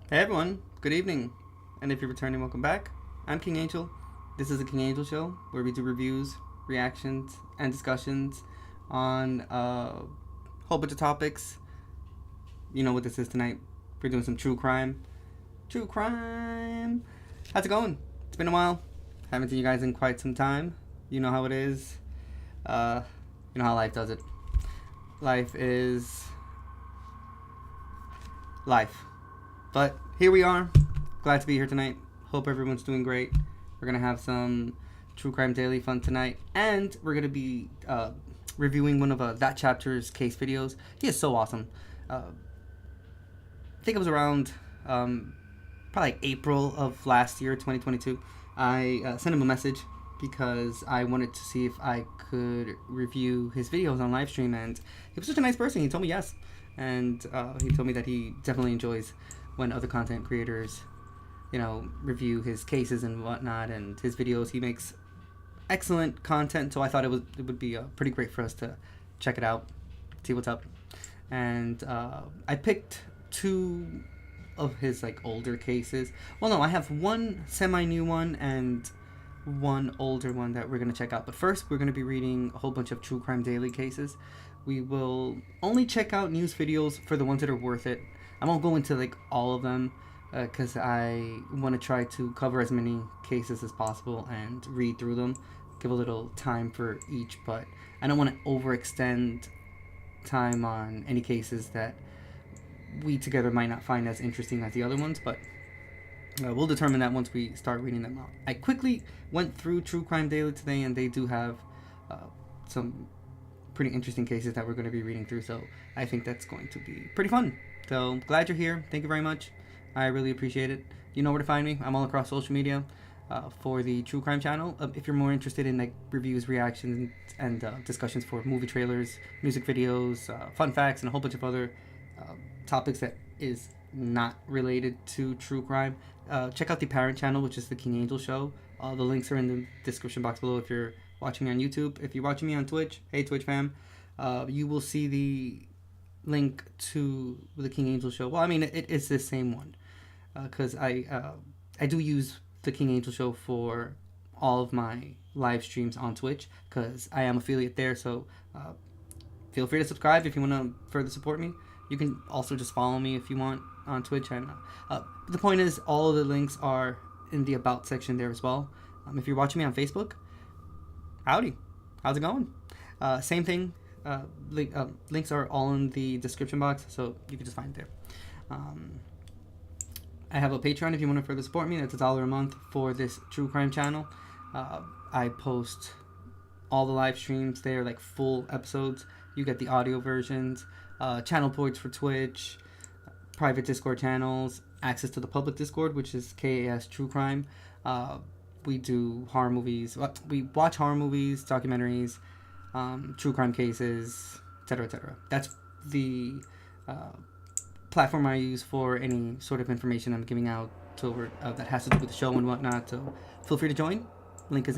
Hey everyone, good evening. And if you're returning, welcome back. I'm King Angel. This is the King Angel Show where we do reviews, reactions, and discussions on a whole bunch of topics. You know what this is tonight. We're doing some true crime. True crime! How's it going? It's been a while. Haven't seen you guys in quite some time. You know how it is. Uh, you know how life does it. Life is life. But here we are. Glad to be here tonight. Hope everyone's doing great. We're going to have some True Crime Daily fun tonight. And we're going to be reviewing one of that chapter's case videos. He is so awesome. I think it was around probably like April of last year, 2022. I sent him a message because I wanted to see if I could review his videos on Livestream. And he was such a nice person. He told me yes. And he told me that he definitely enjoys when other content creators, review his cases and whatnot, and his videos. He makes excellent content, so I thought it would be pretty great for us to check it out, see what's up. And I picked two of his older cases. Well, no, I have one semi-new one and one older one that we're going to check out. But first, we're going to be reading a whole bunch of True Crime Daily cases. We will only check out news videos for the ones that are worth it. I won't go into all of them because I want to try to cover as many cases as possible and read through them, give a little time for each, but I don't want to overextend time on any cases that we together might not find as interesting as the other ones, but we'll determine that once we start reading them out. I quickly went through True Crime Daily today, and they do have some pretty interesting cases that we're going to be reading through, so I think that's going to be pretty fun. So glad you're here. Thank you very much. I really appreciate it. You know where to find me. I'm all across social media for the True Crime channel. If you're more interested in reviews, reactions, and discussions for movie trailers, music videos, fun facts, and a whole bunch of other topics that is not related to true crime, check out the parent channel, which is the King Angel Show. The links are in the description box below if you're watching me on YouTube. If you're watching me on Twitch, hey Twitch fam, you will see the link to the King Angel Show. Well, I mean, it's the same one because I do use the King Angel Show for all of my live streams on Twitch because I am affiliate there. So feel free to subscribe if you want to further support me. You can also just follow me if you want on Twitch. And the point is, all of the links are in the About section there as well. If you're watching me on Facebook, howdy, how's it going? Same thing. Links are all in the description box, so you can just find it there. I have a Patreon if you want to further support me. That's $1 a month for this true crime channel. I post all the live streams there, full episodes. You get the audio versions, channel ports for Twitch, private Discord channels, access to the public Discord, which is KAS True Crime. We do horror movies. We watch horror movies, documentaries, true crime cases, etc., etc. That's the platform I use for any sort of information I'm giving out that has to do with the show and whatnot. So feel free to join. The link is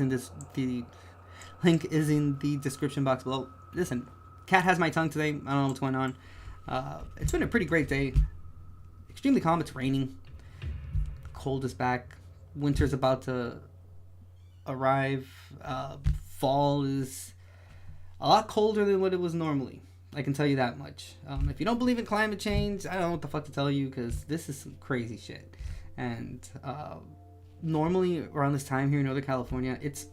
in the description box below. Listen, cat has my tongue today. I don't know what's going on. It's been a pretty great day. Extremely calm. It's raining. Cold is back. Winter's about to arrive. Fall is a lot colder than what it was normally. I can tell you that much. If you don't believe in climate change, I don't know what the fuck to tell you because this is some crazy shit. And normally around this time here in Northern California, it's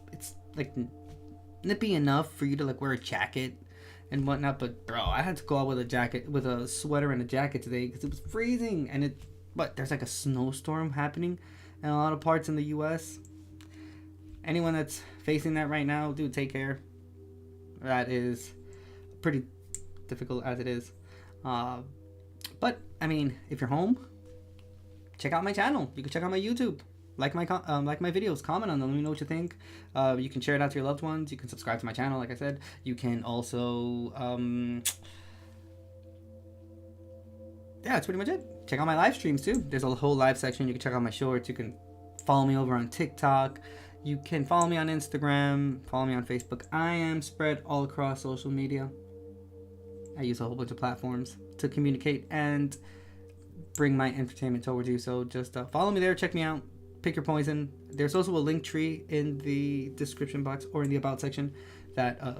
nippy enough for you to wear a jacket and whatnot. But bro, I had to go out with a sweater and a jacket today because it was freezing. And there's a snowstorm happening in a lot of parts in the U.S. Anyone that's facing that right now, dude, take care. That is pretty difficult as it is. But I mean, if you're home, check out my channel. You can check out my YouTube. Like my videos, comment on them, let me know what you think. You can share it out to your loved ones. You can subscribe to my channel, like I said. You can also that's pretty much it. Check out my live streams too. There's a whole live section. You can check out my shorts. You can follow me over on TikTok. You can follow me on Instagram, follow me on Facebook. I am spread all across social media. I use a whole bunch of platforms to communicate and bring my entertainment towards you. So just follow me there, check me out, pick your poison. There's also a link tree in the description box or in the about section that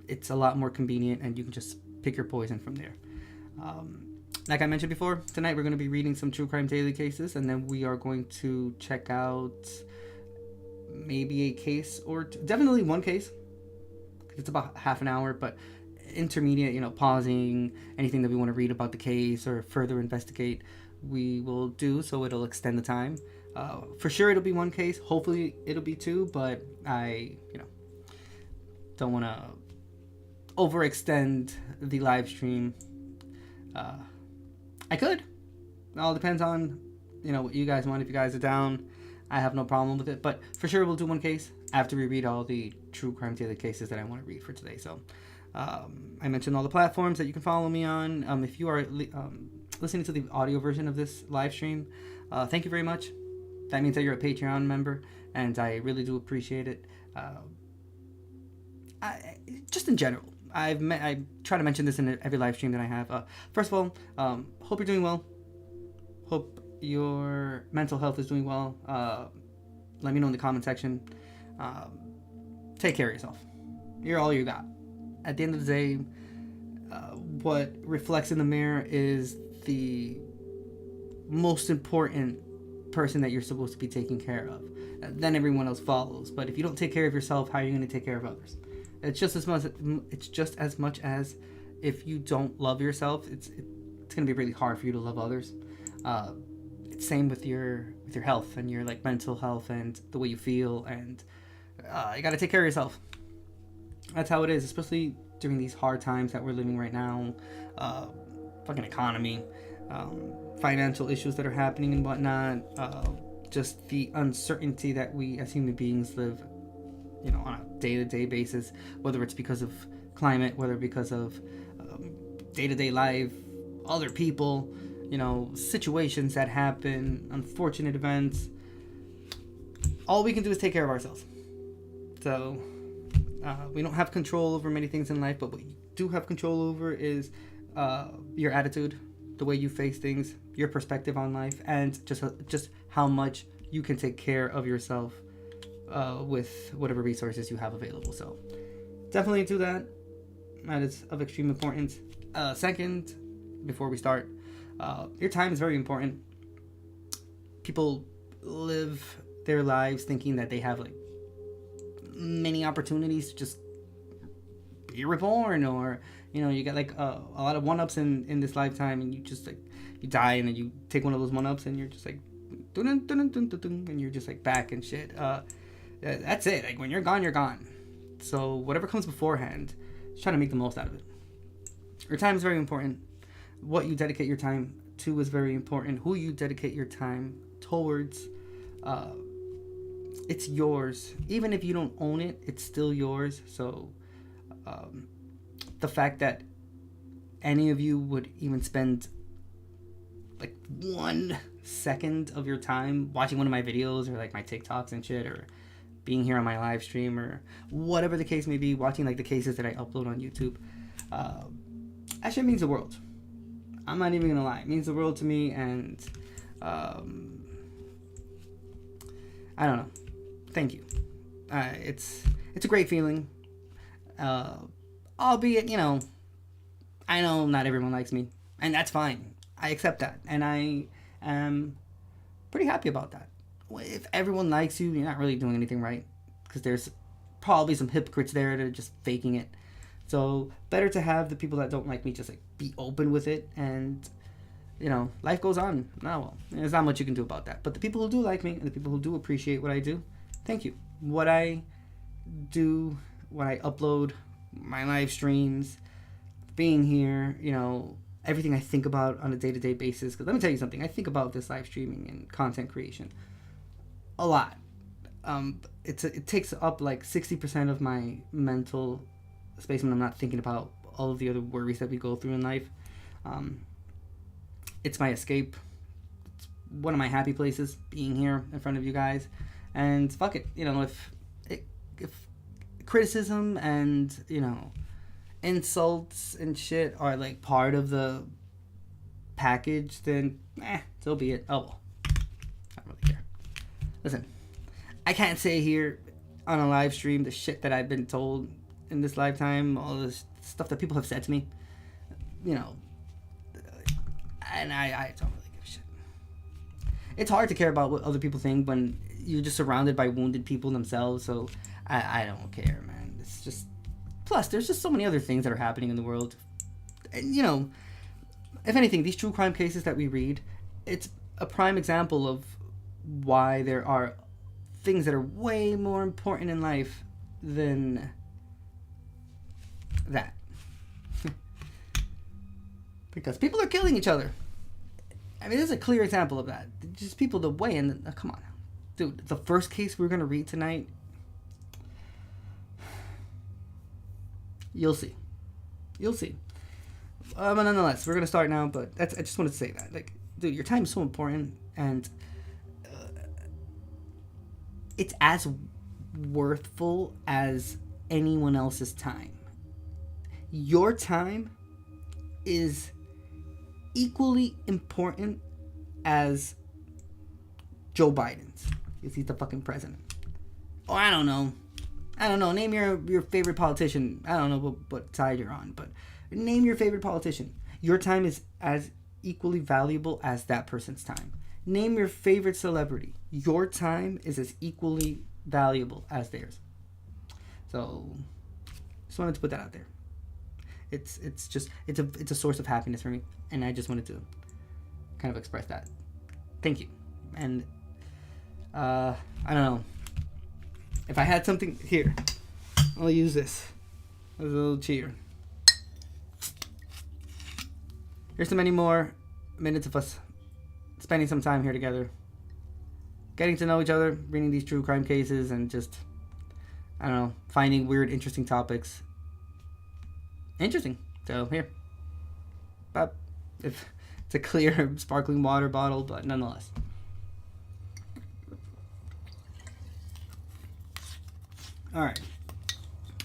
it's a lot more convenient, and you can just pick your poison from there. Like I mentioned before, tonight we're going to be reading some True Crime Daily cases, and then we are going to check out maybe a case or two, definitely one case. It's about half an hour, but intermediate, pausing anything that we want to read about the case or further investigate, we will do, so it'll extend the time. For sure it'll be one case, hopefully it'll be two, but I don't want to overextend the live stream. I could. It all depends on what you guys want. If you guys are down, I have no problem with it, but for sure we'll do one case after we read all the True Crime Daily cases that I want to read for today. So I mentioned all the platforms that you can follow me on. If you are listening to the audio version of this live stream, thank you very much. That means that you're a Patreon member, and I really do appreciate it. Just in general, I try to mention this in every live stream that I have. First of all, hope you're doing well. Hope your mental health is doing well. Let me know in the comment section. Take care of yourself. You're all you got. At the end of the day, what reflects in the mirror is the most important person that you're supposed to be taking care of. Then everyone else follows. But if you don't take care of yourself, how are you going to take care of others? It's just as much as if you don't love yourself, it's going to be really hard for you to love others. It's same with your health and your mental health and the way you feel, and you got to take care of yourself. That's how it is, especially during these hard times that we're living right now. Fucking economy, financial issues that are happening and whatnot. Just the uncertainty that we as human beings live, on a day-to-day basis, whether it's because of climate, whether because of day-to-day life, other people, situations that happen, unfortunate events. All we can do is take care of ourselves. So we don't have control over many things in life, but what you do have control over is your attitude, the way you face things, your perspective on life, and just how much you can take care of yourself with whatever resources you have available. So definitely do that. That is of extreme importance. Second, before we start, your time is very important. People live their lives thinking that they have many opportunities to just be reborn, or you get a lot of one-ups in this lifetime, and you just you die, and then you take one of those one-ups and you're just dun, dun, dun, dun, dun, dun, and you're just back and shit. That's it. When you're gone, you're gone. So whatever comes beforehand, just try to make the most out of it. Your time is very important. What you dedicate your time to is very important. Who you dedicate your time towards, it's yours. Even if you don't own it, it's still yours. So the fact that any of you would even spend 1 second of your time watching one of my videos, or my TikToks and shit, or being here on my live stream, or whatever the case may be, watching the cases that I upload on YouTube, that shit means the world. I'm not even gonna lie, it means the world to me. And I don't know, thank you. It's a great feeling, albeit I know not everyone likes me, and that's fine. I accept that, and I am pretty happy about that. If everyone likes you, you're not really doing anything right, because there's probably some hypocrites there that are just faking it. So better to have the people that don't like me just be open with it, and life goes on. Well, there's not much you can do about that. But the people who do like me, and the people who do appreciate what I do, thank you. What I do, what I upload, my live streams, being here, everything I think about on a day-to-day basis. Because let me tell you something, I think about this live streaming and content creation a lot. It takes up 60% of my mental space when I'm not thinking about all of the other worries that we go through in life. It's my escape. It's one of my happy places, being here in front of you guys. And fuck it, if criticism and insults and shit are part of the package, then so be it. Oh well. I don't really care. Listen, I can't say here on a live stream the shit that I've been told in this lifetime, all this stuff that people have said to me, you know, and I don't really give a shit. It's hard to care about what other people think when you're just surrounded by wounded people themselves, so I don't care, man. It's just, plus, there's just so many other things that are happening in the world. And, you know, if anything, these true crime cases that we read, it's a prime example of why there are things that are way more important in life than that. Because people are killing each other. I mean, this is a clear example of that. Just people the way, and come on. Dude, the first case we're going to read tonight, you'll see. You'll see. But nonetheless, we're going to start now, but I just wanted to say that. Like, dude, your time is so important, and it's as worthful as anyone else's time. Your time is equally important as Joe Biden's, because he's the fucking president. Oh, I don't know. Name your favorite politician. I don't know what side you're on, but name your favorite politician. Your time is as equally valuable as that person's time. Name your favorite celebrity. Your time is as equally valuable as theirs. So, just wanted to put that out there. It's a source of happiness for me, and I just wanted to kind of express that. Thank you. And I don't know. If I had something here, I'll use this as a little cheer. Here's so many more minutes of us spending some time here together, getting to know each other, reading these true crime cases, and just, I don't know, finding weird, interesting topics. Interesting. So, here. But if it's a clear, sparkling water bottle, but nonetheless. Alright.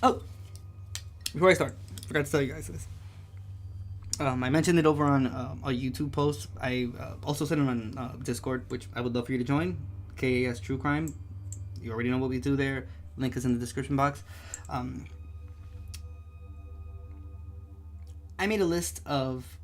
Oh! Before I start, I forgot to tell you guys this. I mentioned it over on a YouTube post. I also sent it on Discord, which I would love for you to join. KAS True Crime. You already know what we do there. Link is in the description box. I made a list of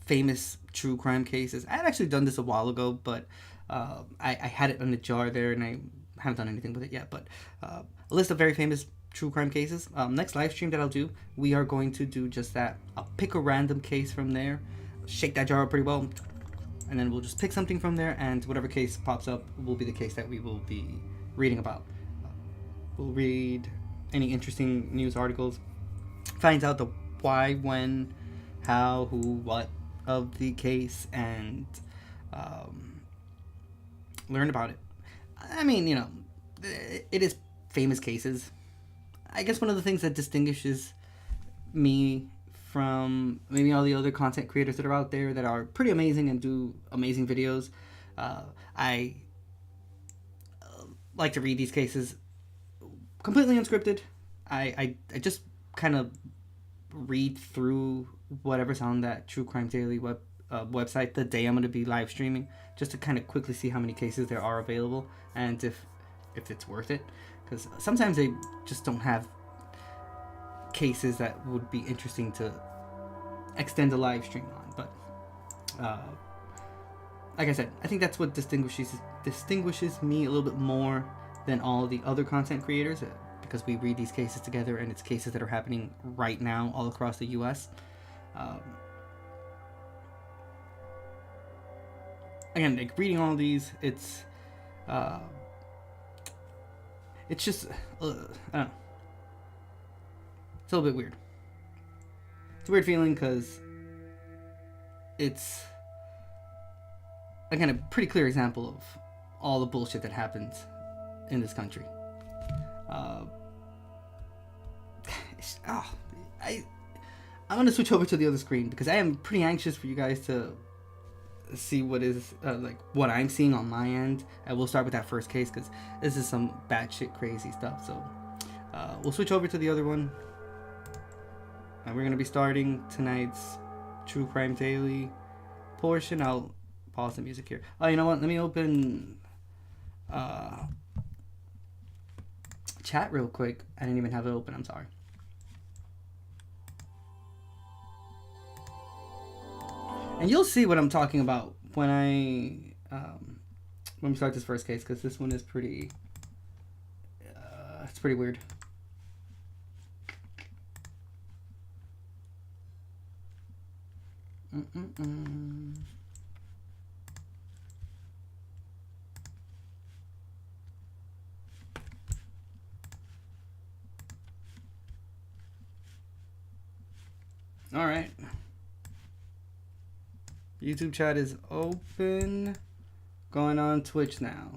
famous true crime cases. I had actually done this a while ago, but I had it in a jar there, and I haven't done anything with it yet. But a list of very famous true crime cases. Next live stream that I'll do, we are going to do just that. I'll pick a random case from there, shake that jar up pretty well, and then we'll just pick something from there, and whatever case pops up will be the case that we will be reading about. We'll read any interesting news articles, finds out the why, when, how, who, what of the case, and learn about it. I mean, you know, it is famous cases. I guess one of the things that distinguishes me from maybe all the other content creators that are out there that are pretty amazing and do amazing videos, I like to read these cases completely unscripted. I just kind of read through whatever's on that True Crime Daily website the day I'm going to be live streaming, just to kind of quickly see how many cases there are available and if it's worth it, because sometimes they just don't have cases that would be interesting to extend a live stream on. But like I said, I think that's what distinguishes me a little bit more than all the other content creators, because we read these cases together, and it's cases that are happening right now all across the U.S. Again, like reading all these, it's just, I don't know. It's a little bit weird. It's a weird feeling because it's, again, a pretty clear example of all the bullshit that happens in this country. I'm going to switch over to the other screen because I am pretty anxious for you guys to see what is what I'm seeing on my end. And we'll start with that first case because this is some batshit crazy stuff. So we'll switch over to the other one, and we're going to be starting tonight's True Crime Daily portion. I'll pause the music here. Oh, you know what? Let me open chat real quick. I didn't even have it open. I'm sorry. And you'll see what I'm talking about when we start this first case, because this one is pretty. It's pretty weird. All right. YouTube chat is open. Going on Twitch now.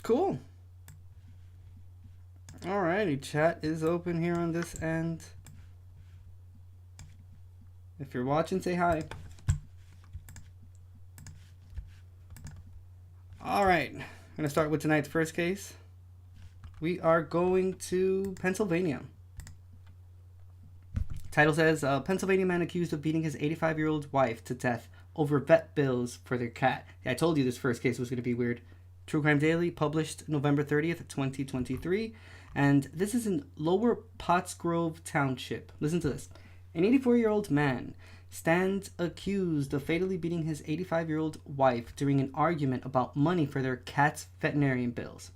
Cool. Alrighty, chat is open here on this end. If you're watching, say hi. Alright, I'm going to start with tonight's first case. We are going to Pennsylvania. Title says, Pennsylvania man accused of beating his 85-year-old wife to death over vet bills for their cat. Yeah, I told you this first case was going to be weird. True Crime Daily, published November 30th, 2023. And this is in Lower Pottsgrove Township. Listen to this. An 84-year-old man stands accused of fatally beating his 85-year-old wife during an argument about money for their cat's veterinarian bills.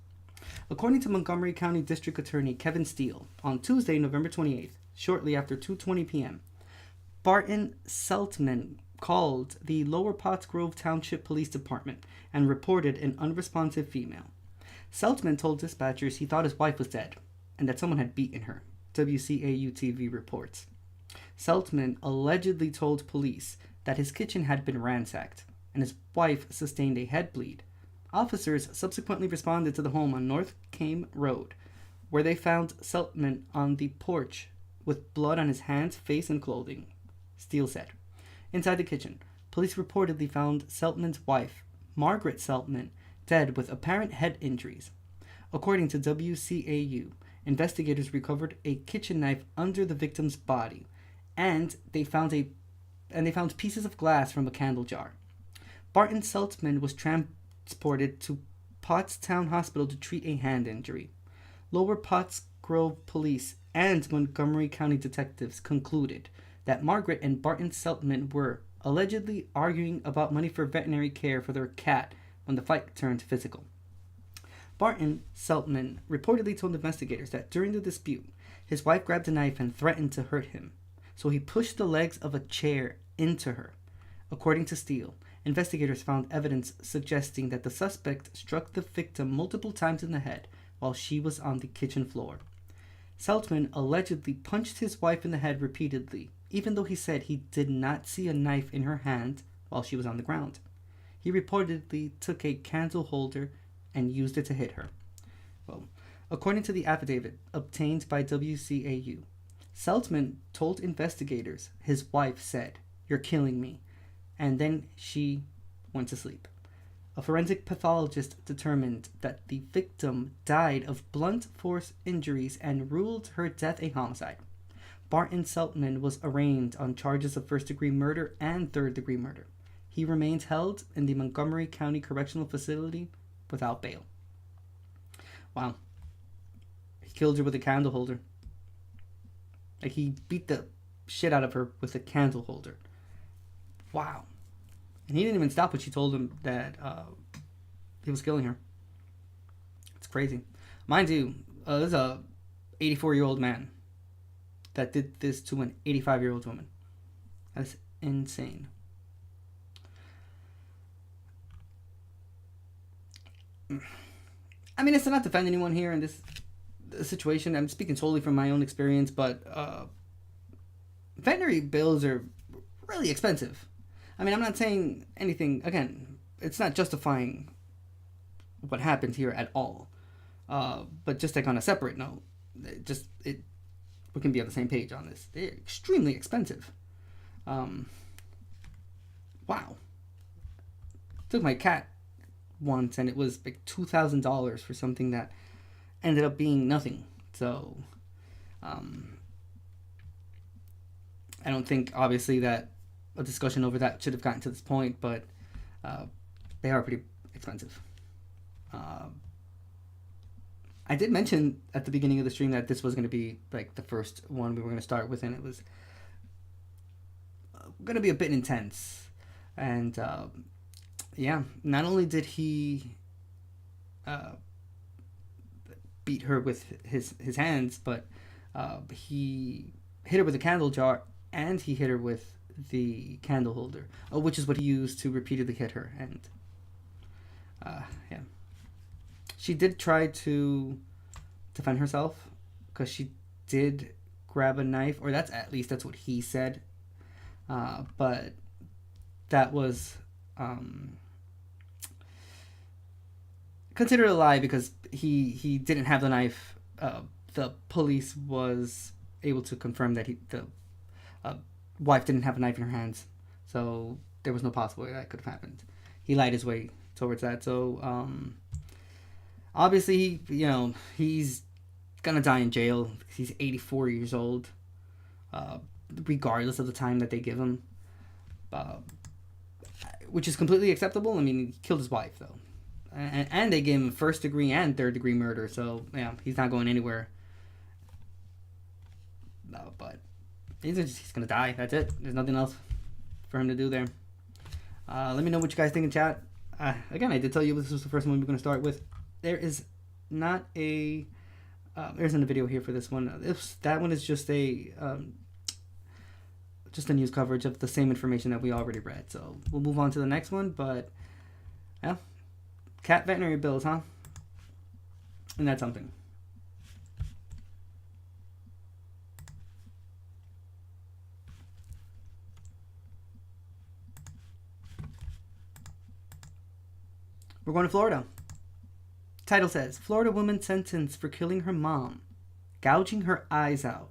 According to Montgomery County District Attorney Kevin Steele, on Tuesday, November 28th, shortly after 2:20 p.m., Barton Seltman called the Lower Pottsgrove Township Police Department and reported an unresponsive female. Seltman told dispatchers he thought his wife was dead and that someone had beaten her, WCAU-TV reports. Seltman allegedly told police that his kitchen had been ransacked and his wife sustained a head bleed. Officers subsequently responded to the home on North Kame Road, where they found Seltman on the porch with blood on his hands, face, and clothing, Steele said. Inside the kitchen, police reportedly found Seltman's wife, Margaret Seltman, dead with apparent head injuries. According to WCAU, investigators recovered a kitchen knife under the victim's body, and they found pieces of glass from a candle jar. Barton Seltman was transported to Pottstown Hospital to treat a hand injury. Lower Pottsgrove Police and Montgomery County detectives concluded that Margaret and Barton Seltman were allegedly arguing about money for veterinary care for their cat when the fight turned physical. Barton Seltman reportedly told investigators that during the dispute, his wife grabbed a knife and threatened to hurt him, so he pushed the legs of a chair into her. According to Steele, investigators found evidence suggesting that the suspect struck the victim multiple times in the head while she was on the kitchen floor. Seltman allegedly punched his wife in the head repeatedly, even though he said he did not see a knife in her hand while she was on the ground. He reportedly took a candle holder and used it to hit her. Well, according to the affidavit obtained by WCAU, Seltman told investigators his wife said, "You're killing me," and then she went to sleep. A forensic pathologist determined that the victim died of blunt force injuries and ruled her death a homicide. Barton Seltman was arraigned on charges of first-degree murder and third-degree murder. He remains held in the Montgomery County Correctional Facility without bail. Wow. He killed her with a candle holder. Like, he beat the shit out of her with a candle holder. Wow. And he didn't even stop when she told him that he was killing her. It's crazy. Mind you, this is a 84-year-old man that did this to an 85-year-old woman. That's insane. I mean, it's to not defend anyone here in this situation. I'm speaking solely from my own experience, but veterinary bills are really expensive. I mean, I'm not saying anything, again, it's not justifying what happened here at all. But just like on a separate note, we can be on the same page on this. They're extremely expensive. Wow. Took my cat once, and it was like $2,000 for something that ended up being nothing. So, I don't think, obviously, that a discussion over that should have gotten to this point, but they are pretty expensive. I did mention at the beginning of the stream that this was going to be like the first one we were going to start with, and it was going to be a bit intense. And yeah, not only did he beat her with his hands, but he hit her with a candle jar, and he hit her with the candle holder, which is what he used to repeatedly hit her. And yeah, she did try to defend herself, because she did grab a knife, or that's what he said. But that was considered a lie, because he didn't have the knife. The police was able to confirm that the wife didn't have a knife in her hands, so there was no possible way that could have happened. He lied his way towards that. So obviously, he's gonna die in jail. He's 84 years old, regardless of the time that they give him, which is completely acceptable. I mean, he killed his wife, though, and they gave him first degree and third degree murder. So yeah, he's not going anywhere. No, but he's gonna die. That's it. There's nothing else for him to do there. Let me know what you guys think in chat. Again, I did tell you this was the first one we're gonna start with. There is not a there isn't a video here for this one. That one is just a news coverage of the same information that we already read. So we'll move on to the next one. But yeah, cat veterinary bills, huh? And that's something. We're going to Florida. Title says, Florida woman sentenced for killing her mom, gouging her eyes out,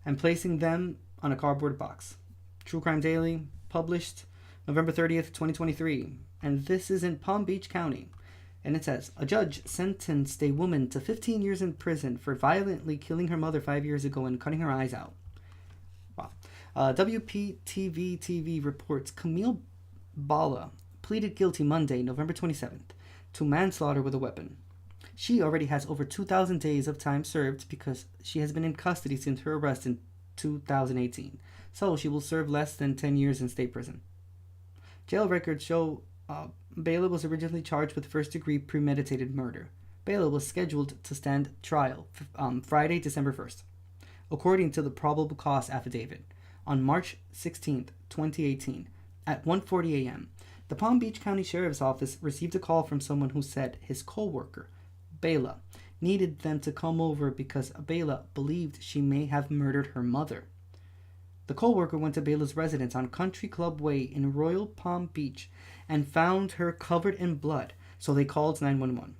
and placing them on a cardboard box. True Crime Daily, published November 30th, 2023. And this is in Palm Beach County. And it says, a judge sentenced a woman to 15 years in prison for violently killing her mother 5 years ago and cutting her eyes out. Wow. WPTV TV reports Camille Bala pleaded guilty Monday, November 27th, to manslaughter with a weapon. She already has over 2,000 days of time served because she has been in custody since her arrest in 2018. So she will serve less than 10 years in state prison. Jail records show Bela was originally charged with first-degree premeditated murder. Bela was scheduled to stand trial Friday, December 1st. According to the probable cause affidavit, on March 16th, 2018, at 1:40 a.m., the Palm Beach County Sheriff's Office received a call from someone who said his co-worker, Bela, needed them to come over because Bela believed she may have murdered her mother. The co-worker went to Bela's residence on Country Club Way in Royal Palm Beach and found her covered in blood, so they called 911.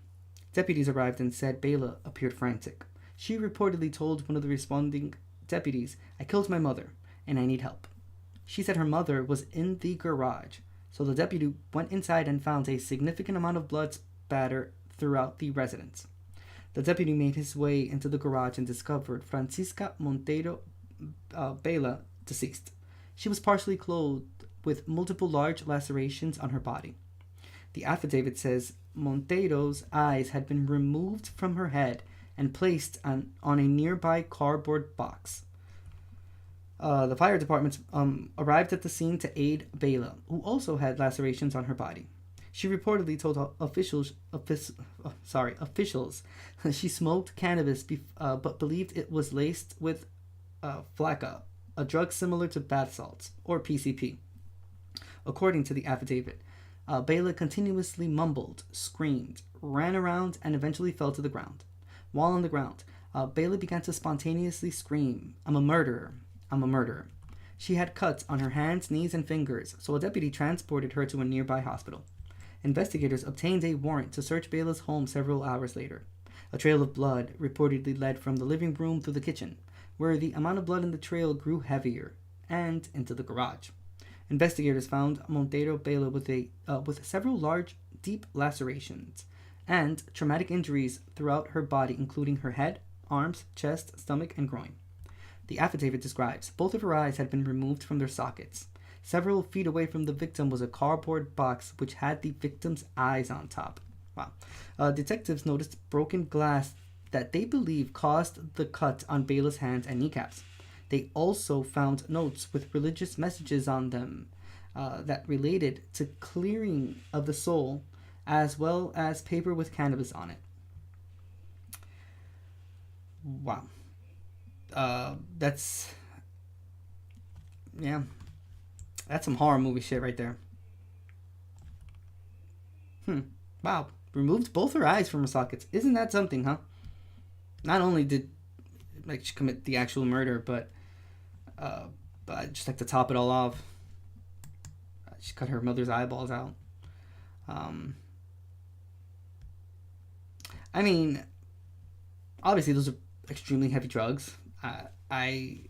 Deputies arrived and said Bela appeared frantic. She reportedly told one of the responding deputies, I killed my mother, and I need help. She said her mother was in the garage, so the deputy went inside and found a significant amount of blood spatter throughout the residence. The deputy made his way into the garage and discovered Francisca Monteiro Bela deceased. She was partially clothed with multiple large lacerations on her body. The affidavit says Monteiro's eyes had been removed from her head and placed on a nearby cardboard box. The fire department arrived at the scene to aid Bela, who also had lacerations on her body. She reportedly told officials she smoked cannabis but believed it was laced with flakka, a drug similar to bath salts, or PCP. According to the affidavit, Bela continuously mumbled, screamed, ran around, and eventually fell to the ground. While on the ground, Bela began to spontaneously scream, I'm a murderer. I'm a murderer. She had cuts on her hands, knees, and fingers, so a deputy transported her to a nearby hospital. Investigators obtained a warrant to search Bela's home several hours later. A trail of blood reportedly led from the living room to the kitchen, where the amount of blood in the trail grew heavier and into the garage. Investigators found Montero Bela with several large, deep lacerations and traumatic injuries throughout her body, including her head, arms, chest, stomach, and groin. The affidavit describes both of her eyes had been removed from their sockets. Several feet away from the victim was a cardboard box which had the victim's eyes on top. Wow. Detectives noticed broken glass that they believe caused the cut on Bela's hands and kneecaps. They also found notes with religious messages on them that related to clearing of the soul, as well as paper with cannabis on it. Wow. That's some horror movie shit right there. Wow. Removed both her eyes from her sockets. Isn't that something, huh? Not only did she commit the actual murder, but just like to top it all off, she cut her mother's eyeballs out. I mean, obviously those are extremely heavy drugs. I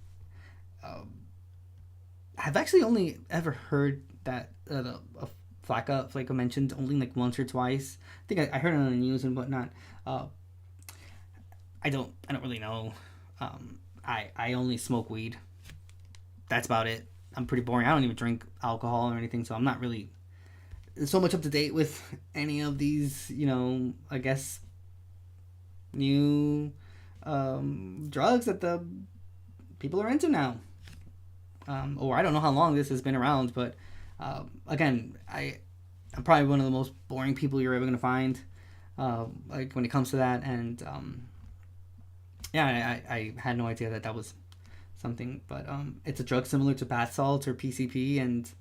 have actually only ever heard that Flacca mentioned only like once or twice. I think I heard it on the news and whatnot. I don't really know. I only smoke weed. That's about it. I'm pretty boring. I don't even drink alcohol or anything, so I'm not really so much up to date with any of these, I guess, new drugs that the people are into now. Or I don't know how long this has been around, but again, I'm probably one of the most boring people you're ever going to find, when it comes to that. And I had no idea that was something, but it's a drug similar to bath salts or PCP, and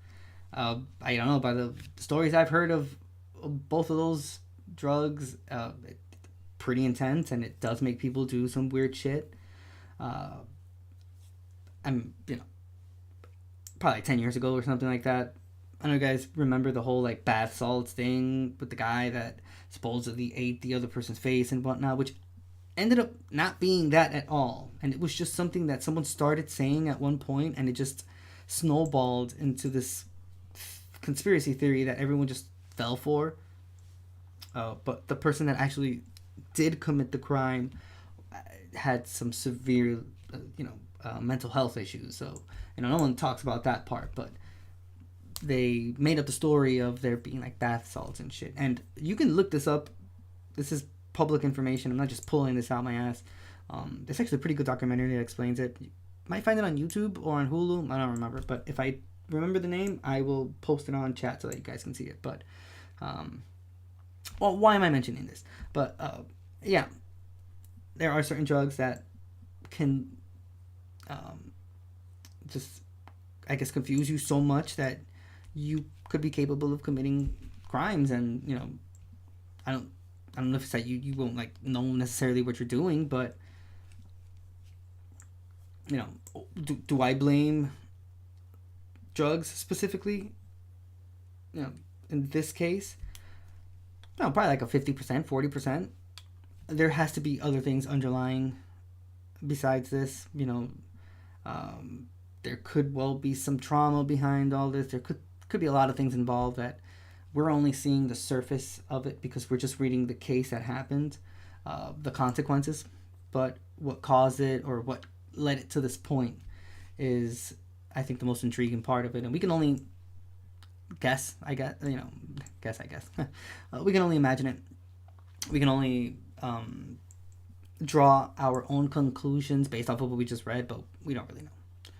I don't know, by the stories I've heard of both of those drugs, it's pretty intense, and it does make people do some weird shit. I'm probably 10 years ago or something like that. I know you guys remember the whole bath salts thing with the guy that supposedly ate the other person's face and whatnot, which ended up not being that at all. And it was just something that someone started saying at one point, and it just snowballed into this conspiracy theory that everyone just fell for. But the person that actually did commit the crime had some severe, mental health issues. So, no one talks about that part, but they made up the story of there being bath salts and shit. And you can look this up. This is public information. I'm not just pulling this out my ass. There's actually a pretty good documentary that explains it. You might find it on YouTube or on Hulu. I don't remember, but if I remember the name, I will post it on chat so that you guys can see it. But why am I mentioning this? But there are certain drugs that can just, I guess, confuse you so much that you could be capable of committing crimes. And I don't know if it's that you won't know necessarily what you're doing, but do I blame drugs specifically? In this case, no, probably a 50%, 40%. There has to be other things underlying besides this. There could well be some trauma behind all this. There could be a lot of things involved that we're only seeing the surface of it because we're just reading the case that happened, the consequences. But what caused it or what led it to this point is, I think, the most intriguing part of it. And we can only guess, I guess. We can only imagine it. We can only draw our own conclusions based off of what we just read, but we don't really know.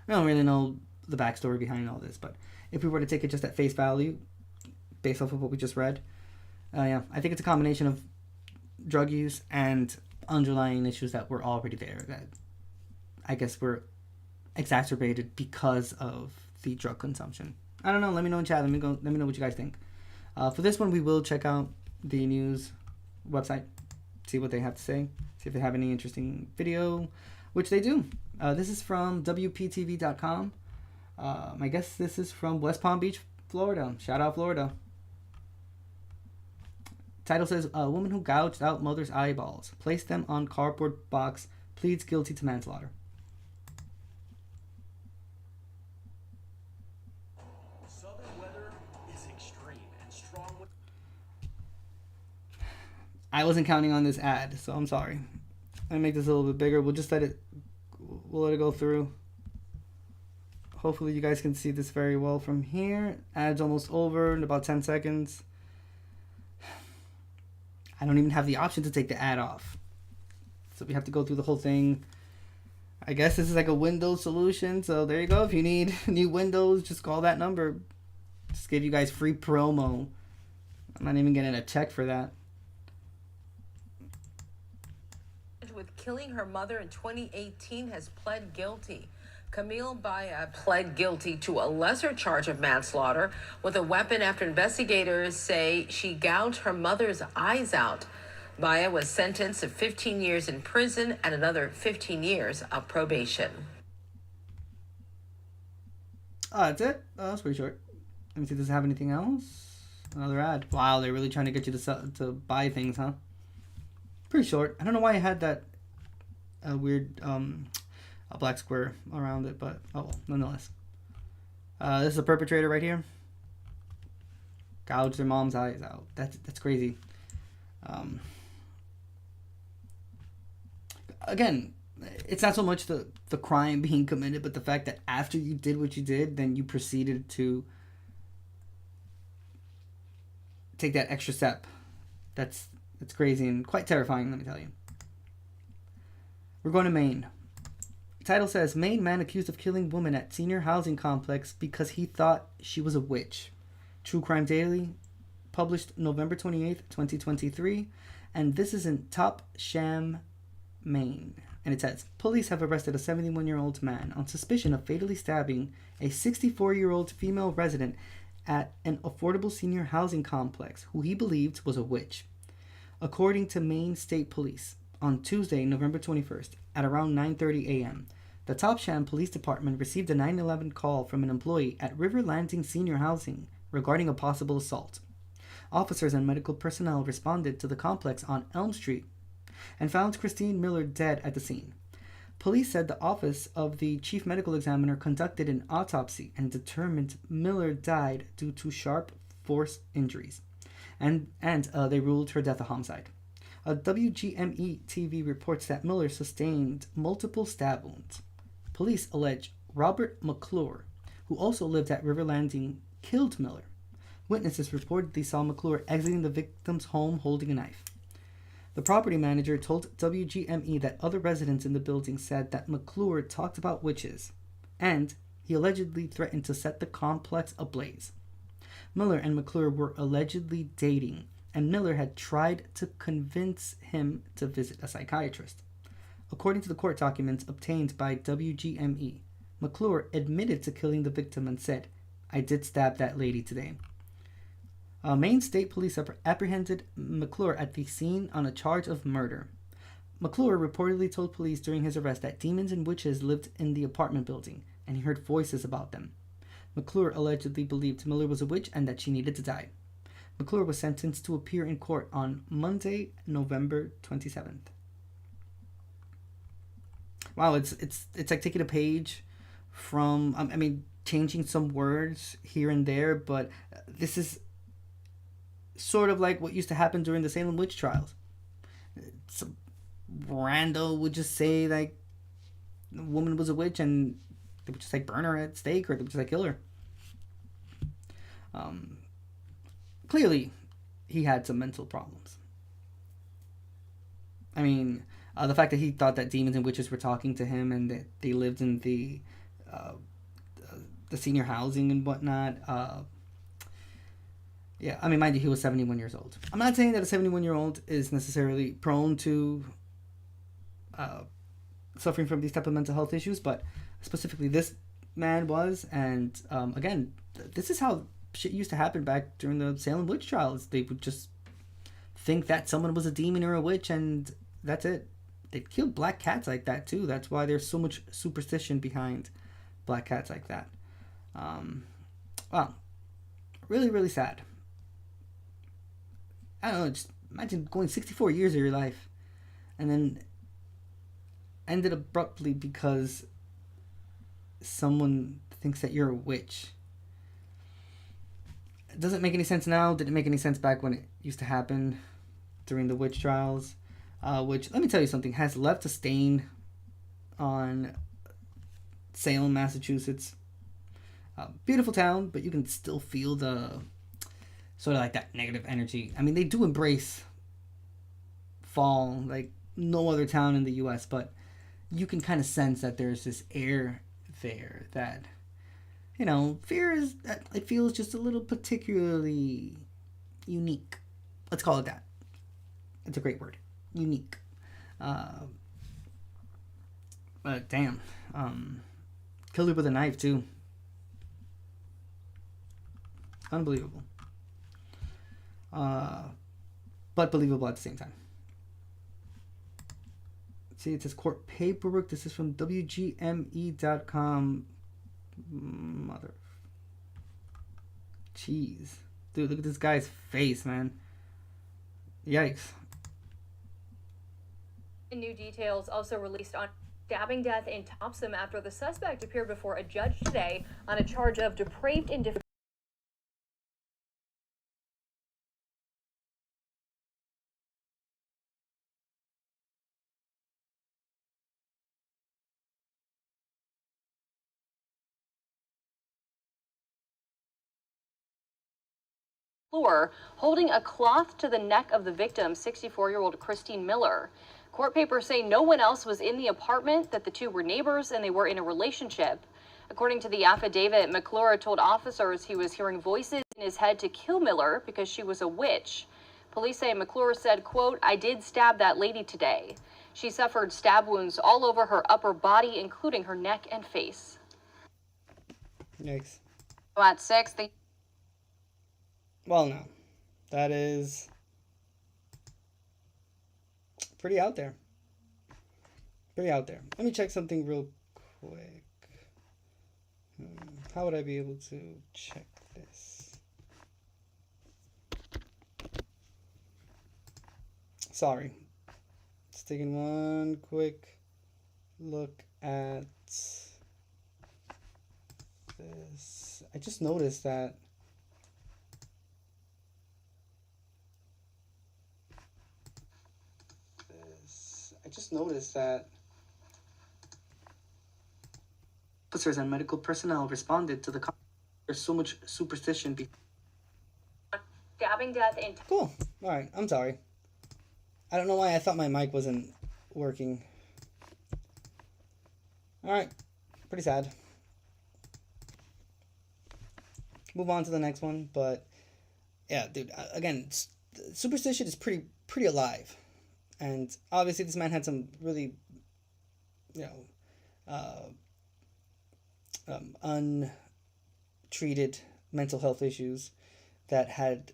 We don't really know the backstory behind all this. But if we were to take it just at face value, based off of what we just read, I think it's a combination of drug use and underlying issues that were already there that I guess were exacerbated because of the drug consumption. I don't know. Let me know in chat. Let me know what you guys think. For this one, we will check out the news website, see what they have to say, see if they have any interesting video, which they do. This is from WPTV.com. I guess this is from West Palm Beach, Florida. Shout out Florida. Title says, a woman who gouged out mother's eyeballs, placed them on cardboard box, pleads guilty to manslaughter. I wasn't counting on this ad, so I'm sorry. Let me make this a little bit bigger. We'll let it go through. Hopefully you guys can see this very well from here. Ad's almost over in about 10 seconds. I don't even have the option to take the ad off. So we have to go through the whole thing. I guess this is like a Windows solution. So there you go. If you need new Windows, just call that number. Just give you guys free promo. I'm not even getting a check for that. With killing her mother in 2018 has pled guilty. Camille Baya pled guilty to a lesser charge of manslaughter with a weapon after investigators say she gouged her mother's eyes out. Baya was sentenced to 15 years in prison and another 15 years of probation. Oh, that's it? Oh, that's pretty short. Let me see, does it have anything else? Another ad. Wow, they're really trying to get you to buy things, huh? Pretty short. I don't know why I had that weird a black square around it, but oh well, nonetheless. This is a perpetrator right here. Gouged their mom's eyes out. That's crazy. Again, it's not so much the crime being committed, but the fact that after you did what you did, then you proceeded to take that extra step. That's crazy and quite terrifying, let me tell you. We're going to Maine. The title says, Maine man accused of killing woman at senior housing complex because he thought she was a witch. True Crime Daily, published November 28th, 2023. And this is in Top Sham, Maine. And it says, police have arrested a 71-year-old man on suspicion of fatally stabbing a 64-year-old female resident at an affordable senior housing complex who he believed was a witch. According to Maine State Police, on Tuesday, November 21st, at around 9:30 a.m., the Topsham Police Department received a 911 call from an employee at River Landing Senior Housing regarding a possible assault. Officers and medical personnel responded to the complex on Elm Street and found Christine Miller dead at the scene. Police said the office of the chief medical examiner conducted an autopsy and determined Miller died due to sharp force injuries, and they ruled her death a homicide. A WGME TV reports that Miller sustained multiple stab wounds. Police allege Robert McClure, who also lived at River Landing, killed Miller. Witnesses reportedly saw McClure exiting the victim's home holding a knife. The property manager told WGME that other residents in the building said that McClure talked about witches, and he allegedly threatened to set the complex ablaze. Miller and McClure were allegedly dating, and Miller had tried to convince him to visit a psychiatrist. According to the court documents obtained by WGME, McClure admitted to killing the victim and said, "I did stab that lady today." Maine State Police apprehended McClure at the scene on a charge of murder. McClure reportedly told police during his arrest that demons and witches lived in the apartment building, and he heard voices about them. McClure allegedly believed Miller was a witch and that she needed to die. McClure was sentenced to appear in court on Monday, November 27th. Wow, it's like taking a page from, changing some words here and there, but this is sort of like what used to happen during the Salem witch trials. Some rando would just say, like, the woman was a witch, and they would just, like, burn her at stake, or they would just, like, kill her. Clearly, he had some mental problems. The fact that he thought that demons and witches were talking to him, and that they lived in the senior housing and whatnot. Mind you, he was 71 years old. I'm not saying that a 71-year-old is necessarily prone to suffering from these type of mental health issues, but specifically this man was. And again, this is how shit used to happen back during the Salem witch trials. They would just think that someone was a demon or a witch, and that's it. They'd kill black cats like that too. That's why there's so much superstition behind black cats like that. Wow, really, really sad. I don't know, just imagine going 64 years of your life and then ended abruptly because someone thinks that you're a witch. It doesn't make any sense now. Didn't make any sense back when it used to happen. during the witch trials, which, let me tell you something, has left a stain on Salem, Massachusetts. Beautiful town, but you can still feel the sort of like that negative energy. I mean, they do embrace fall like no other town in the U.S., but you can kind of sense that there's this air there that, you know, fear is, it feels just a little particularly unique. Let's call it that. It's a great word. Unique. But damn. Killed her with a knife too. Unbelievable. But believable at the same time. See, it says court paperwork. This is from WGME.com. Mother. Jeez. Dude, look at this guy's face, man. Yikes. New details also released on stabbing death in Topsom after the suspect appeared before a judge today on a charge of depraved indifference. Floor, holding a cloth to the neck of the victim, 64-year-old Christine Miller. Court papers say no one else was in the apartment, that the two were neighbors and they were in a relationship. According to the affidavit, McClure told officers he was hearing voices in his head to kill Miller because she was a witch. Police say McClure said, quote, "I did stab that lady today." She suffered stab wounds all over her upper body, including her neck and face. Yikes. At 6, the Well, no. That is pretty out there. Pretty out there. Let me check something real quick. How would I be able to check this? Sorry. Just taking one quick look at this. I just noticed that officers and medical personnel responded to the there's so much superstition. stabbing death in Cool. All right. I'm sorry. I don't know why I thought my mic wasn't working. All right. Pretty sad. Move on to the next one, but yeah, dude. Again, superstition is pretty alive, and obviously this man had some really, you know, untreated mental health issues that had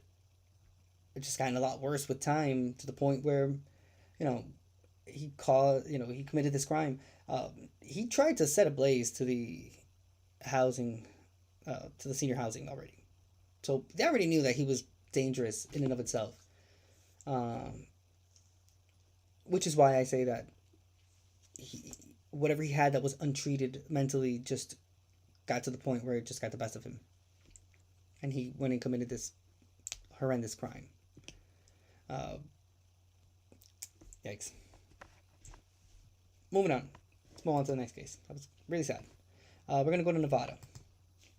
just gotten a lot worse with time, to the point where, he committed this crime. He tried to set ablaze to the housing, to the senior housing already. So they already knew that he was dangerous in and of itself. Which is why I say that whatever he had that was untreated mentally just got to the point where it just got the best of him. And he went and committed this horrendous crime. Yikes. Moving on. Let's move on to the next case. That was really sad. We're going to go to Nevada.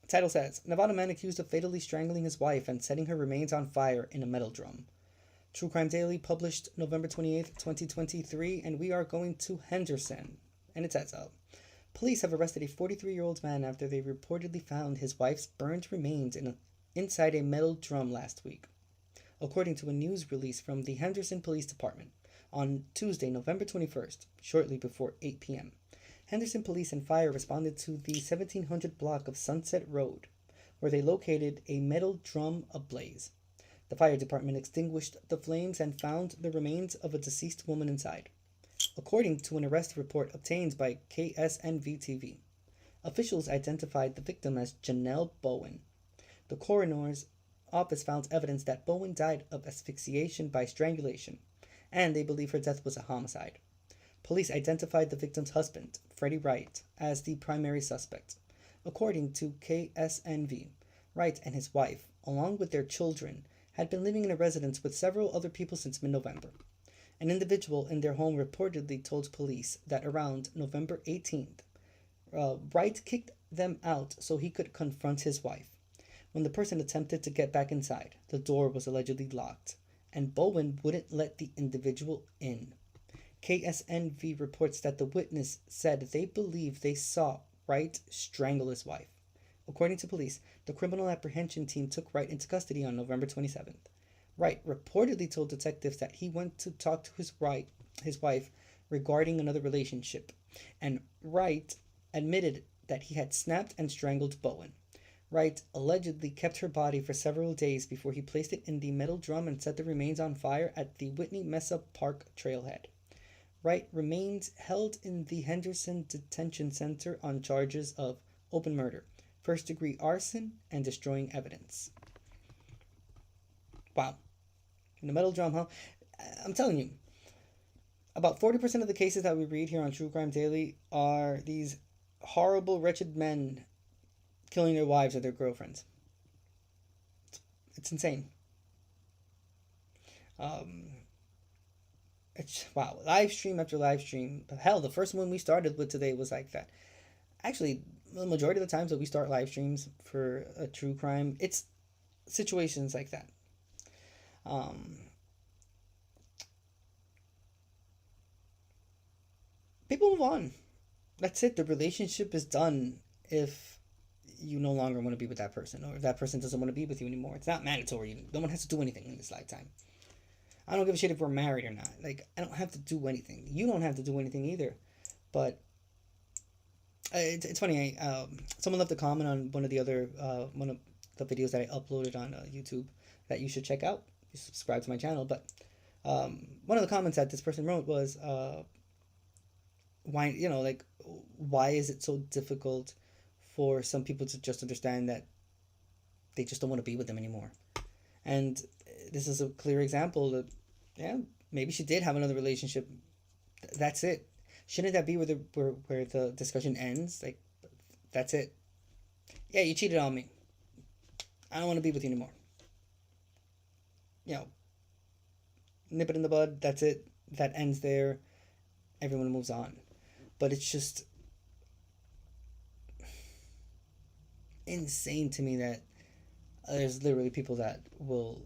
The title says, Nevada man accused of fatally strangling his wife and setting her remains on fire in a metal drum. True Crime Daily, published November 28th, 2023, and we are going to Henderson. And it says, police have arrested a 43-year-old man after they reportedly found his wife's burned remains inside a metal drum last week. According to a news release from the Henderson Police Department, on Tuesday, November 21st, shortly before 8 p.m., Henderson Police and Fire responded to the 1700 block of Sunset Road, where they located a metal drum ablaze. The fire department extinguished the flames and found the remains of a deceased woman inside, according to an arrest report obtained by KSNV-TV. Officials identified the victim as Janelle Bowen. The coroner's office found evidence that Bowen died of asphyxiation by strangulation, and they believe her death was a homicide. Police identified the victim's husband, Freddie Wright, as the primary suspect. According to KSNV, Wright and his wife, along with their children, had been living in a residence with several other people since mid-November. An individual in their home reportedly told police that around November 18th, Wright kicked them out so he could confront his wife. When the person attempted to get back inside, the door was allegedly locked, and Bowen wouldn't let the individual in. KSNV reports that the witness said they believe they saw Wright strangle his wife. According to police, the criminal apprehension team took Wright into custody on November 27th. Wright reportedly told detectives that he went to talk to his wife regarding another relationship, and Wright admitted that he had snapped and strangled Bowen. Wright allegedly kept her body for several days before he placed it in the metal drum and set the remains on fire at the Whitney Mesa Park trailhead. Wright remains held in the Henderson Detention Center on charges of open murder, first-degree arson, and destroying evidence. Wow. In the metal drum, huh? I'm telling you, about 40% of the cases that we read here on True Crime Daily are these horrible, wretched men killing their wives or their girlfriends. It's insane. It's wow, live stream after live stream. Hell, the first one we started with today was like that. Actually, the majority of the times that we start live streams for a true crime, it's situations like that. People move on. That's it. The relationship is done if you no longer want to be with that person, or if that person doesn't want to be with you anymore. It's not mandatory. No one has to do anything in this lifetime. I don't give a shit if we're married or not. Like, I don't have to do anything. You don't have to do anything either. But it's funny. Someone left a comment on one of the videos that I uploaded on YouTube that you should check out. You subscribe to my channel. But one of the comments that this person wrote was, why is it so difficult for some people to just understand that they just don't want to be with them anymore? And this is a clear example that, yeah, maybe she did have another relationship. That's it. Shouldn't that be where the discussion ends? Like, that's it. Yeah, you cheated on me. I don't want to be with you anymore. Nip it in the bud. That's it. That ends there. Everyone moves on. But it's just insane to me that there's literally people that will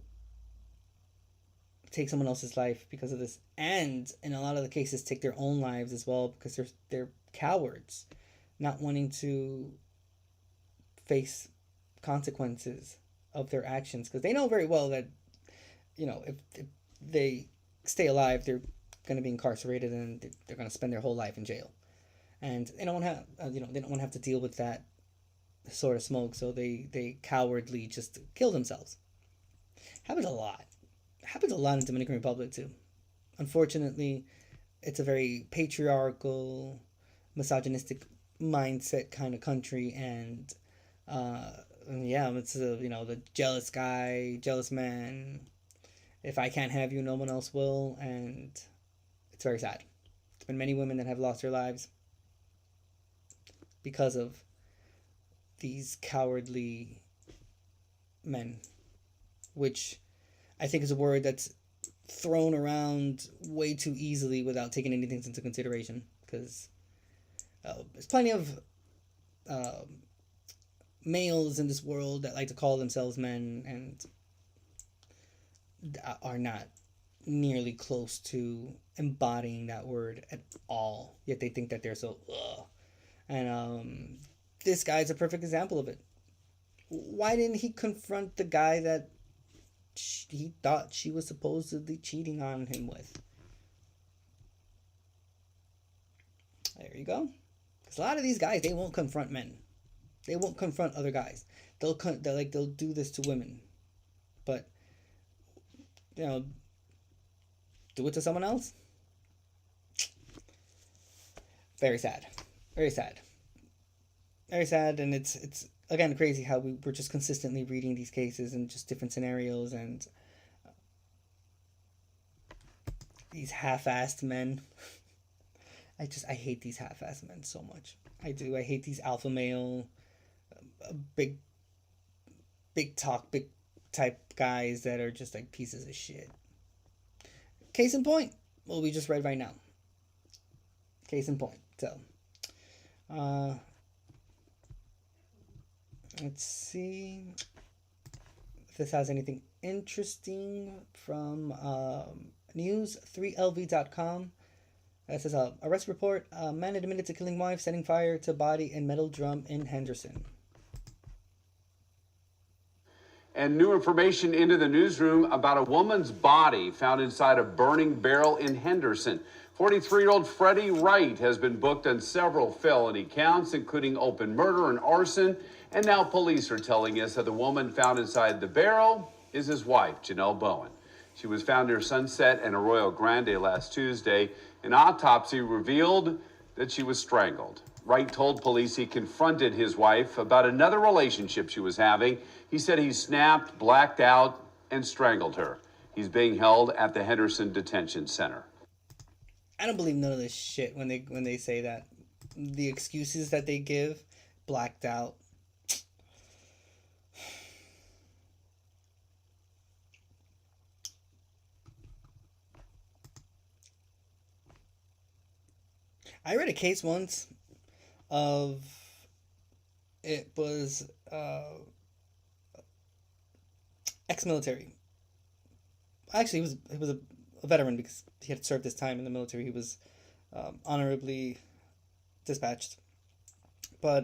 take someone else's life because of this, and in a lot of the cases take their own lives as well, because they're cowards, not wanting to face consequences of their actions, because they know very well that if they stay alive, they're going to be incarcerated and they're going to spend their whole life in jail, and they don't have they don't want to have to deal with that sort of smoke, so they cowardly just kill themselves. Happens a lot in Dominican Republic too. Unfortunately, it's a very patriarchal, misogynistic mindset kind of country, and it's the jealous guy, jealous man. If I can't have you, no one else will, and it's very sad. There's been many women that have lost their lives because of these cowardly men, which I think is a word that's thrown around way too easily without taking anything into consideration, because there's plenty of males in this world that like to call themselves men and are not nearly close to embodying that word at all, yet they think that they're so and this guy's a perfect example of it. Why didn't he confront the guy that he thought she was supposedly cheating on him with? There you go. Because a lot of these guys, they won't confront men. They won't confront other guys. They'll do this to women, but do it to someone else. Very sad. Very sad. Very sad, and it's again crazy how we're just consistently reading these cases and just different scenarios and these half-assed men. I hate these half-assed men so much. I do. I hate these alpha male, big talk, big type guys that are just like pieces of shit. Case in point, what we just read right now. Case in point. So, let's see if this has anything interesting from news3lv.com. It says, arrest report, man admitted to killing wife, setting fire to body in metal drum in Henderson. And new information into the newsroom about a woman's body found inside a burning barrel in Henderson. 43-year-old Freddie Wright has been booked on several felony counts, including open murder and arson. And now police are telling us that the woman found inside the barrel is his wife, Janelle Bowen. She was found near Sunset and Arroyo Grande last Tuesday. An autopsy revealed that she was strangled. Wright told police he confronted his wife about another relationship she was having. He said he snapped, blacked out, and strangled her. He's being held at the Henderson Detention Center. I don't believe none of this shit when they say that. The excuses that they give, blacked out. I read a case once of, it was ex-military. Actually, he was a veteran because he had served his time in the military. He was honorably dispatched, but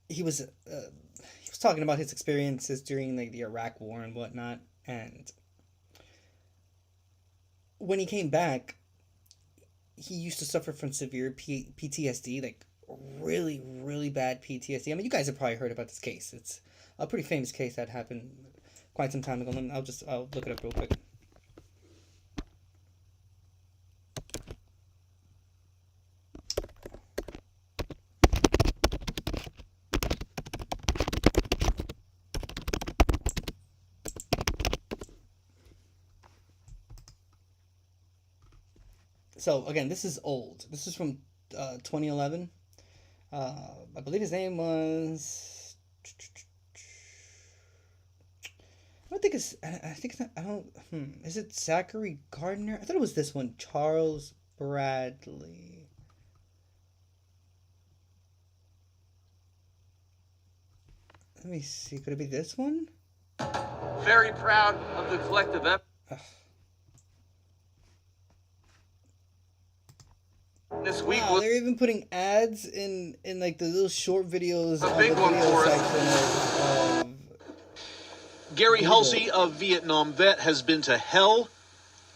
he was talking about his experiences during like the Iraq War and whatnot, and when he came back, he used to suffer from severe PTSD, like really, really bad PTSD. I mean, you guys have probably heard about this case. It's a pretty famous case that happened quite some time ago. And I'll look it up real quick. So again, this is old. This is from 2011. I believe his name was. I think it's not, I don't. Is it Zachary Gardner? I thought it was this one, Charles Bradley. Let me see. Could it be this one? Very proud of the collective effort. This week wow, they're even putting ads in like the little short videos. A big one for us. Gary Halsey, a Vietnam vet, has been to hell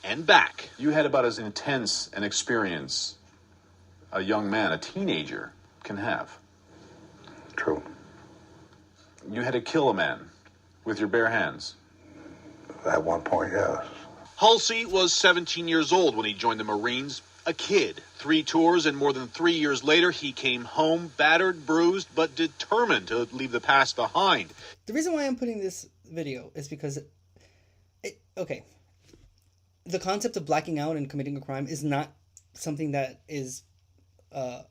and back. You had about as intense an experience a young man, a teenager, can have. True. You had to kill a man with your bare hands. At one point, yes. Halsey was 17 years old when he joined the Marines, a kid. 3 tours, and more than 3 years later, he came home battered, bruised, but determined to leave the past behind. The reason why I'm putting this video is because, the concept of blacking out and committing a crime is not something that is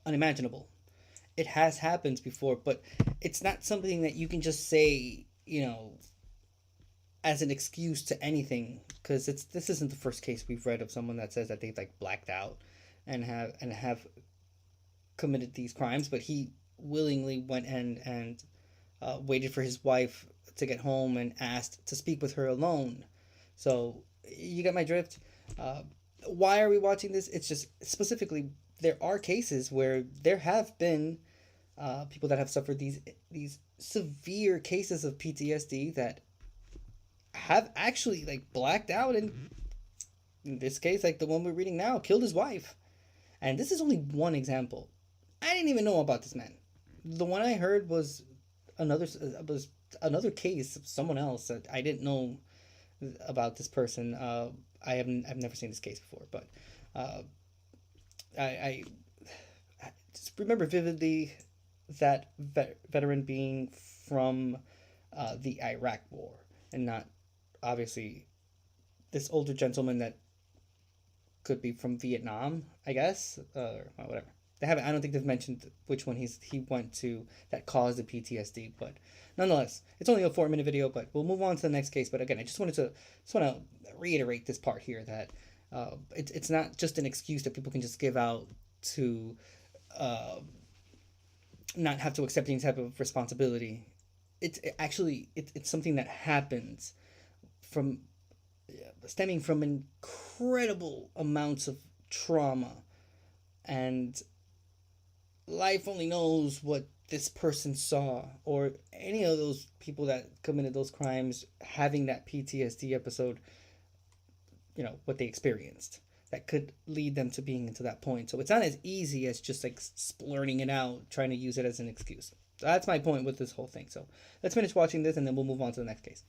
unimaginable. It has happened before, but it's not something that you can just say, as an excuse to anything, because this isn't the first case we've read of someone that says that they've like blacked out and have committed these crimes, but he willingly went and waited for his wife to get home and asked to speak with her alone. So you get my drift. Why are we watching this? It's just specifically there are cases where there have been people that have suffered these severe cases of PTSD that have actually like blacked out, and in this case, like the one we're reading now, killed his wife. And this is only one example. I didn't even know about this man. The one I heard was another case of someone else that I didn't know about this person. I've never seen this case before, but I just remember vividly that veteran being from the Iraq War, and not obviously this older gentleman that could be from Vietnam, I guess, or whatever. They haven't. I don't think they've mentioned which one he went to that caused the PTSD. But nonetheless, it's only a 4-minute video. But we'll move on to the next case. But again, I just want to reiterate this part here that it's not just an excuse that people can just give out to not have to accept any type of responsibility. It's something that happens from stemming from incredible amounts of trauma, and life only knows what this person saw, or any of those people that committed those crimes having that PTSD episode, what they experienced that could lead them to being into that point. So it's not as easy as just like splurting it out, trying to use it as an excuse. So that's my point with this whole thing. So let's finish watching this and then we'll move on to the next case.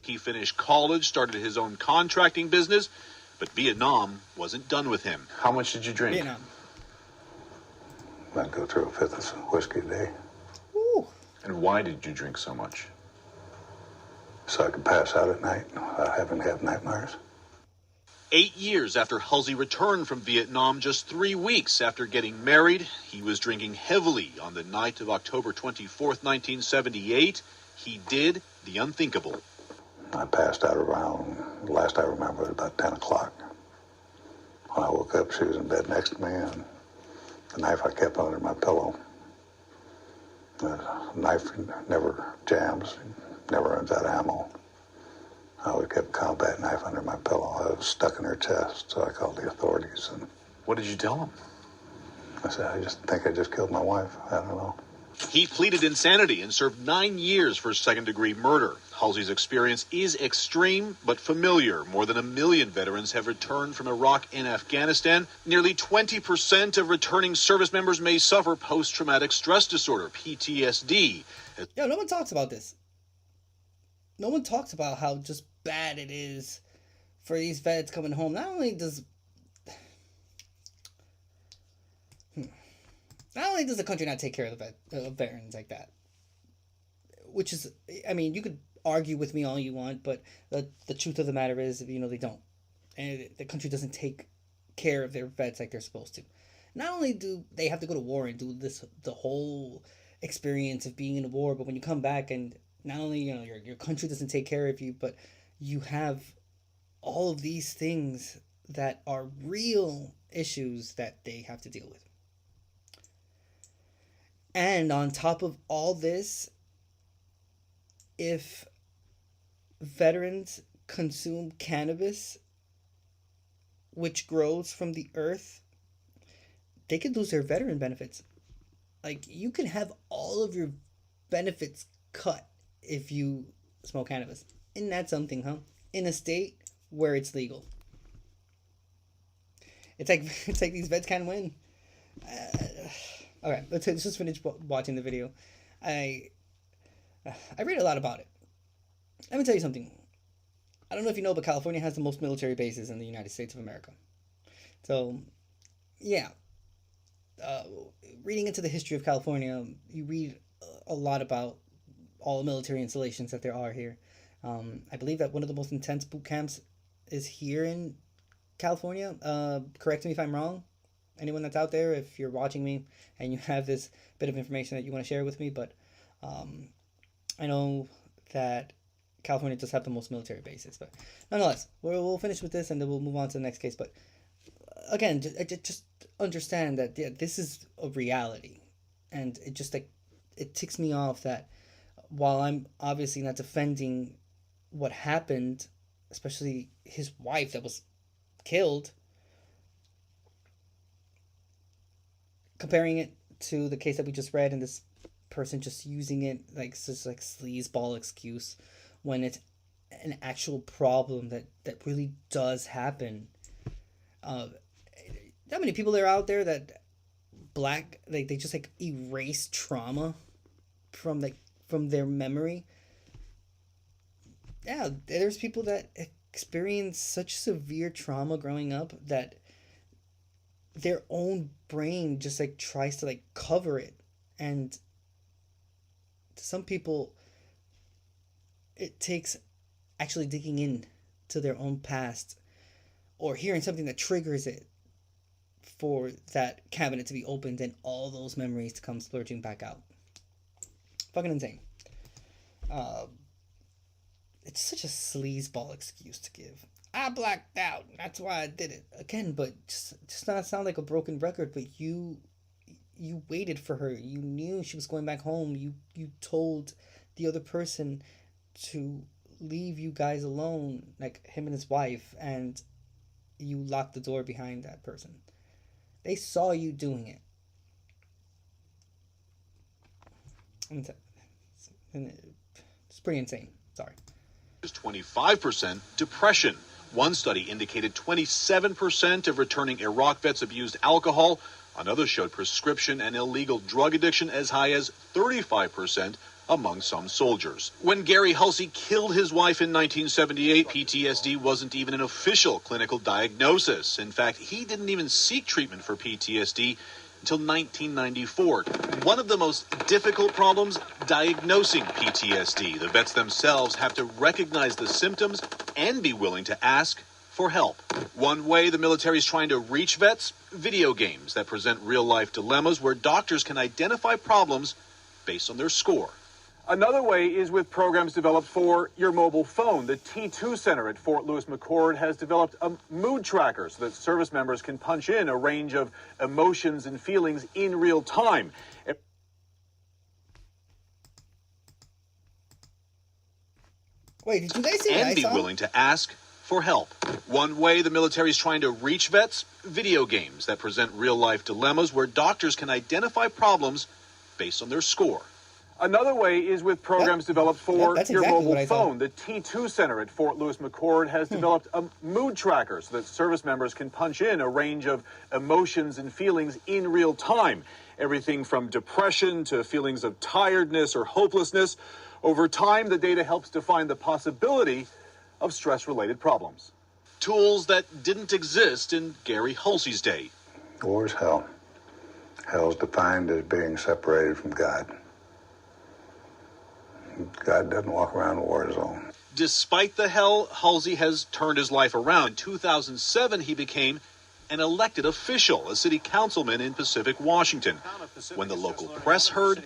He finished college, started his own contracting business, but Vietnam wasn't done with him. How much did you drink? Vietnam. I'd go through a fifth of whiskey a day. Ooh. And why did you drink so much? So I could pass out at night without having to have nightmares. 8 years after Halsey returned from Vietnam, just 3 weeks after getting married, he was drinking heavily on the night of October 24th, 1978. He did the unthinkable. I passed out around, last I remember, it was about 10 o'clock. When I woke up, she was in bed next to me, and the knife I kept under my pillow. The knife never jams, never runs out of ammo. I always kept a combat knife under my pillow. I was stuck in her chest, so I called the authorities. And What did you tell him? I said, I just think I just killed my wife. I don't know. He pleaded insanity and served 9 years for second-degree murder. Halsey's experience is extreme but familiar. More than 1 million veterans have returned from Iraq and Afghanistan. Nearly 20% of returning service members may suffer post-traumatic stress disorder, PTSD. Yeah, no one talks about this. No one talks about how just bad it is for these vets coming home. Not only does the country not take care of the veterans like that, which is, I mean, you could argue with me all you want, but the truth of the matter is, they don't. And the country doesn't take care of their vets like they're supposed to. Not only do they have to go to war and do the whole experience of being in a war, but when you come back and not only, your country doesn't take care of you, but you have all of these things that are real issues that they have to deal with. And on top of all this, if veterans consume cannabis, which grows from the earth, they could lose their veteran benefits. Like, you can have all of your benefits cut if you smoke cannabis. Isn't that something, huh? In a state where it's legal. It's like these vets can win. Okay, let's just finish watching the video. I read a lot about it. Let me tell you something. I don't know if you know, but California has the most military bases in the United States of America. So, yeah. Reading into the history of California, you read a lot about all the military installations that there are here. I believe that one of the most intense boot camps is here in California. Correct me if I'm wrong. Anyone that's out there, if you're watching me and you have this bit of information that you want to share with me, but I know that California does have the most military bases. But nonetheless, we'll finish with this and then we'll move on to the next case. But again, just understand that this is a reality, and it ticks me off that while I'm obviously not defending what happened, especially his wife that was killed, comparing it to the case that we just read and this person just using it like sleazeball excuse when it's an actual problem that really does happen. That many people are out there that they just erase trauma from their memory. Yeah, there's people that experience such severe trauma growing up that their own brain just tries to cover it, and to some people it takes actually digging in to their own past or hearing something that triggers it for that cabinet to be opened and all those memories to come splurging back out. Fucking insane. It's such a sleazeball excuse to give. I blacked out. That's why I did it. Again, but just not sound like a broken record, but you waited for her. You knew she was going back home. You told the other person to leave you guys alone, like him and his wife, and you locked the door behind that person. They saw you doing it. It's pretty insane. Sorry. 25% depression. One study indicated 27% of returning Iraq vets abused alcohol. Another showed prescription and illegal drug addiction as high as 35% among some soldiers. When Gary Halsey killed his wife in 1978, PTSD wasn't even an official clinical diagnosis. In fact, he didn't even seek treatment for PTSD until 1994. One of the most difficult problems, diagnosing PTSD. The vets themselves have to recognize the symptoms and be willing to ask for help. One way the military is trying to reach vets, video games that present real-life dilemmas where doctors can identify problems based on their score. Another way is with programs developed for your mobile phone. The T2 Center at Fort Lewis McChord has developed a mood tracker so that service members can punch in a range of emotions and feelings in real time. Wait, did you guys see and that? be willing to ask for help. One way the military is trying to reach vets, video games that present real-life dilemmas where doctors can identify problems based on their score. Another way is with programs developed for that's your exactly what mobile I thought. phone. The T2 Center at Fort Lewis McChord has developed a mood tracker so that service members can punch in a range of emotions and feelings in real time. Everything from depression to feelings of tiredness or hopelessness. Over time, the data helps define the possibility of stress-related problems. Tools that didn't exist in Gary Halsey's day. War is hell. Hell is defined as being separated from God. God doesn't walk around a war zone. Despite the hell, Halsey has turned his life around. In 2007, he became an elected official, a city councilman in Pacific Washington. When the local press heard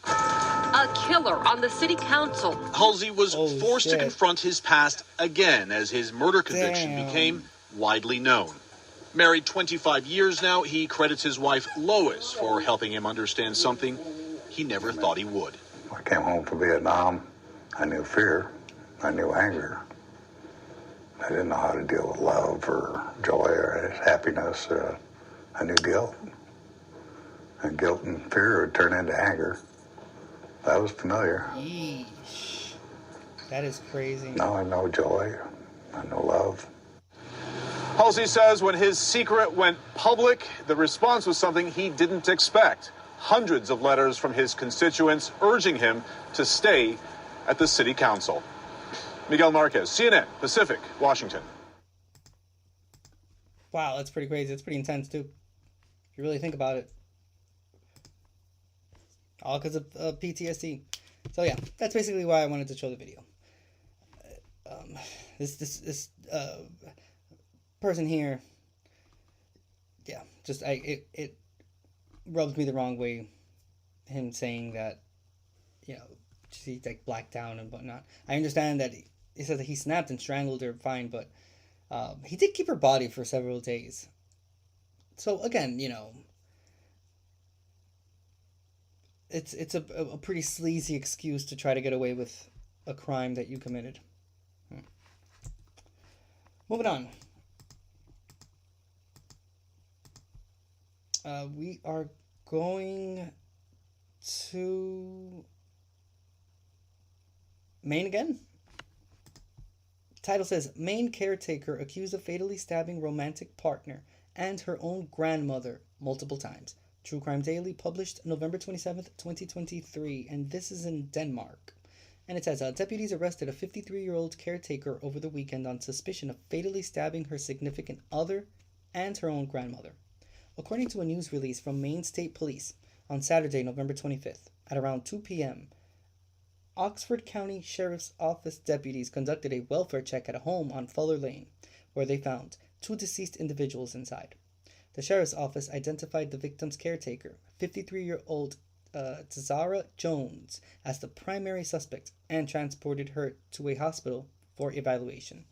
A killer on the city council. Halsey was forced to shit. confront his past again as his murder conviction Damn. became widely known. Married 25 years now, he credits his wife Lois for helping him understand something he never thought he would. I came home from Vietnam. I knew fear. I knew anger. I didn't know how to deal with love or joy or happiness. I knew guilt. And guilt and fear would turn into anger. That was familiar. Yeesh. That is crazy. Now I know joy. I know love. Halsey says when his secret went public, the response was something he didn't expect. Hundreds of letters from his constituents urging him to stay at the city council. Miguel Marquez, CNN, Pacific, Washington. Wow, that's pretty crazy. That's pretty intense, too. If you really think about it. All because of PTSD. So, yeah, that's basically why I wanted to show the video. This person here, yeah, just it rubs me the wrong way. Him saying that, you know, she's like blacked down and whatnot. I understand that he says that he snapped and strangled her, fine, but he did keep her body for several days. So again, you know, it's a pretty sleazy excuse to try to get away with a crime that you committed. Moving on. We are going to Maine again. Title says, Maine caretaker accused of fatally stabbing romantic partner and her own grandmother multiple times. True Crime Daily published November 27th, 2023, and this is in Denmark. And it says, deputies arrested a 53-year-old caretaker over the weekend on suspicion of fatally stabbing her significant other and her own grandmother. According to a news release from Maine State Police, on Saturday, November 25th, at around 2 p.m., Oxford County Sheriff's Office deputies conducted a welfare check at a home on Fuller Lane, where they found 2 deceased individuals inside. The sheriff's office identified the victim's caretaker, 53-year-old Tazara Jones, as the primary suspect and transported her to a hospital for evaluation.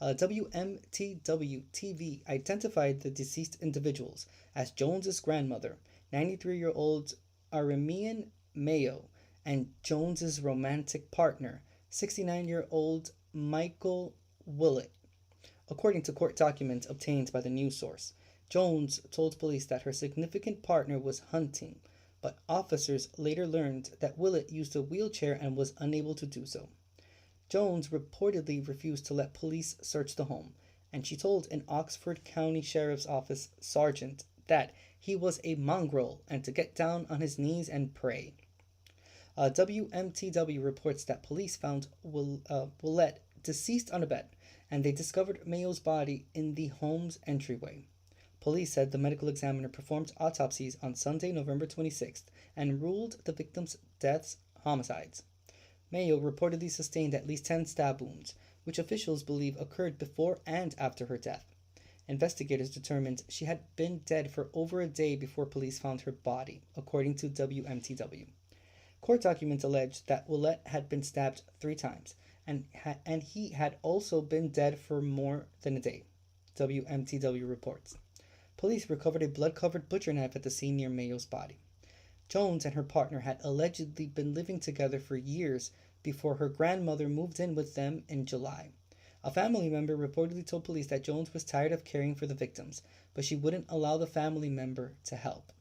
WMTW TV identified the deceased individuals as Jones's grandmother, 93-year-old Arimian Mayo, and Jones's romantic partner, 69-year-old Michael Willett. According to court documents obtained by the news source, Jones told police that her significant partner was hunting, but officers later learned that Willett used a wheelchair and was unable to do so. Jones reportedly refused to let police search the home, and she told an Oxford County Sheriff's Office sergeant that he was a mongrel and to get down on his knees and pray. WMTW reports that police found Willett deceased on a bed, and they discovered Mayo's body in the home's entryway. Police said the medical examiner performed autopsies on Sunday, November 26th, and ruled the victim's deaths homicides. Mayo reportedly sustained at least 10 stab wounds, which officials believe occurred before and after her death. Investigators determined she had been dead for over a day before police found her body, according to WMTW. Court documents alleged that Willett had been stabbed 3 times, and he had also been dead for more than a day, WMTW reports. Police recovered a blood-covered butcher knife at the scene near Mayo's body. Jones and her partner had allegedly been living together for years before her grandmother moved in with them in July. A family member reportedly told police that Jones was tired of caring for the victims, but she wouldn't allow the family member to help.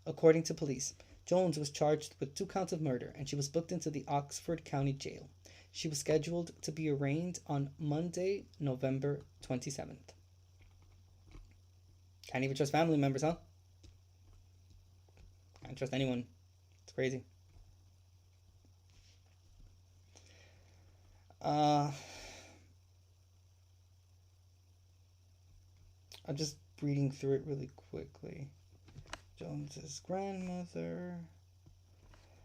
According to police, Jones was charged with 2 counts of murder, and she was booked into the Oxford County Jail. She was scheduled to be arraigned on Monday, November 27th. Can't even trust family members, huh? Can't trust anyone. It's crazy. I'm just reading through it really quickly. Jones's grandmother.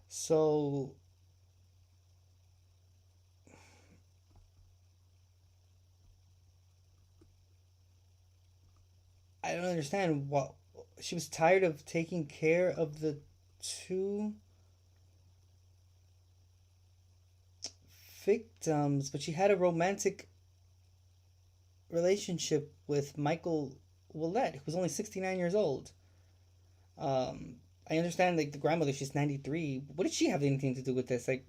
So I don't understand what she was tired of taking care of the 2 victims, but she had a romantic relationship with Michael Willett, who was only 69 years old. I understand, like, the grandmother, she's 93. What did she have anything to do with this? Like,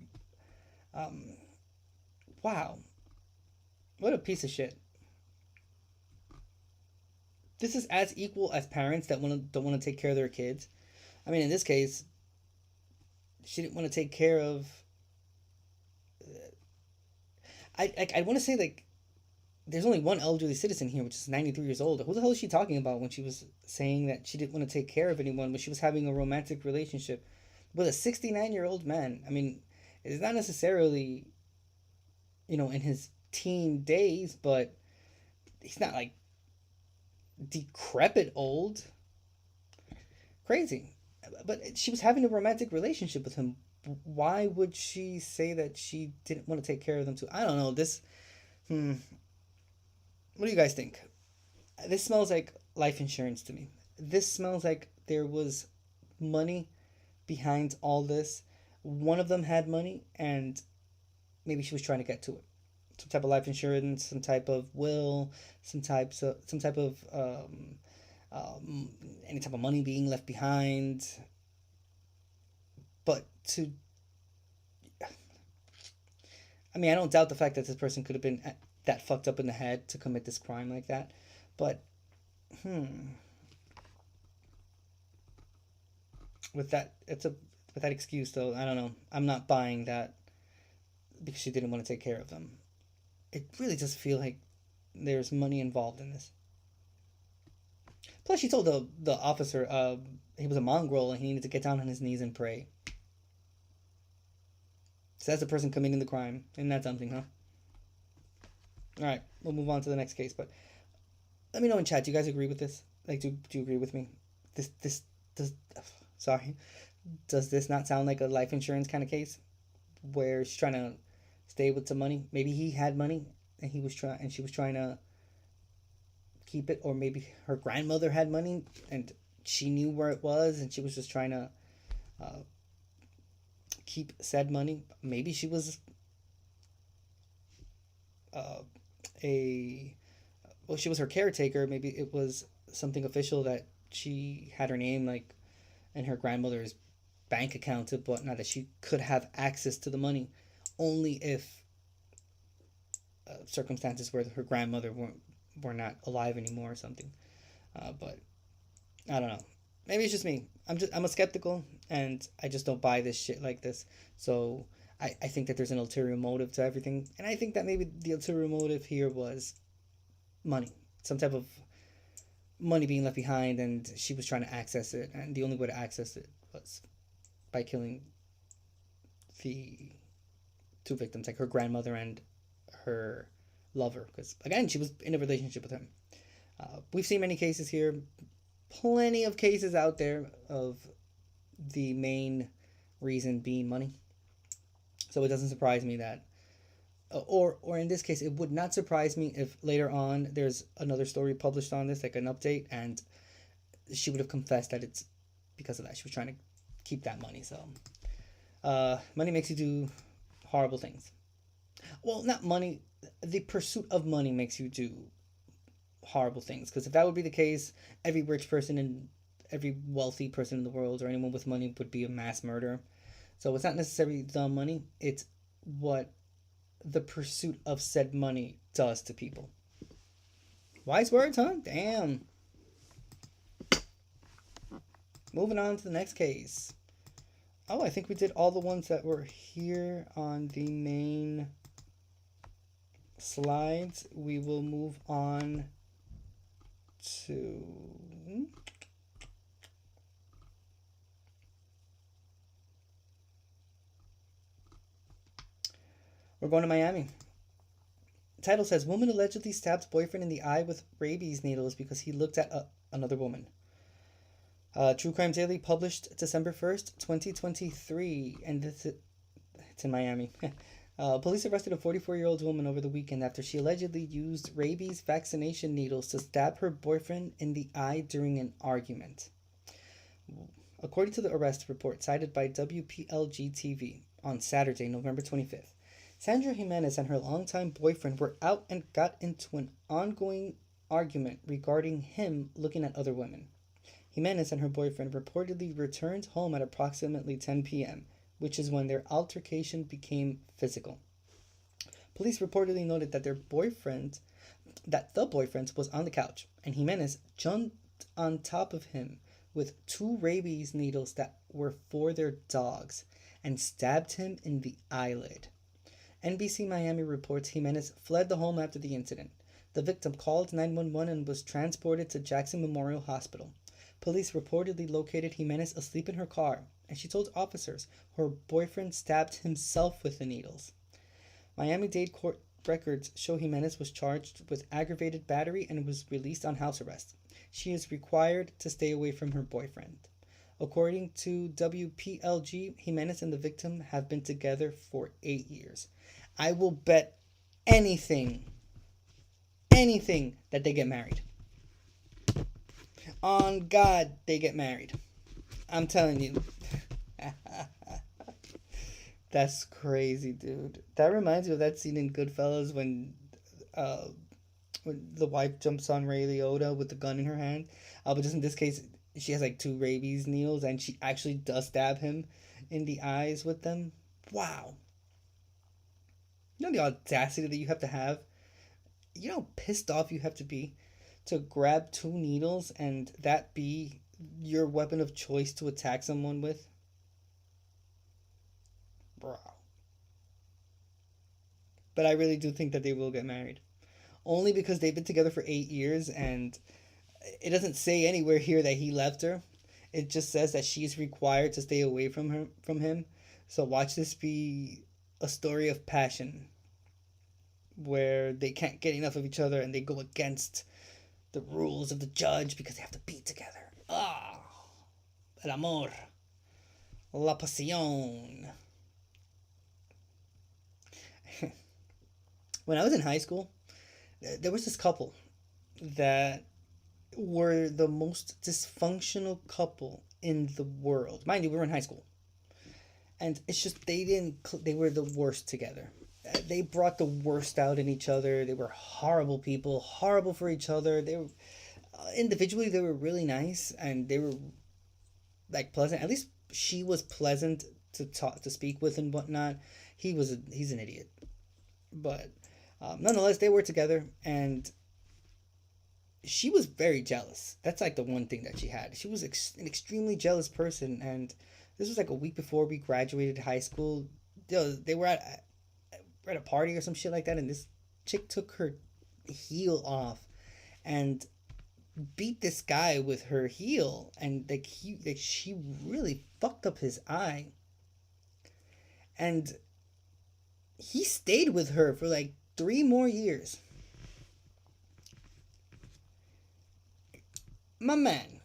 wow. What a piece of shit. This is as equal as parents that don't want to take care of their kids. I mean, in this case, she didn't want to take care of... I want to say, like, there's only one elderly citizen here, which is 93 years old. Who the hell is she talking about when she was saying that she didn't want to take care of anyone, when she was having a romantic relationship with a 69-year-old man? I mean, it's not necessarily, in his teen days, but he's not, like, decrepit old. Crazy. But she was having a romantic relationship with him. Why would she say that she didn't want to take care of them too? I don't know. What do you guys think? This smells like life insurance to me. This smells like there was money behind all this. One of them had money, and maybe she was trying to get to it. Some type of life insurance, some type of will, some type of any type of money being left behind. But I don't doubt the fact that this person could have been that fucked up in the head to commit this crime like that. But, with that excuse, though, I don't know. I'm not buying that because she didn't want to take care of them. It really does feel like there's money involved in this. Plus, she told the officer he was a mongrel and he needed to get down on his knees and pray. So that's the person committing the crime. Isn't that something, huh? Alright, we'll move on to the next case. But let me know in chat. Do you guys agree with this? Like, do you agree with me? Does this not sound like a life insurance kind of case? Where she's trying to stay with some money? Maybe he had money and she was trying to keep it, or maybe her grandmother had money and she knew where it was and she was just trying to keep said money. Maybe she was she was her caretaker. Maybe it was something official that she had her name like in her grandmother's bank account and whatnot, that she could have access to the money only if circumstances where her grandmother were not alive anymore or something. But I don't know. Maybe it's just me. I'm a skeptical, and I just don't buy this shit like this. So I think that there's an ulterior motive to everything, and I think that maybe the ulterior motive here was money, some type of money being left behind, and she was trying to access it, and the only way to access it was by killing the two victims, like her grandmother and her lover, because again, she was in a relationship with him. We've seen many cases here, plenty of cases out there of the main reason being money. So it doesn't surprise me that, or in this case, it would not surprise me if later on there's another story published on this, like an update, and she would have confessed that it's because of that. She was trying to keep that money. So money makes you do horrible things. Well, not money. The pursuit of money makes you do horrible things. Because if that would be the case, every rich person and every wealthy person in the world, or anyone with money, would be a mass murderer. So it's not necessarily the money. It's what the pursuit of said money does to people. Wise words, huh? Damn. Moving on to the next case. Oh, I think we did all the ones that were here on the main slides. We will move on to... We're going to Miami. The title says, woman allegedly stabs boyfriend in the eye with rabies needles because he looked at another woman. True Crime Daily published December 1st, 2023, and it's in Miami. Police arrested a 44-year-old woman over the weekend after she allegedly used rabies vaccination needles to stab her boyfriend in the eye during an argument. According to the arrest report cited by WPLG TV on Saturday, November 25th, Sandra Jimenez and her longtime boyfriend were out and got into an ongoing argument regarding him looking at other women. Jimenez and her boyfriend reportedly returned home at approximately 10 p.m., which is when their altercation became physical. Police reportedly noted that the boyfriend was on the couch, and Jimenez jumped on top of him with 2 rabies needles that were for their dogs and stabbed him in the eyelid. NBC Miami reports Jimenez fled the home after the incident. The victim called 911 and was transported to Jackson Memorial Hospital. Police reportedly located Jimenez asleep in her car, and she told officers her boyfriend stabbed himself with the needles. Miami-Dade court records show Jimenez was charged with aggravated battery and was released on house arrest. She is required to stay away from her boyfriend. According to WPLG, Jimenez and the victim have been together for 8 years. I will bet anything that they get married. On God, they get married. I'm telling you. That's crazy, dude. That reminds me of that scene in Goodfellas when the wife jumps on Ray Liotta with the gun in her hand. But just in this case, she has like 2 rabies needles and she actually does stab him in the eyes with them. Wow. You know the audacity that you have to have? You know how pissed off you have to be to grab 2 needles and that be your weapon of choice to attack someone with? Bro. But I really do think that they will get married. Only because they've been together for 8 years, and it doesn't say anywhere here that he left her. It just says that she's required to stay away from him. So watch this be a story of passion where they can't get enough of each other and they go against the rules of the judge because they have to be together. El amor. La pasión. When I was in high school, there was this couple that were the most dysfunctional couple in the world. Mind you, we were in high school. And it's just, they were the worst together. They brought the worst out in each other. They were horrible people, horrible for each other. They were, individually, they were really nice, and they were, like, pleasant. At least she was pleasant to talk, to speak with and whatnot. He's an idiot. But nonetheless, they were together, and she was very jealous. That's like the one thing that she had. She was an extremely jealous person, and this was like a week before we graduated high school. They were at a party or some shit like that, and this chick took her heel off and beat this guy with her heel, and she really fucked up his eye. And he stayed with her for like 3 more years. My man,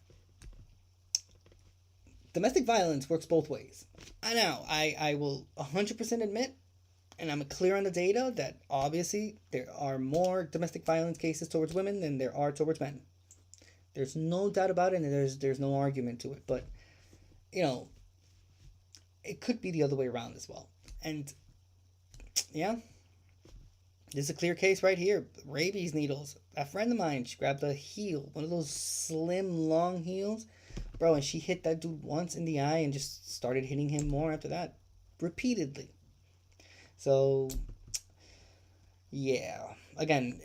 domestic violence works both ways. I know, I will 100% admit, and I'm clear on the data, that obviously there are more domestic violence cases towards women than there are towards men. There's no doubt about it, and there's no argument to it. But, you know, it could be the other way around as well. And, yeah, there's a clear case right here. Rabies needles. A friend of mine, she grabbed a heel, one of those slim, long heels. Bro, and she hit that dude once in the eye and just started hitting him more after that. Repeatedly. So, yeah. Again,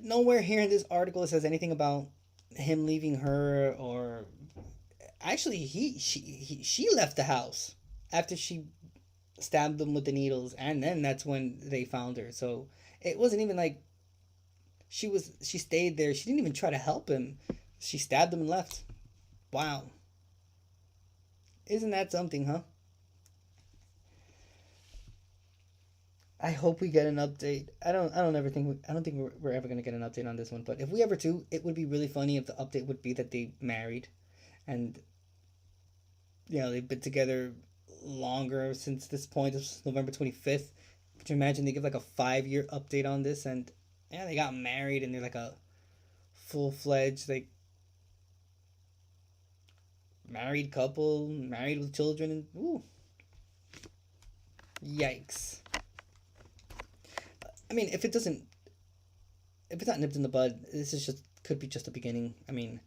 nowhere here in this article it says anything about him leaving her, or... Actually, she left the house after she stabbed him with the needles, and then that's when they found her. So, it wasn't even like she stayed there. She didn't even try to help him. She stabbed him and left. Wow. Isn't that something, huh? I hope we get an update. I don't think we're ever gonna get an update on this one. But if we ever do, it would be really funny if the update would be that they married, and you know they've been together longer since this point. It's November 25th. Could you imagine they give like a 5-year update on this, and yeah, they got married, and they're like a full-fledged like married couple, married with children, and ooh, yikes. I mean, if it's not nipped in the bud, could be just the beginning. I mean,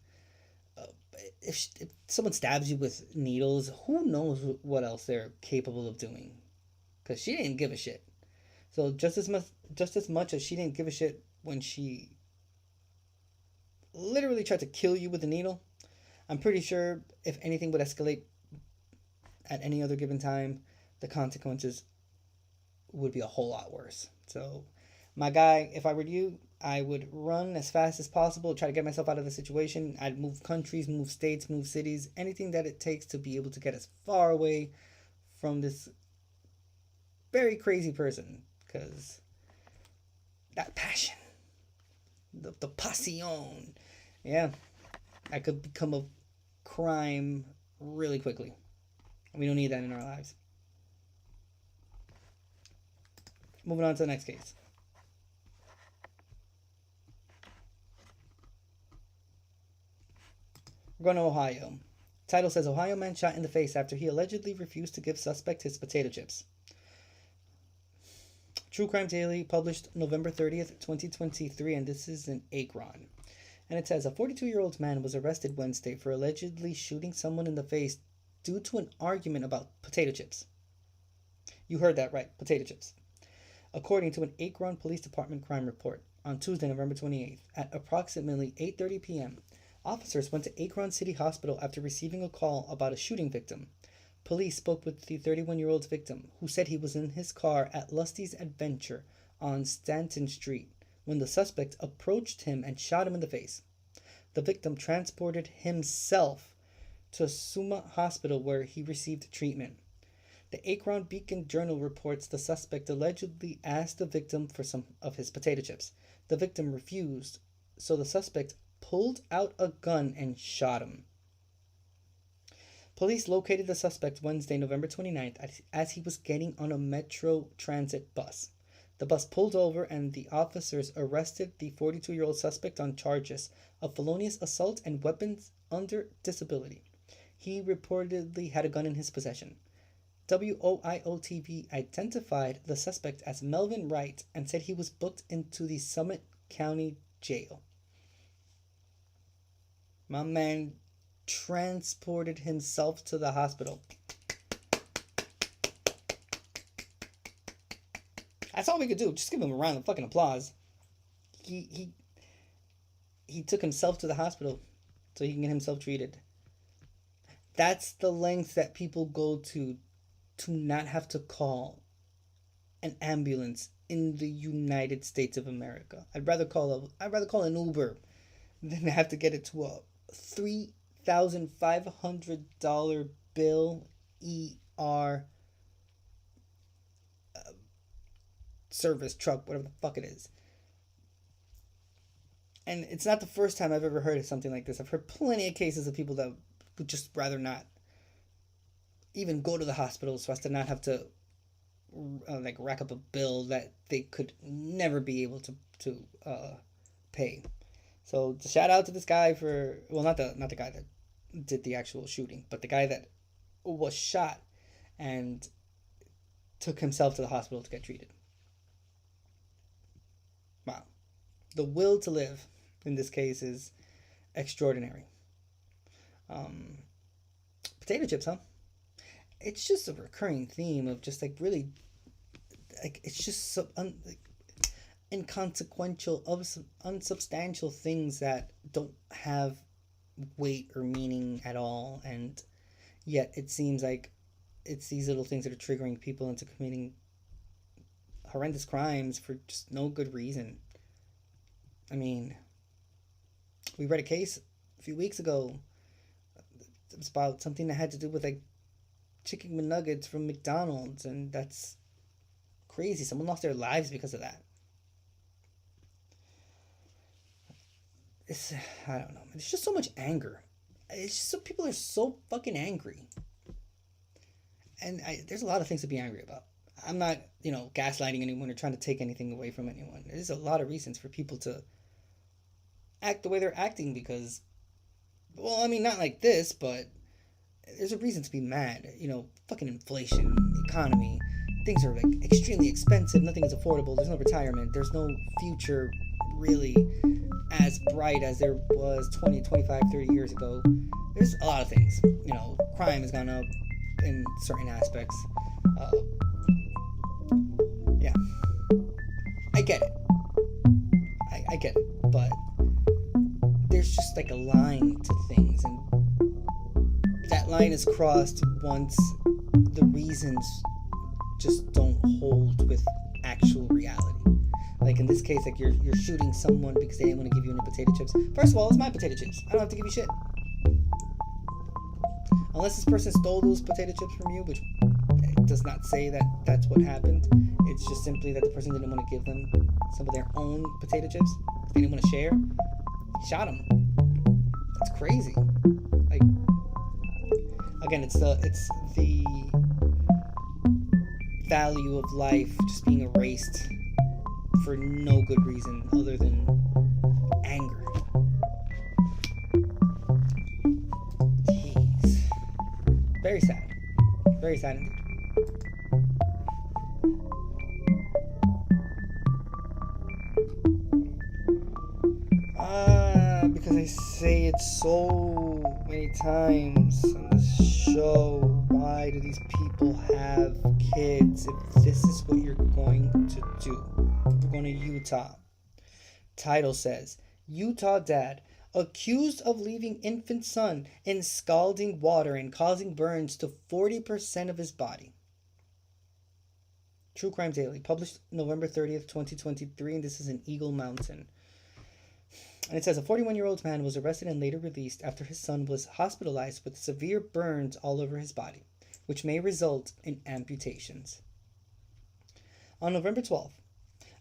if someone stabs you with needles, who knows what else they're capable of doing? Because she didn't give a shit. So just as much as she didn't give a shit when she literally tried to kill you with a needle, I'm pretty sure if anything would escalate at any other given time, the consequences would be a whole lot worse. So, my guy, if I were you, I would run as fast as possible, try to get myself out of the situation. I'd move countries, move states, move cities, anything that it takes to be able to get as far away from this very crazy person. Because that passion, the passion, yeah, that could become a crime really quickly. We don't need that in our lives. Moving on to the next case. We're going to Ohio. Title says, Ohio man shot in the face after he allegedly refused to give suspect his potato chips. True Crime Daily, published November 30th, 2023, and this is in Akron. And it says, a 42-year-old man was arrested Wednesday for allegedly shooting someone in the face due to an argument about potato chips. You heard that right, potato chips. According to an Akron Police Department crime report, on Tuesday, November 28th, at approximately 8:30 p.m., officers went to Akron City Hospital after receiving a call about a shooting victim. Police spoke with the 31-year-old's victim, who said he was in his car at Lusty's Adventure on Stanton Street when the suspect approached him and shot him in the face. The victim transported himself to Summa Hospital where he received treatment. The Akron Beacon Journal reports the suspect allegedly asked the victim for some of his potato chips. The victim refused, so the suspect pulled out a gun and shot him. Police located the suspect Wednesday, November 29th, as he was getting on a Metro Transit bus. The bus pulled over and the officers arrested the 42-year-old suspect on charges of felonious assault and weapons under disability. He reportedly had a gun in his possession. WOIO-TV identified the suspect as Melvin Wright and said he was booked into the Summit County Jail. My man transported himself to the hospital. That's all we could do. Just give him a round of fucking applause. He took himself to the hospital so he can get himself treated. That's the length that people go to not have to call an ambulance in the United States of America. I'd rather call an Uber than have to get it to a $3,500 bill ER service truck, whatever the fuck it is. And it's not the first time I've ever heard of something like this. I've heard plenty of cases of people that would just rather not even go to the hospital so as to not have to rack up a bill that they could never be able to pay. So shout out to this guy for, well, not the guy that did the actual shooting, but the guy that was shot and took himself to the hospital to get treated. Wow. The will to live in this case is extraordinary. Potato chips, huh? It's just a recurring theme of just really, it's just so inconsequential, unsubstantial things that don't have weight or meaning at all, and yet it seems like it's these little things that are triggering people into committing horrendous crimes for just no good reason. I mean, we read a case a few weeks ago. It was about something that had to do with chicken McNuggets from McDonald's, and that's crazy. Someone lost their lives because of that. I don't know. There's just so much anger. It's just so people are so fucking angry. And there's a lot of things to be angry about. I'm not, gaslighting anyone or trying to take anything away from anyone. There's a lot of reasons for people to act the way they're acting because, well, I mean, not like this, but there's a reason to be mad. Fucking inflation, the economy, things are extremely expensive. Nothing is affordable. There's no retirement. There's no future really as bright as there was 20, 25, 30 years ago. There's a lot of things. Crime has gone up in certain aspects. Yeah. I get it. I get it. But there's just a line to things, and that line is crossed once the reasons just don't hold with actual reality. In this case, you're shooting someone because they didn't want to give you any potato chips. First of all, it's my potato chips. I don't have to give you shit. Unless this person stole those potato chips from you, which does not say that that's what happened. It's just simply that the person didn't want to give them some of their own potato chips. They didn't want to share. He shot him. That's crazy. Again, it's the value of life just being erased for no good reason other than anger. Jeez. Very sad. Very sad indeed. Because I say it so many times on this show, why do these people have kids if this is what you're going to do? We're going to Utah. Title says, Utah dad accused of leaving infant son in scalding water and causing burns to 40% of his body. True Crime Daily, published November 30th, 2023, and this is in Eagle Mountain. And it says a 41-year-old man was arrested and later released after his son was hospitalized with severe burns all over his body, which may result in amputations. On November 12th,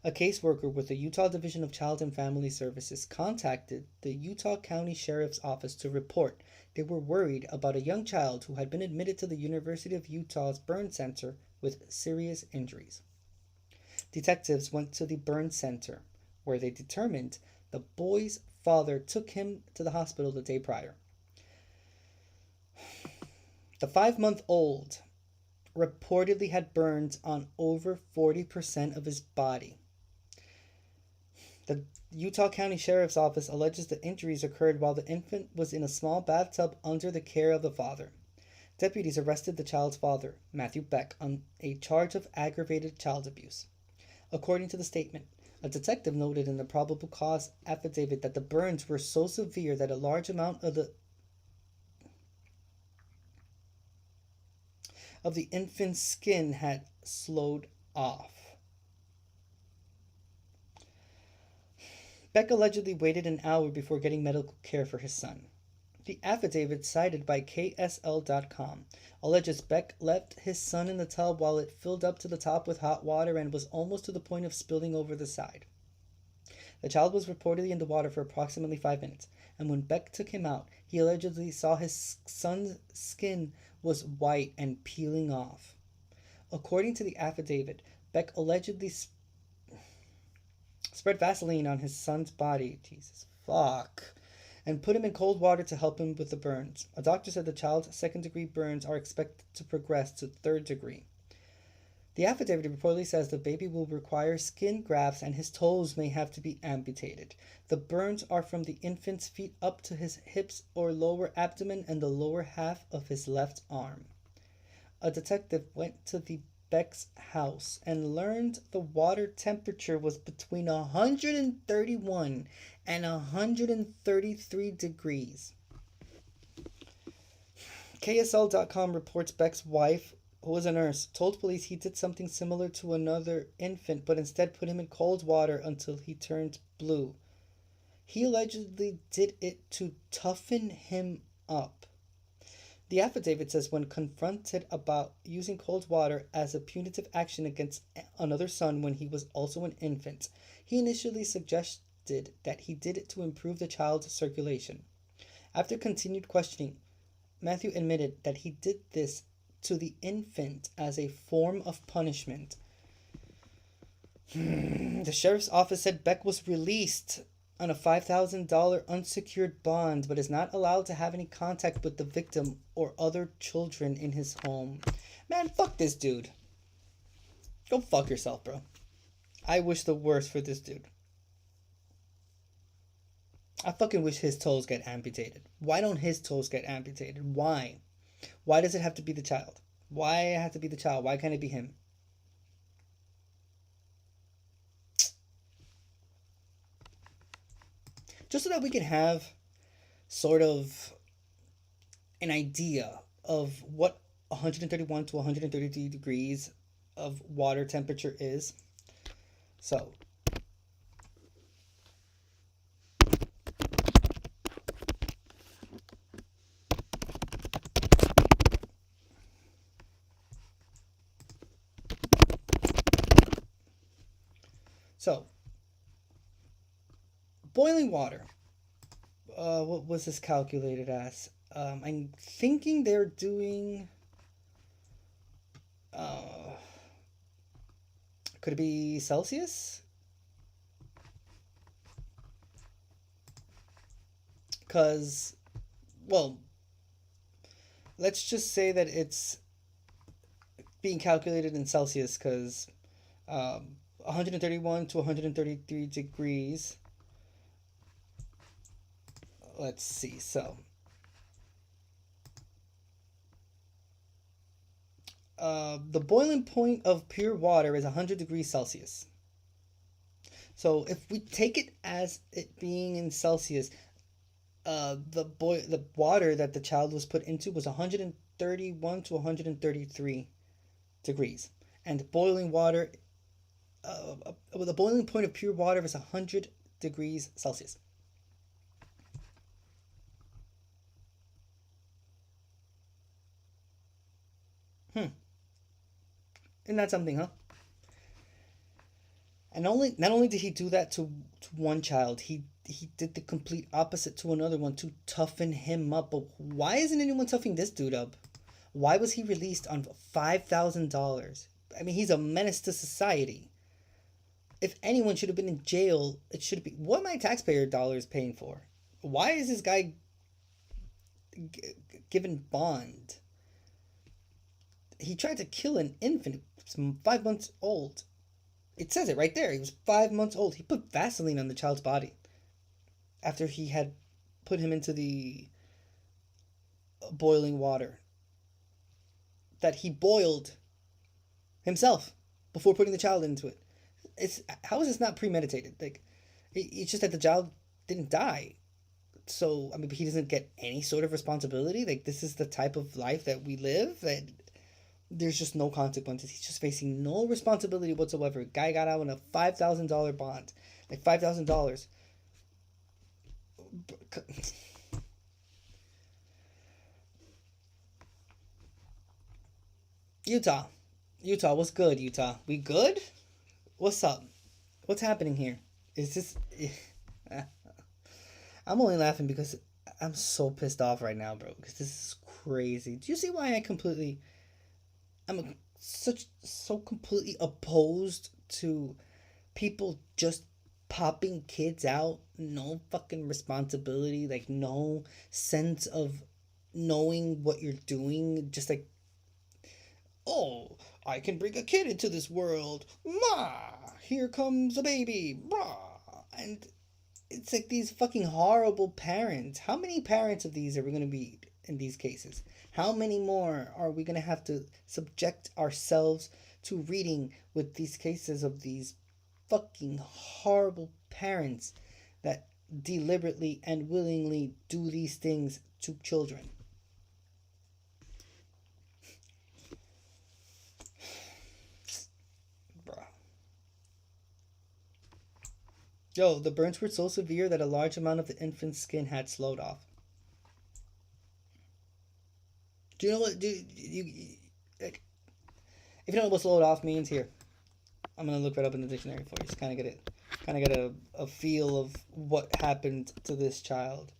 a caseworker with the Utah Division of Child and Family Services contacted the Utah County Sheriff's Office to report they were worried about a young child who had been admitted to the University of Utah's burn center with serious injuries. Detectives went to the burn center, where they determined the boy's father took him to the hospital the day prior. The 5-month-old reportedly had burns on over 40% of his body. The Utah County Sheriff's Office alleges the injuries occurred while the infant was in a small bathtub under the care of the father. Deputies arrested the child's father, Matthew Beck, on a charge of aggravated child abuse. According to the statement, a detective noted in the probable cause affidavit that the burns were so severe that a large amount of the infant's skin had slowed off. Beck allegedly waited an hour before getting medical care for his son. The affidavit, cited by KSL.com, alleges Beck left his son in the tub while it filled up to the top with hot water and was almost to the point of spilling over the side. The child was reportedly in the water for approximately 5 minutes, and when Beck took him out, he allegedly saw his son's skin was white and peeling off. According to the affidavit, Beck allegedly spread Vaseline on his son's body, Jesus fuck, and put him in cold water to help him with the burns. A doctor said the child's second-degree burns are expected to progress to third degree. The affidavit reportedly says the baby will require skin grafts and his toes may have to be amputated. The burns are from the infant's feet up to his hips or lower abdomen and the lower half of his left arm. A detective went to the Beck's house and learned the water temperature was between 131 and 133 degrees. KSL.com reports Beck's wife, who was a nurse, told police he did something similar to another infant, but instead put him in cold water until he turned blue. He allegedly did it to toughen him up. The affidavit says when confronted about using cold water as a punitive action against another son when he was also an infant, he initially suggested that he did it to improve the child's circulation. After continued questioning, Matthew admitted that he did this to the infant as a form of punishment. The sheriff's office said Beck was released on a $5,000 unsecured bond, but is not allowed to have any contact with the victim or other children in his home. Man, fuck this dude. Go fuck yourself, bro. I wish the worst for this dude. I fucking wish his toes get amputated. Why don't his toes get amputated? Why? Why does it have to be the child? Why it have to be the child? Why can't it be him? Just so that we can have sort of an idea of what 131 to 133 degrees of water temperature is. So, boiling water. What was this calculated as? I'm thinking they're doing... could it be Celsius? Because, well, let's just say that it's being calculated in Celsius because 131 to 133 degrees. Let's see, so the boiling point of pure water is 100 degrees Celsius. So if we take it as it being in Celsius, the water that the child was put into was 131 to 133 degrees, and boiling water, the boiling point of pure water is 100 degrees Celsius. Isn't that something, huh? And not only did he do that to one child, he did the complete opposite to another one to toughen him up. But why isn't anyone toughing this dude up? Why was he released on $5,000? I mean, he's a menace to society. if anyone should have been in jail, it should be, what my taxpayer dollars paying for? Why is this guy given bond? He tried to kill an infant, 5 months old. It says it right there. He was 5 months old. He put Vaseline on the child's body after he had put him into the boiling water that he boiled himself before putting the child into it. How is this not premeditated? Like, it's just that the child didn't die. So, I mean, he doesn't get any sort of responsibility. Like, this is the type of life that we live, and there's just no consequences. He's just facing no responsibility whatsoever. Guy got out on a $5,000 bond. Like, $5,000. Utah, what's good, Utah? We good? What's up? What's happening here? Is this... I'm only laughing because I'm so pissed off right now, bro. Because this is crazy. Do you see why I'm so completely opposed to people just popping kids out? No fucking responsibility. Like, no sense of knowing what you're doing. Just like, oh, I can bring a kid into this world. Ma, here comes a baby. Brah. And it's like these fucking horrible parents. How many parents of these are we going to be in these cases? How many more are we going to have to subject ourselves to reading with these cases of these fucking horrible parents that deliberately and willingly do these things to children? Yo, the burns were so severe that a large amount of the infant's skin had slowed off. Do you know what? Like, if you don't know what slowed off means, here, I'm gonna look that up in the dictionary for you. Just kind of get a feel of what happened to this child.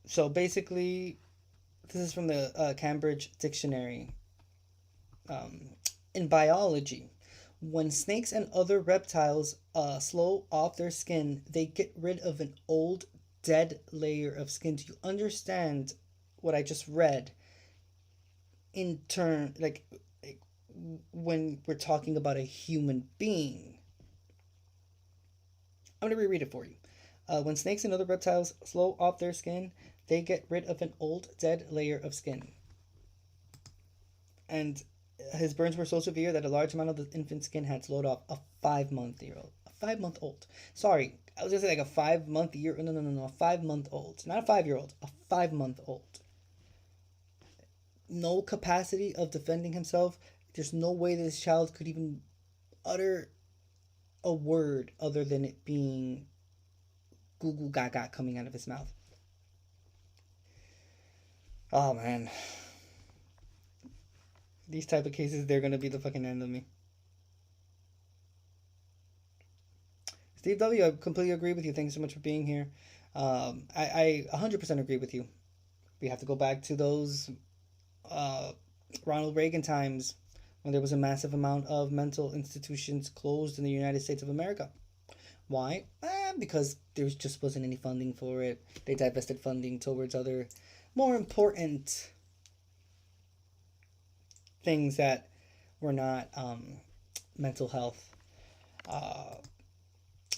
So basically, this is from the Cambridge Dictionary. In biology, when snakes and other reptiles slow off their skin, they get rid of an old, dead layer of skin. Do you understand what I just read? In turn, like when we're talking about a human being. I'm going to reread it for you. When snakes and other reptiles slow off their skin, they get rid of an old, dead layer of skin. And his burns were so severe that a large amount of the infant's skin had slowed off. A 5-month-old. Sorry, I was gonna say like a 5-month-year. No. A 5-month-old, not a 5-year-old. A 5-month-old. No capacity of defending himself. There's no way this child could even utter a word other than it being goo goo gaga coming out of his mouth. Oh man. These type of cases, they're going to be the fucking end of me. Steve W., I completely agree with you. Thanks so much for being here. I 100% agree with you. We have to go back to those Ronald Reagan times when there was a massive amount of mental institutions closed in the United States of America. Why? Because there just wasn't any funding for it. They divested funding towards other more important things that were not mental health.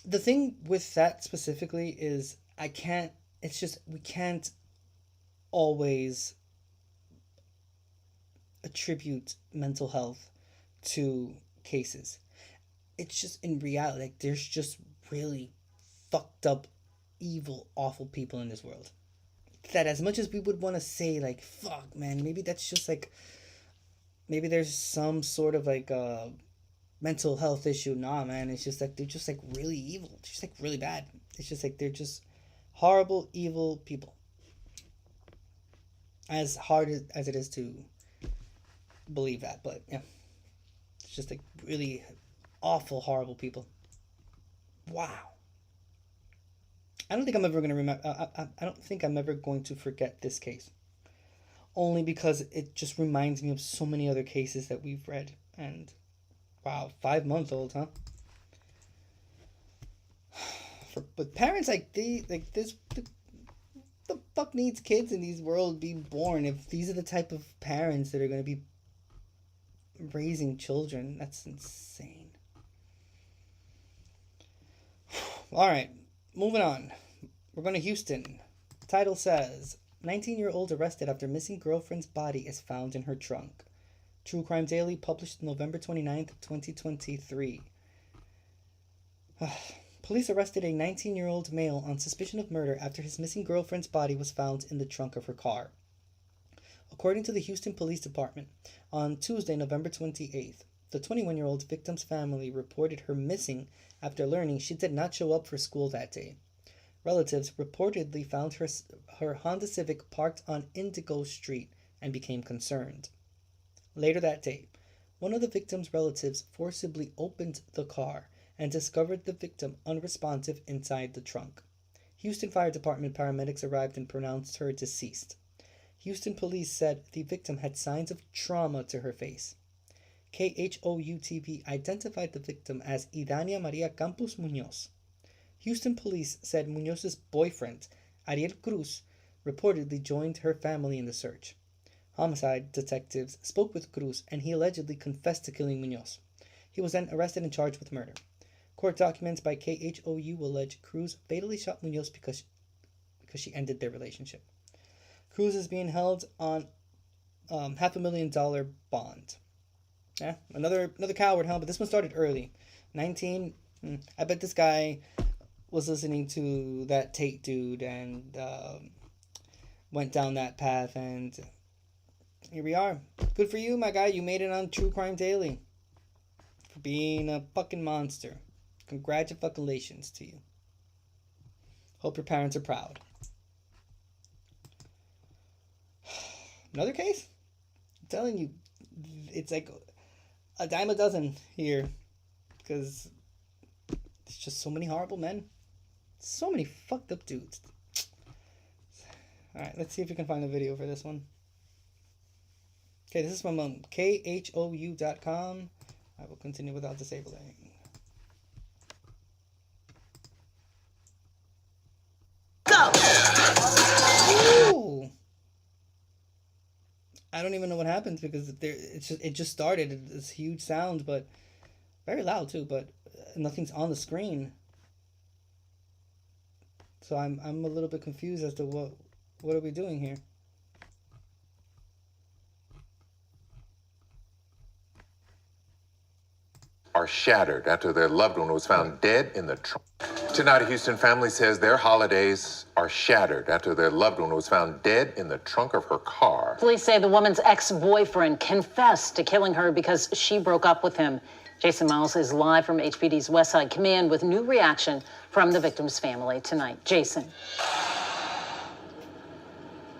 The thing with that specifically is we can't always attribute mental health to cases. It's just in reality, like, there's just really fucked up, evil, awful people in this world. That as much as we would want to say, like, fuck, man, maybe that's just like, maybe there's some sort of like mental health issue. Nah, man, it's just like they're just like really evil. It's just like really bad. It's just like they're just horrible, evil people. As hard as it is to believe that, but yeah, it's just like really awful, horrible people. Wow. I don't think I'm ever gonna remember. I don't think I'm ever going to forget this case. Only because it just reminds me of so many other cases that we've read, and Wow, 5-month-old, huh? But parents like this, the fuck needs kids in these world being born if these are the type of parents that are going to be raising children? That's insane. All right, moving on. We're going to Houston. Title says, 19-year-old arrested after missing girlfriend's body is found in her trunk. True Crime Daily, published November 29th, 2023. Police arrested a 19-year-old male on suspicion of murder after his missing girlfriend's body was found in the trunk of her car. According to the Houston Police Department, on Tuesday, November 28th, the 21-year-old victim's family reported her missing after learning she did not show up for school that day. Relatives reportedly found her Honda Civic parked on Indigo Street and became concerned. Later that day, one of the victim's relatives forcibly opened the car and discovered the victim unresponsive inside the trunk. Houston Fire Department paramedics arrived and pronounced her deceased. Houston police said the victim had signs of trauma to her face. KHOU-TV identified the victim as Idania Maria Campos Munoz. Houston police said Munoz's boyfriend, Ariel Cruz, reportedly joined her family in the search. Homicide detectives spoke with Cruz, and he allegedly confessed to killing Munoz. He was then arrested and charged with murder. Court documents by KHOU allege Cruz fatally shot Munoz because she ended their relationship. Cruz is being held on $500,000 bond. Yeah, another coward, huh? But this one started early. 19. I bet this guy was listening to that Tate dude and went down that path, and here we are. Good for you, my guy. You made it on True Crime Daily for being a fucking monster. Congratulations to you. Hope your parents are proud. Another case? I'm telling you, it's like a dime a dozen here, because there's just so many horrible men. So many fucked up dudes. Alright, let's see if we can find a video for this one. Okay, this is from KHOU.com. I will continue without disabling. Go! Ooh. I don't even know what happens because it just started. It's huge sound, but very loud too. But nothing's on the screen, so I'm a little bit confused as to what are we doing here. Are shattered after their loved one was found dead in the trunk. Tonight, a Houston family says their holidays are shattered after their loved one was found dead in the trunk of her car. Police say the woman's ex-boyfriend confessed to killing her because she broke up with him. Jason Miles is live from HPD's Westside Command with new reaction from the victim's family tonight. Jason.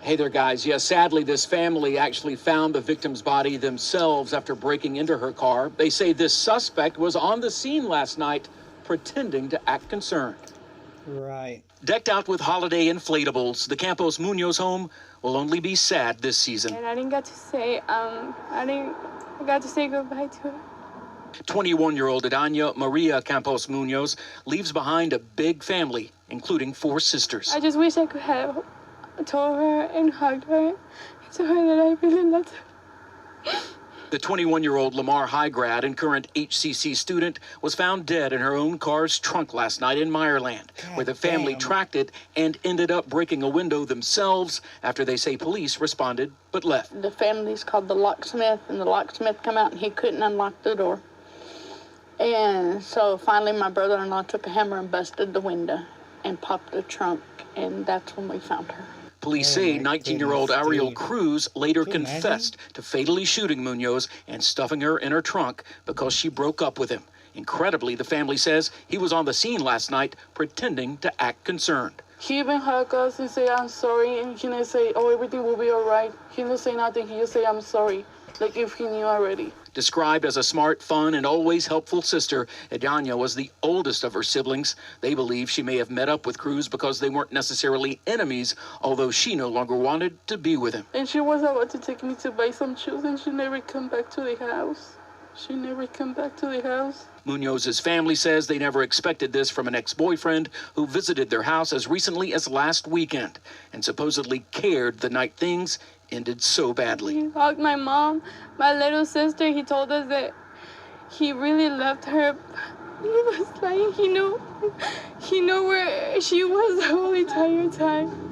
Hey there, guys. Yeah, sadly, this family actually found the victim's body themselves after breaking into her car. They say this suspect was on the scene last night pretending to act concerned. Right. Decked out with holiday inflatables, the Campos Munoz home will only be sad this season. And I didn't get to say, I got to say goodbye to her. 21-year-old Idania Maria Campos Munoz leaves behind a big family, including 4 sisters. I just wish I could have told her and hugged her and told her that I really loved her. The 21-year-old Lamar High grad and current HCC student was found dead in her own car's trunk last night in Meyerland, where the family tracked it and ended up breaking a window themselves after they say police responded but left. The family's called the locksmith, and the locksmith come out and he couldn't unlock the door. And so finally my brother-in-law took a hammer and busted the window and popped the trunk, and that's when we found her. Police say 19-year-old Ariel Cruz later confessed to fatally shooting Munoz and stuffing her in her trunk because she broke up with him. Incredibly, the family says he was on the scene last night pretending to act concerned. He even hugged us and say, I'm sorry, and he didn't say, oh, everything will be all right. He didn't say nothing, he just say, I'm sorry, like if he knew already. Described as a smart, fun, and always helpful sister, Idania was the oldest of her siblings. They believe she may have met up with Cruz because they weren't necessarily enemies, although she no longer wanted to be with him. And she was about to take me to buy some shoes, and she never come back to the house. She never come back to the house. Munoz's family says they never expected this from an ex-boyfriend who visited their house as recently as last weekend and supposedly cared the night things ended so badly. He hugged my mom, my little sister. He told us that he really loved her. He was lying. He knew where she was the whole entire time.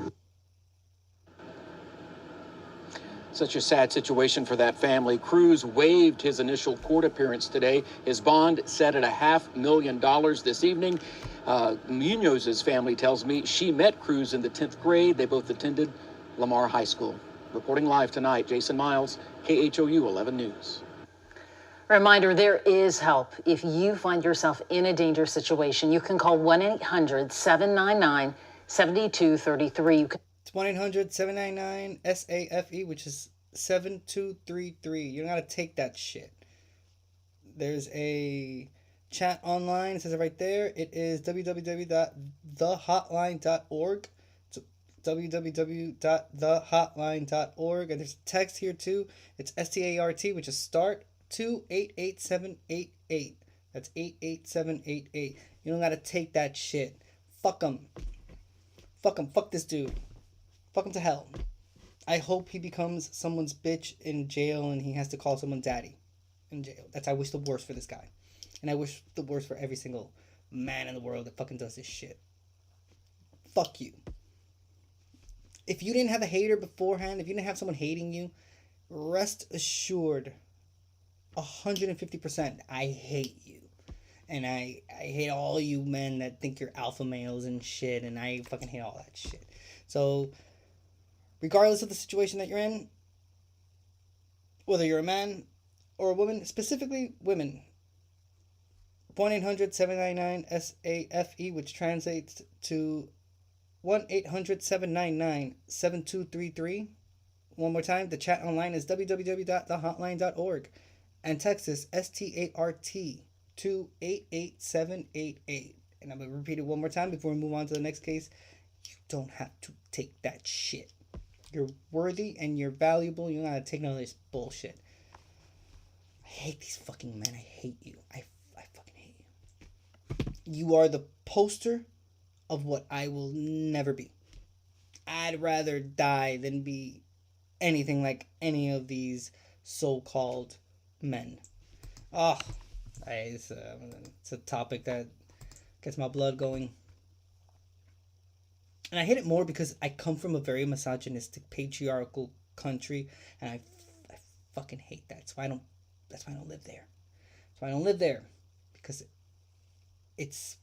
Such a sad situation for that family. Cruz waived his initial court appearance today. His bond set at $500,000 this evening. Munoz's family tells me she met Cruz in the 10th grade. They both attended Lamar High School. Reporting live tonight, Jason Miles, KHOU 11 News. Reminder, there is help. If you find yourself in a dangerous situation, you can call 1-800-799-7233. It's 1-800-799-SAFE, which is 7233. You don't gotta take that shit. There's a chat online. It says it right there. It is www.thehotline.org. It's www.thehotline.org. And there's a text here too. It's START, which is start 88788. That's 88788. You don't gotta take that shit. Fuck him. Fuck him. Fuck this dude. Fuck him to hell. I hope he becomes someone's bitch in jail and he has to call someone daddy in jail. I wish the worst for this guy. And I wish the worst for every single man in the world that fucking does this shit. Fuck you. If you didn't have a hater beforehand, if you didn't have someone hating you, rest assured, 150%, I hate you. And I hate all you men that think you're alpha males and shit, and I fucking hate all that shit. So, regardless of the situation that you're in, whether you're a man or a woman, specifically women, 1-800-799-SAFE, which translates to 1-800-799-7233. One more time, the chat online is www.thehotline.org. And text is START to 88788. And I'm going to repeat it one more time before we move on to the next case. You don't have to take that shit. You're worthy and you're valuable. You don't have to take none of this bullshit. I hate these fucking men. I hate you. I fucking hate you. You are the poster of what I will never be. I'd rather die than be anything like any of these so-called men. Oh, it's a topic that gets my blood going. And I hate it more because I come from a very misogynistic, patriarchal country, and I fucking hate that. That's why I don't live there. That's why I don't live there, because it's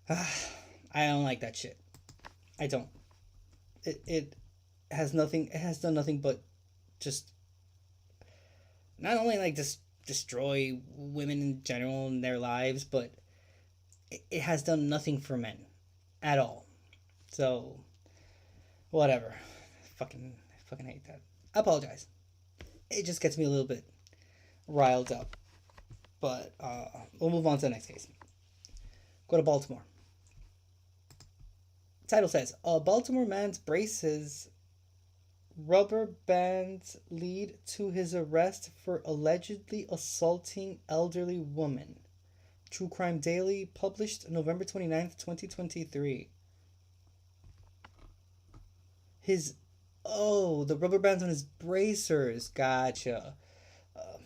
I don't like that shit. I don't. It has nothing. It has done nothing but just not only like just destroy women in general in their lives, but it has done nothing for men at all. So whatever. I fucking hate that. I apologize. It just gets me a little bit riled up. But we'll move on to the next case. Go to Baltimore. Title says, a Baltimore man's braces rubber bands lead to his arrest for allegedly assaulting elderly woman. True Crime Daily, published November 29th, 2023. The rubber bands on his bracers. Gotcha.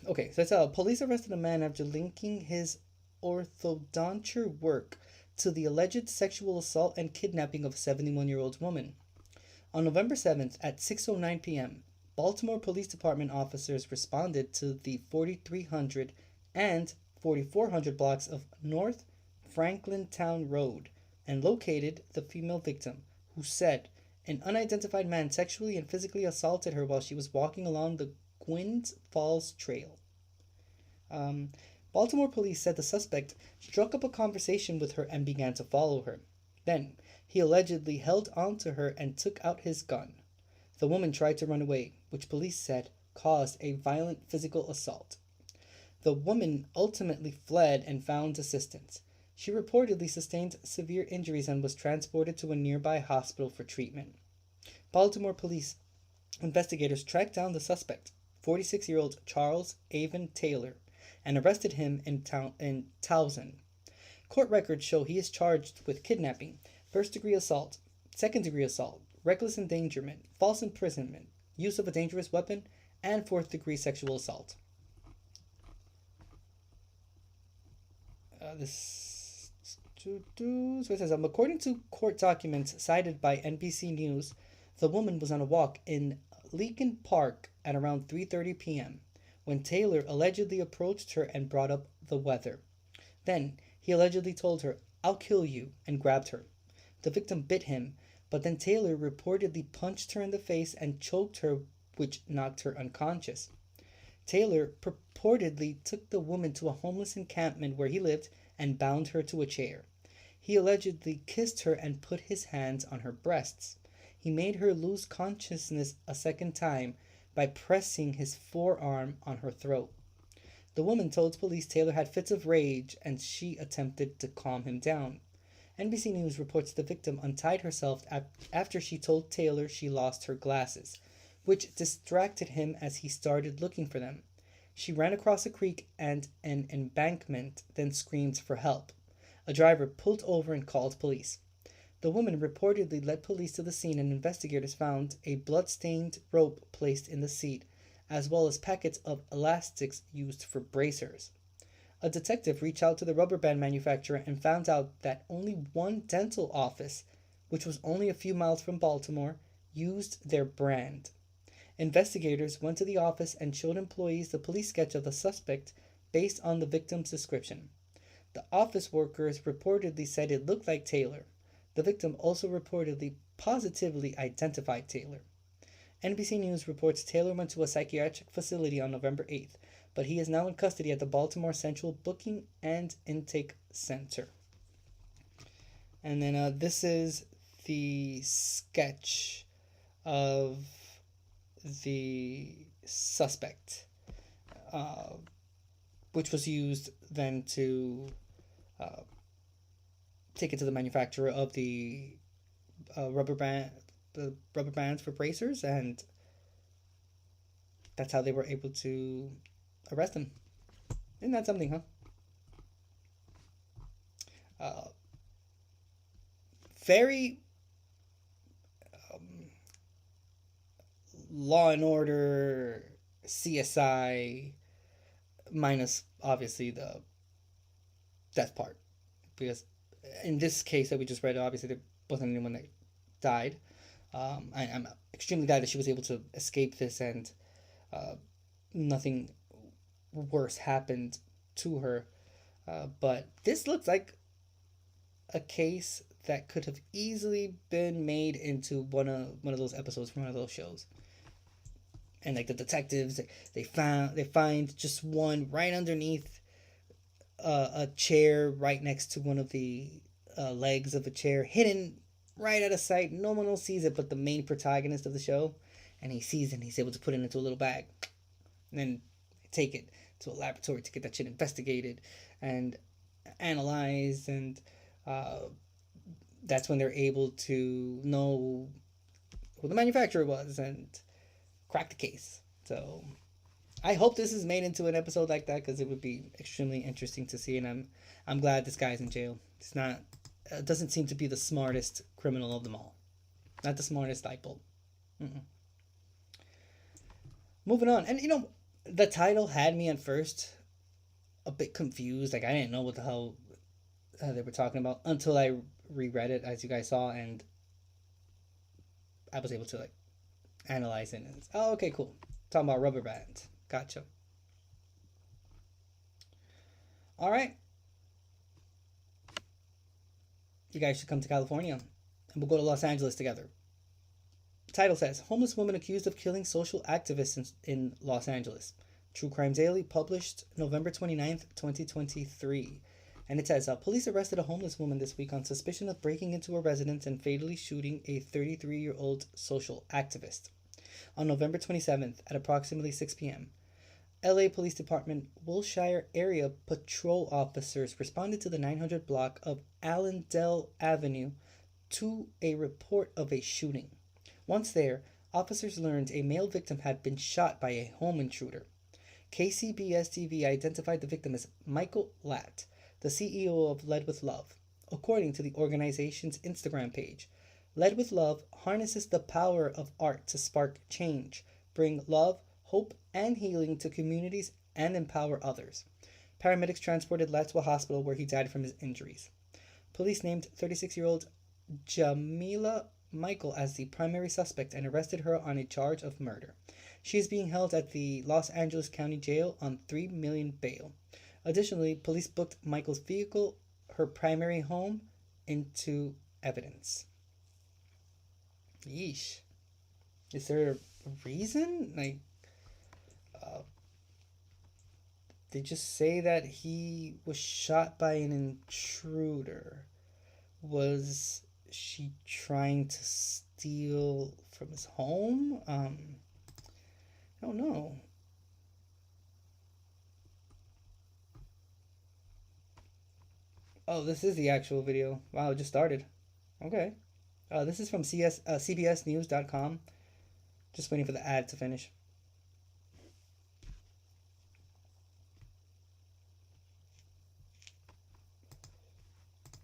Okay, so it's police arrested a man after linking his orthodonture work to the alleged sexual assault and kidnapping of a 71-year-old woman. On November 7th at 6:09 p.m., Baltimore Police Department officers responded to the 4300 and 4400 blocks of North Franklintown Road and located the female victim, who said an unidentified man sexually and physically assaulted her while she was walking along the Gwynns Falls Trail. Baltimore police said the suspect struck up a conversation with her and began to follow her. Then, he allegedly held onto her and took out his gun. The woman tried to run away, which police said caused a violent physical assault. The woman ultimately fled and found assistance. She reportedly sustained severe injuries and was transported to a nearby hospital for treatment. Baltimore police investigators tracked down the suspect, 46-year-old Charles Avon Taylor and arrested him in Towson. Court records show he is charged with kidnapping, first-degree assault, second-degree assault, reckless endangerment, false imprisonment, use of a dangerous weapon, and fourth-degree sexual assault. So it says, according to court documents cited by NBC News, the woman was on a walk in Leakin Park at around 3:30 p.m. when Taylor allegedly approached her and brought up the weather. Then he allegedly told her, "I'll kill you," and grabbed her. The victim bit him, but then Taylor reportedly punched her in the face and choked her, which knocked her unconscious. Taylor purportedly took the woman to a homeless encampment where he lived and bound her to a chair. He allegedly kissed her and put his hands on her breasts. He made her lose consciousness a second time by pressing his forearm on her throat. The woman told police Taylor had fits of rage and she attempted to calm him down. NBC News reports the victim untied herself after she told Taylor she lost her glasses, which distracted him as he started looking for them. She ran across a creek and an embankment, then screamed for help. A driver pulled over and called police. The woman reportedly led police to the scene, and investigators found a blood-stained rope placed in the seat, as well as packets of elastics used for bracers. A detective reached out to the rubber band manufacturer and found out that only one dental office, which was only a few miles from Baltimore, used their brand. Investigators went to the office and showed employees the police sketch of the suspect based on the victim's description. The office workers reportedly said it looked like Taylor. The victim also reportedly positively identified Taylor. NBC News reports Taylor went to a psychiatric facility on November 8th, but he is now in custody at the Baltimore Central Booking and Intake Center. And then this is the sketch of the suspect, which was used then to take it to the manufacturer of the rubber bands for bracers, and that's how they were able to arrest him. Isn't that something, huh? Very Law and Order, CSI, minus obviously the death part, because in this case that we just read, obviously there wasn't anyone that died. I'm extremely glad that she was able to escape this and nothing worse happened to her. But this looks like a case that could have easily been made into one of those episodes from one of those shows. And like the detectives, they find just one right underneath a chair, right next to one of the legs of a chair, hidden right out of sight. No one else sees it but the main protagonist of the show, and he sees it and he's able to put it into a little bag, and then take it to a laboratory to get that shit investigated and analyzed, and that's when they're able to know who the manufacturer was and crack the case. So I hope this is made into an episode like that, because it would be extremely interesting to see, and I'm glad this guy's in jail. It's not doesn't seem to be the smartest criminal of them all. Not the smartest light bulb. Moving on. And the title had me at first a bit confused. Like I didn't know what the hell they were talking about until I reread it, as you guys saw, and I was able to analyze it. And okay, cool. Talking about rubber bands. Gotcha. All right. You guys should come to California, and we'll go to Los Angeles together. The title says, Homeless Woman Accused of Killing Social Activists in Los Angeles. True Crime Daily, published November 29th, 2023. And it says, police arrested a homeless woman this week on suspicion of breaking into a residence and fatally shooting a 33-year-old social activist. On November 27th at approximately 6 p.m., LA Police Department Wilshire Area Patrol officers responded to the 900 block of Allendale Avenue to a report of a shooting. Once there, officers learned a male victim had been shot by a home intruder. KCBS-TV identified the victim as Michael Latt, the CEO of Led with Love, according to the organization's Instagram page. Led with Love harnesses the power of art to spark change, bring love, hope, and healing to communities, and empower others. Paramedics transported Latt to a hospital where he died from his injuries. Police named 36-year-old Jamila Michael as the primary suspect and arrested her on a charge of murder. She is being held at the Los Angeles County Jail on $3 million bail. Additionally, police booked Michael's vehicle, her primary home, into evidence. Yeesh. Is there a reason? They just say that he was shot by an intruder. Was she trying to steal from his home? I don't know. Oh, this is the actual video. Wow, it just started. Okay. This is from CBSnews.com. Just waiting for the ad to finish.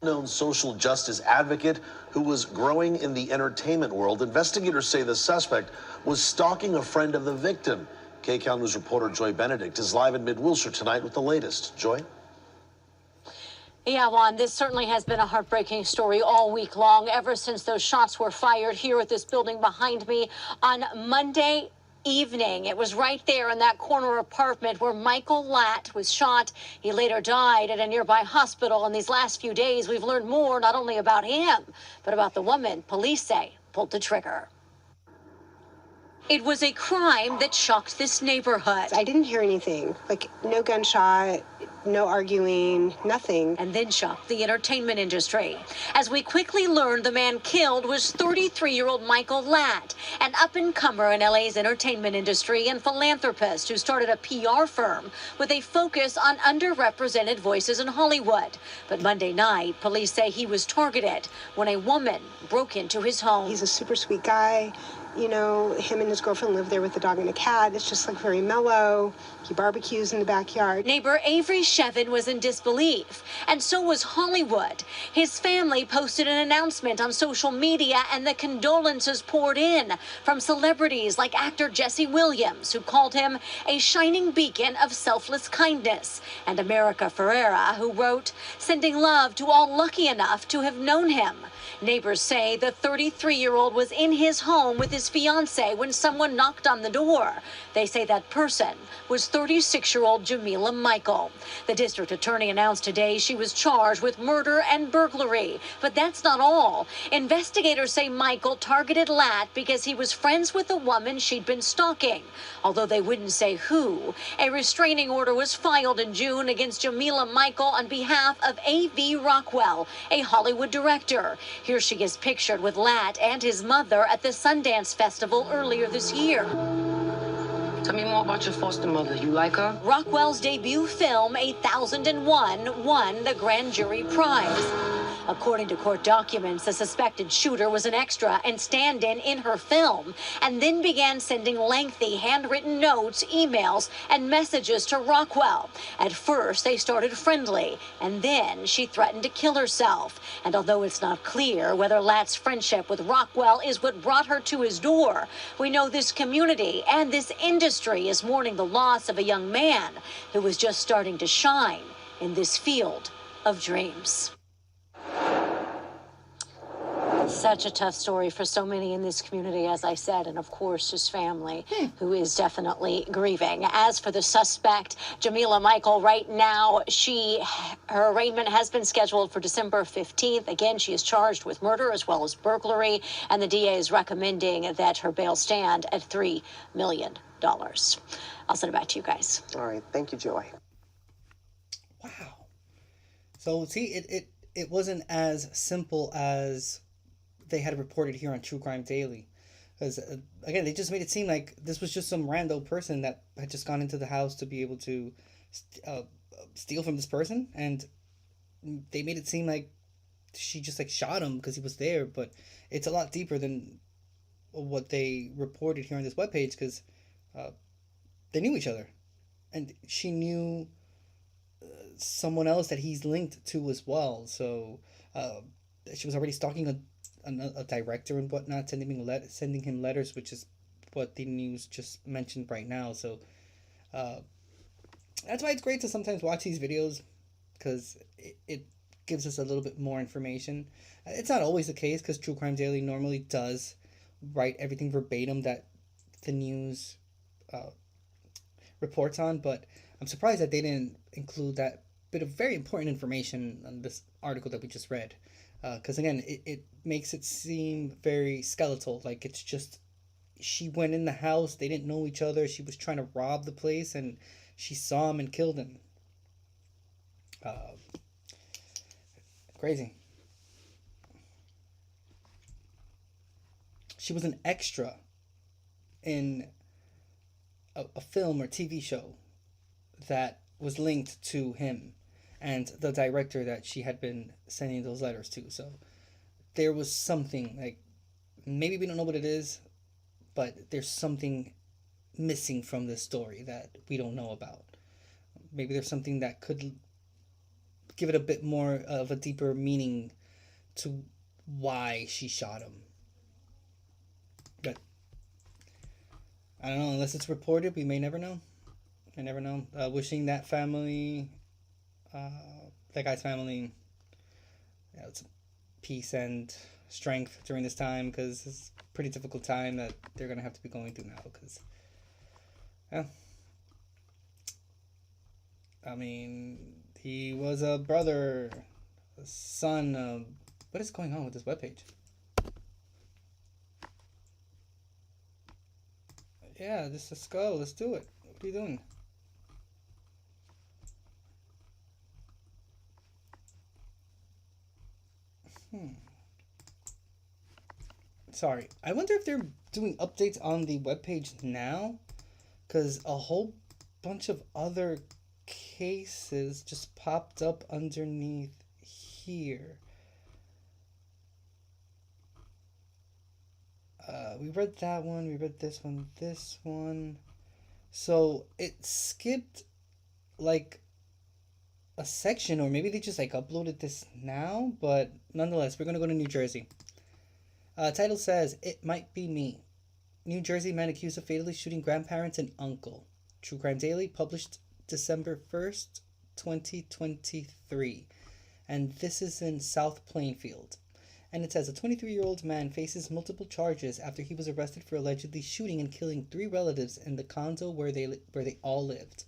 Known social justice advocate who was growing in the entertainment world. Investigators say the suspect was stalking a friend of the victim. KCAL News reporter Joy Benedict is live in Mid-Wilshire tonight with the latest. Joy? Yeah, Juan, this certainly has been a heartbreaking story all week long, ever since those shots were fired here at this building behind me on Monday evening. It was right there in that corner apartment where Michael Latt was shot. He later died at a nearby hospital. In these last few days, we've learned more not only about him, but about the woman police say pulled the trigger. It was a crime that shocked this neighborhood. I didn't hear anything, like no gunshot, no arguing, nothing. And then shocked the entertainment industry. As we quickly learned, the man killed was 33-year-old Michael Latt, an up-and-comer in LA's entertainment industry and philanthropist who started a PR firm with a focus on underrepresented voices in Hollywood. But Monday night, police say he was targeted when a woman broke into his home. He's a super sweet guy. You know, him and his girlfriend live there with a dog and a cat. It's just like very mellow. He barbecues in the backyard. Neighbor Avery Shevin was in disbelief, and so was Hollywood. His family posted an announcement on social media, and the condolences poured in from celebrities like actor Jesse Williams, who called him a shining beacon of selfless kindness, and America Ferrera, who wrote, sending love to all lucky enough to have known him. Neighbors say the 33-year-old was in his home with his fiancée when someone knocked on the door. They say that person was 36-year-old Jamila Michael. The district attorney announced today she was charged with murder and burglary. But that's not all. Investigators say Michael targeted Latt because he was friends with a woman she'd been stalking. Although they wouldn't say who, a restraining order was filed in June against Jamila Michael on behalf of A.V. Rockwell, a Hollywood director. Here she is pictured with Latt and his mother at the Sundance Festival earlier this year. Tell me more about your foster mother. You like her? Rockwell's debut film, 8001, won the grand jury prize. According to court documents, the suspected shooter was an extra and stand-in in her film, and then began sending lengthy handwritten notes, emails, and messages to Rockwell. At first, they started friendly, and then she threatened to kill herself. And although it's not clear whether Latt's friendship with Rockwell is what brought her to his door, we know this community and this industry is mourning the loss of a young man who was just starting to shine in this field of dreams. Such a tough story for so many in this community, as I said, and of course his family, who is definitely grieving. As for the suspect, Jamila Michael, right now, her arraignment has been scheduled for December 15th. Again, she is charged with murder as well as burglary, and the DA is recommending that her bail stand at $3 million. I'll send it back to you guys. All right. Thank you, Joy. Wow. So, see, it wasn't as simple as they had reported here on True Crime Daily. Because, again, they just made it seem like this was just some rando person that had just gone into the house to be able to steal from this person. And they made it seem like she just, shot him because he was there. But it's a lot deeper than what they reported here on this webpage because they knew each other, and she knew someone else that he's linked to as well. So she was already stalking a director and whatnot, sending him letters, which is what the news just mentioned right now. So that's why it's great to sometimes watch these videos, because it gives us a little bit more information. It's not always the case, because True Crime Daily normally does write everything verbatim that the news reports on, but I'm surprised that they didn't include that bit of very important information on this article that we just read. Because again, it makes it seem very skeletal, like it's just she went in the house, they didn't know each other, she was trying to rob the place, and she saw him and killed him. Crazy. She was an extra in a film or TV show that was linked to him and the director that she had been sending those letters to. So there was something, like, maybe we don't know what it is, but there's something missing from this story that we don't know about. Maybe there's something that could give it a bit more of a deeper meaning to why she shot him. But I don't know, unless it's reported, we may never know. I never know. Wishing that family, that guy's family, it's peace and strength during this time, because it's a pretty difficult time that they're going to have to be going through now, because, yeah. I mean, he was a brother, a son. What is going on with this webpage? Yeah, let's go. Let's do it. What are you doing? Sorry. I wonder if they're doing updates on the webpage now, because a whole bunch of other cases just popped up underneath here. We read that one, we read this one. So it skipped like a section, or maybe they just like uploaded this now, but nonetheless, we're gonna go to New Jersey. Title says, "It Might Be Me." New Jersey man accused of fatally shooting grandparents and uncle. True Crime Daily, published December 1st, 2023. And this is in South Plainfield. And it says, a 23-year-old man faces multiple charges after he was arrested for allegedly shooting and killing 3 relatives in the condo where they all lived.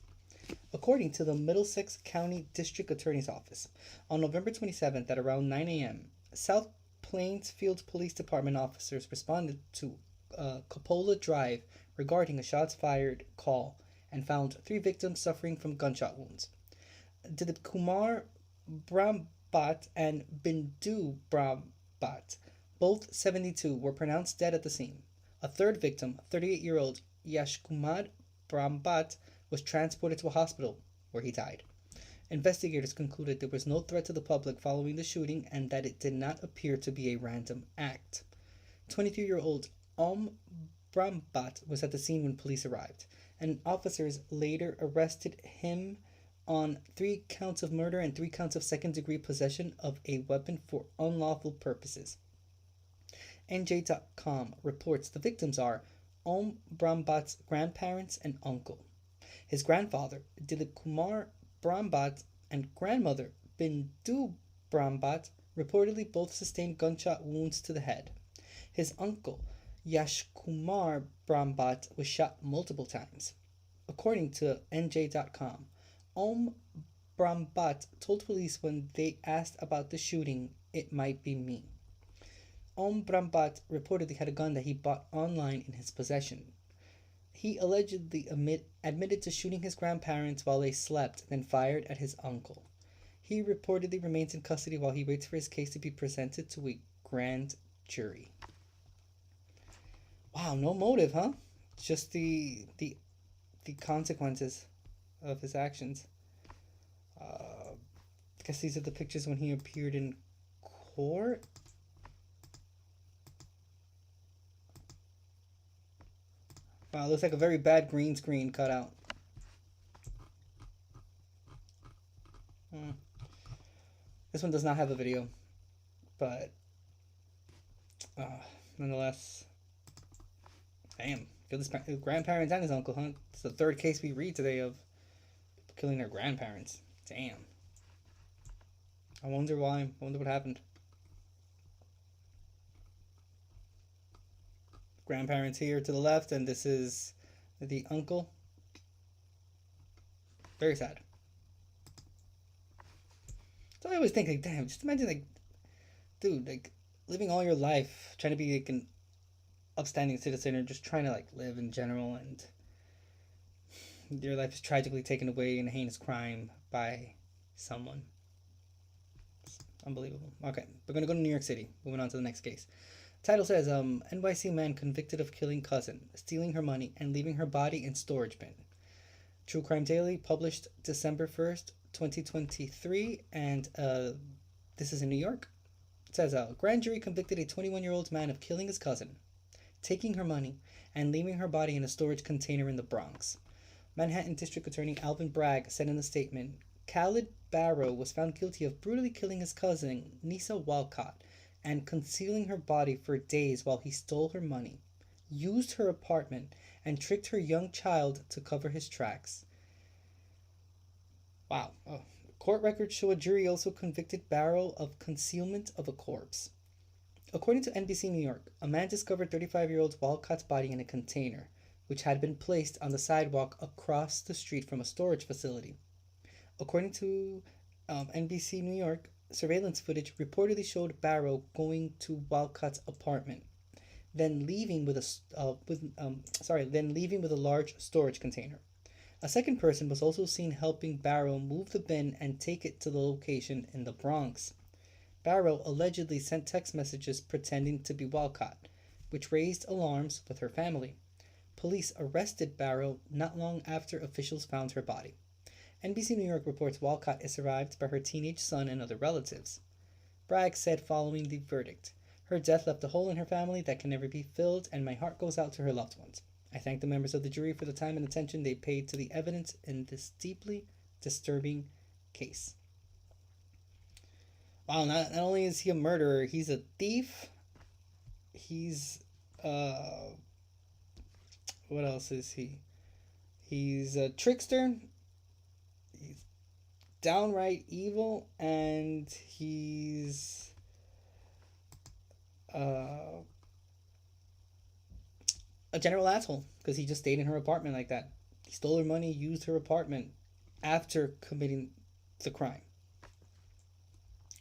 According to the Middlesex County District Attorney's Office, on November 27th at around 9 a.m., South Plainfield Police Department officers responded to Coppola Drive regarding a shots fired call and found 3 victims suffering from gunshot wounds. Dilip Kumar Brahmbat and Bindu Brahmbat, both 72, were pronounced dead at the scene. A third victim, 38-year-old Yashkumar Brahmbat, was transported to a hospital where he died. Investigators concluded there was no threat to the public following the shooting and that it did not appear to be a random act. 23-year-old Brahmbat was at the scene when police arrived, and officers later arrested him on 3 counts of murder and 3 counts of second-degree possession of a weapon for unlawful purposes. NJ.com reports the victims are Brahmbat's grandparents and uncle. His grandfather, Dilip Kumar Brahmbat, and grandmother, Bindu Brahmbat, reportedly both sustained gunshot wounds to the head. His uncle, Yashkumar Brahmbat, was shot multiple times. According to NJ.com, Brahmbat told police when they asked about the shooting, "It might be me." Brahmbat reportedly had a gun that he bought online in his possession. He allegedly admitted to shooting his grandparents while they slept, then fired at his uncle. He reportedly remains in custody while he waits for his case to be presented to a grand jury. Wow, no motive, huh? Just the consequences of his actions. I guess these are the pictures when he appeared in court. Wow, looks like a very bad green screen cutout. This one does not have a video, but nonetheless, damn, killed his grandparents and his uncle, huh? It's the third case we read today of people killing their grandparents. Damn. I wonder why. I wonder what happened. Grandparents here to the left, and this is the uncle. Very sad. So I always think, like, damn, just imagine, like, dude, like, living all your life, trying to be, like, an upstanding citizen, or just trying to, like, live in general, and your life is tragically taken away in a heinous crime by someone. It's unbelievable. Okay, we're gonna go to New York City. Moving on to the next case. Title says, NYC man convicted of killing cousin, stealing her money, and leaving her body in storage bin. True Crime Daily, published December 1st, 2023, and this is in New York. It says, grand jury convicted a 21-year-old man of killing his cousin, taking her money, and leaving her body in a storage container in the Bronx. Manhattan District Attorney Alvin Bragg said in a statement, Khalid Barrow was found guilty of brutally killing his cousin, Nisa Walcott, and concealing her body for days while he stole her money, used her apartment, and tricked her young child to cover his tracks. Wow. Oh. Court records show a jury also convicted Barrow of concealment of a corpse. According to NBC New York, a man discovered 35-year-old Walcott's body in a container, which had been placed on the sidewalk across the street from a storage facility. According to NBC New York, surveillance footage reportedly showed Barrow going to Walcott's apartment, then leaving with a large storage container. A second person was also seen helping Barrow move the bin and take it to the location in the Bronx. Barrow allegedly sent text messages pretending to be Walcott, which raised alarms with her family. Police arrested Barrow not long after officials found her body. NBC New York reports Walcott is survived by her teenage son and other relatives. Bragg said following the verdict, her death left a hole in her family that can never be filled, and my heart goes out to her loved ones. I thank the members of the jury for the time and attention they paid to the evidence in this deeply disturbing case. Wow, not only is he a murderer, he's a thief. He's, what else is he? He's a trickster. He's downright evil, and he's, a general asshole, because he just stayed in her apartment like that. He stole her money, used her apartment after committing the crime.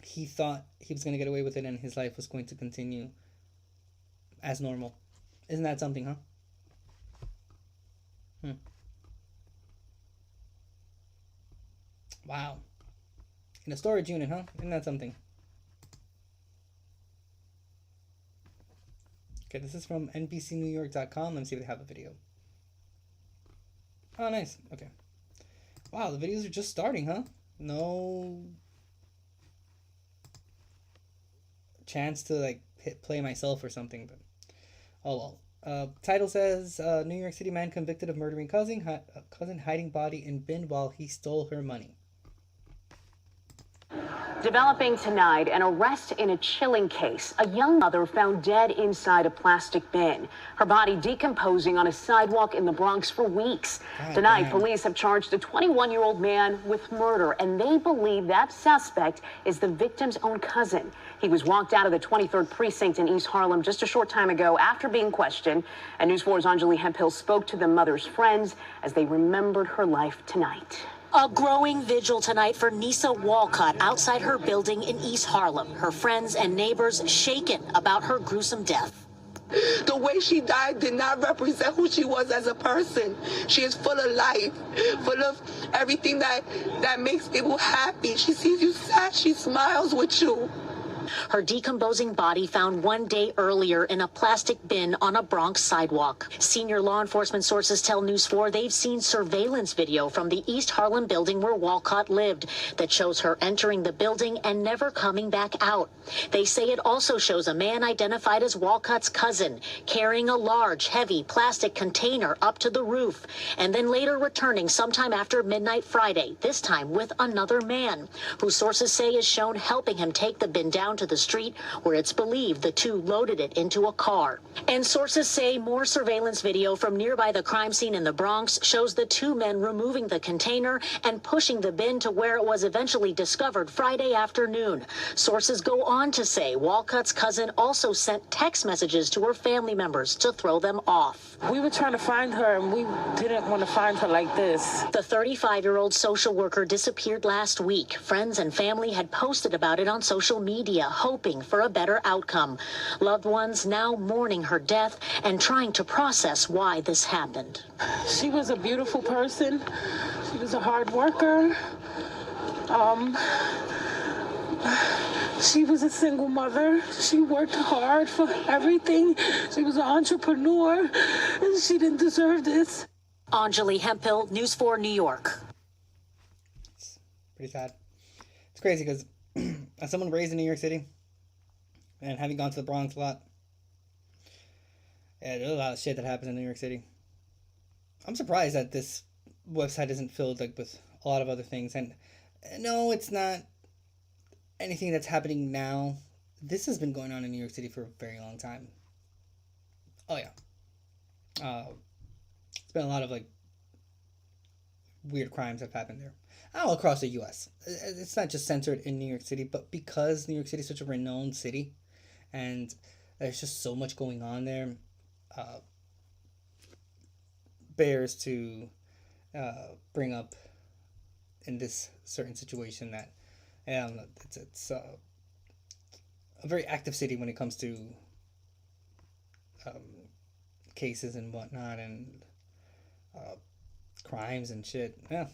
He thought he was going to get away with it and his life was going to continue as normal. Isn't that something, huh? Wow. In a storage unit, huh? Isn't that something? Okay, this is from NBCNewYork.com. Let me see if they have a video. Oh, nice. Okay. Wow, the videos are just starting, huh? No chance to, like, hit play myself or something, but oh well. Title says, New York City man convicted of murdering cousin hiding body in bin while he stole her money. Developing tonight, an arrest in a chilling case. A young mother found dead inside a plastic bin. Her body decomposing on a sidewalk in the Bronx for weeks. Tonight, police have charged a 21-year-old man with murder, and they believe that suspect is the victim's own cousin. He was walked out of the 23rd Precinct in East Harlem just a short time ago after being questioned. And News 4's Anjali Hemphill spoke to the mother's friends as they remembered her life tonight. A growing vigil tonight for Nisa Walcott outside her building in East Harlem. Her friends and neighbors shaken about her gruesome death. The way she died did not represent who she was as a person. She is full of life, full of everything that makes people happy. She sees you sad, she smiles with you. Her decomposing body found 1 day earlier in a plastic bin on a Bronx sidewalk. Senior law enforcement sources tell News 4 they've seen surveillance video from the East Harlem building where Walcott lived that shows her entering the building and never coming back out. They say it also shows a man identified as Walcott's cousin carrying a large, heavy plastic container up to the roof and then later returning sometime after midnight Friday, this time with another man, who sources say is shown helping him take the bin down to the street where it's believed the two loaded it into a car. And sources say more surveillance video from nearby the crime scene in the Bronx shows the two men removing the container and pushing the bin to where it was eventually discovered Friday afternoon. Sources go on to say Walcott's cousin also sent text messages to her family members to throw them off. We were trying to find her, and we didn't want to find her like this. The 35-year-old social worker disappeared last week. Friends and family had posted about it on social media, hoping for a better outcome. Loved ones now mourning her death and trying to process why this happened. She was a beautiful person. She was a hard worker. She was a single mother. She worked hard for everything. She was an entrepreneur, and she didn't deserve this. Anjali Hemphill, News 4 New York. It's pretty sad. It's crazy because as someone raised in New York City and having gone to the Bronx a lot, yeah, there's a lot of shit that happens in New York City. I'm surprised that this website isn't filled like with a lot of other things. And no, it's not anything that's happening now. This has been going on in New York City for a very long time. Oh yeah. It's been a lot of like weird crimes have happened there. All across the U.S. It's not just centered in New York City, but because New York City is such a renowned city, and there's just so much going on there, bears to bring up in this certain situation that it's a very active city when it comes to cases and whatnot, and crimes and shit. Yeah,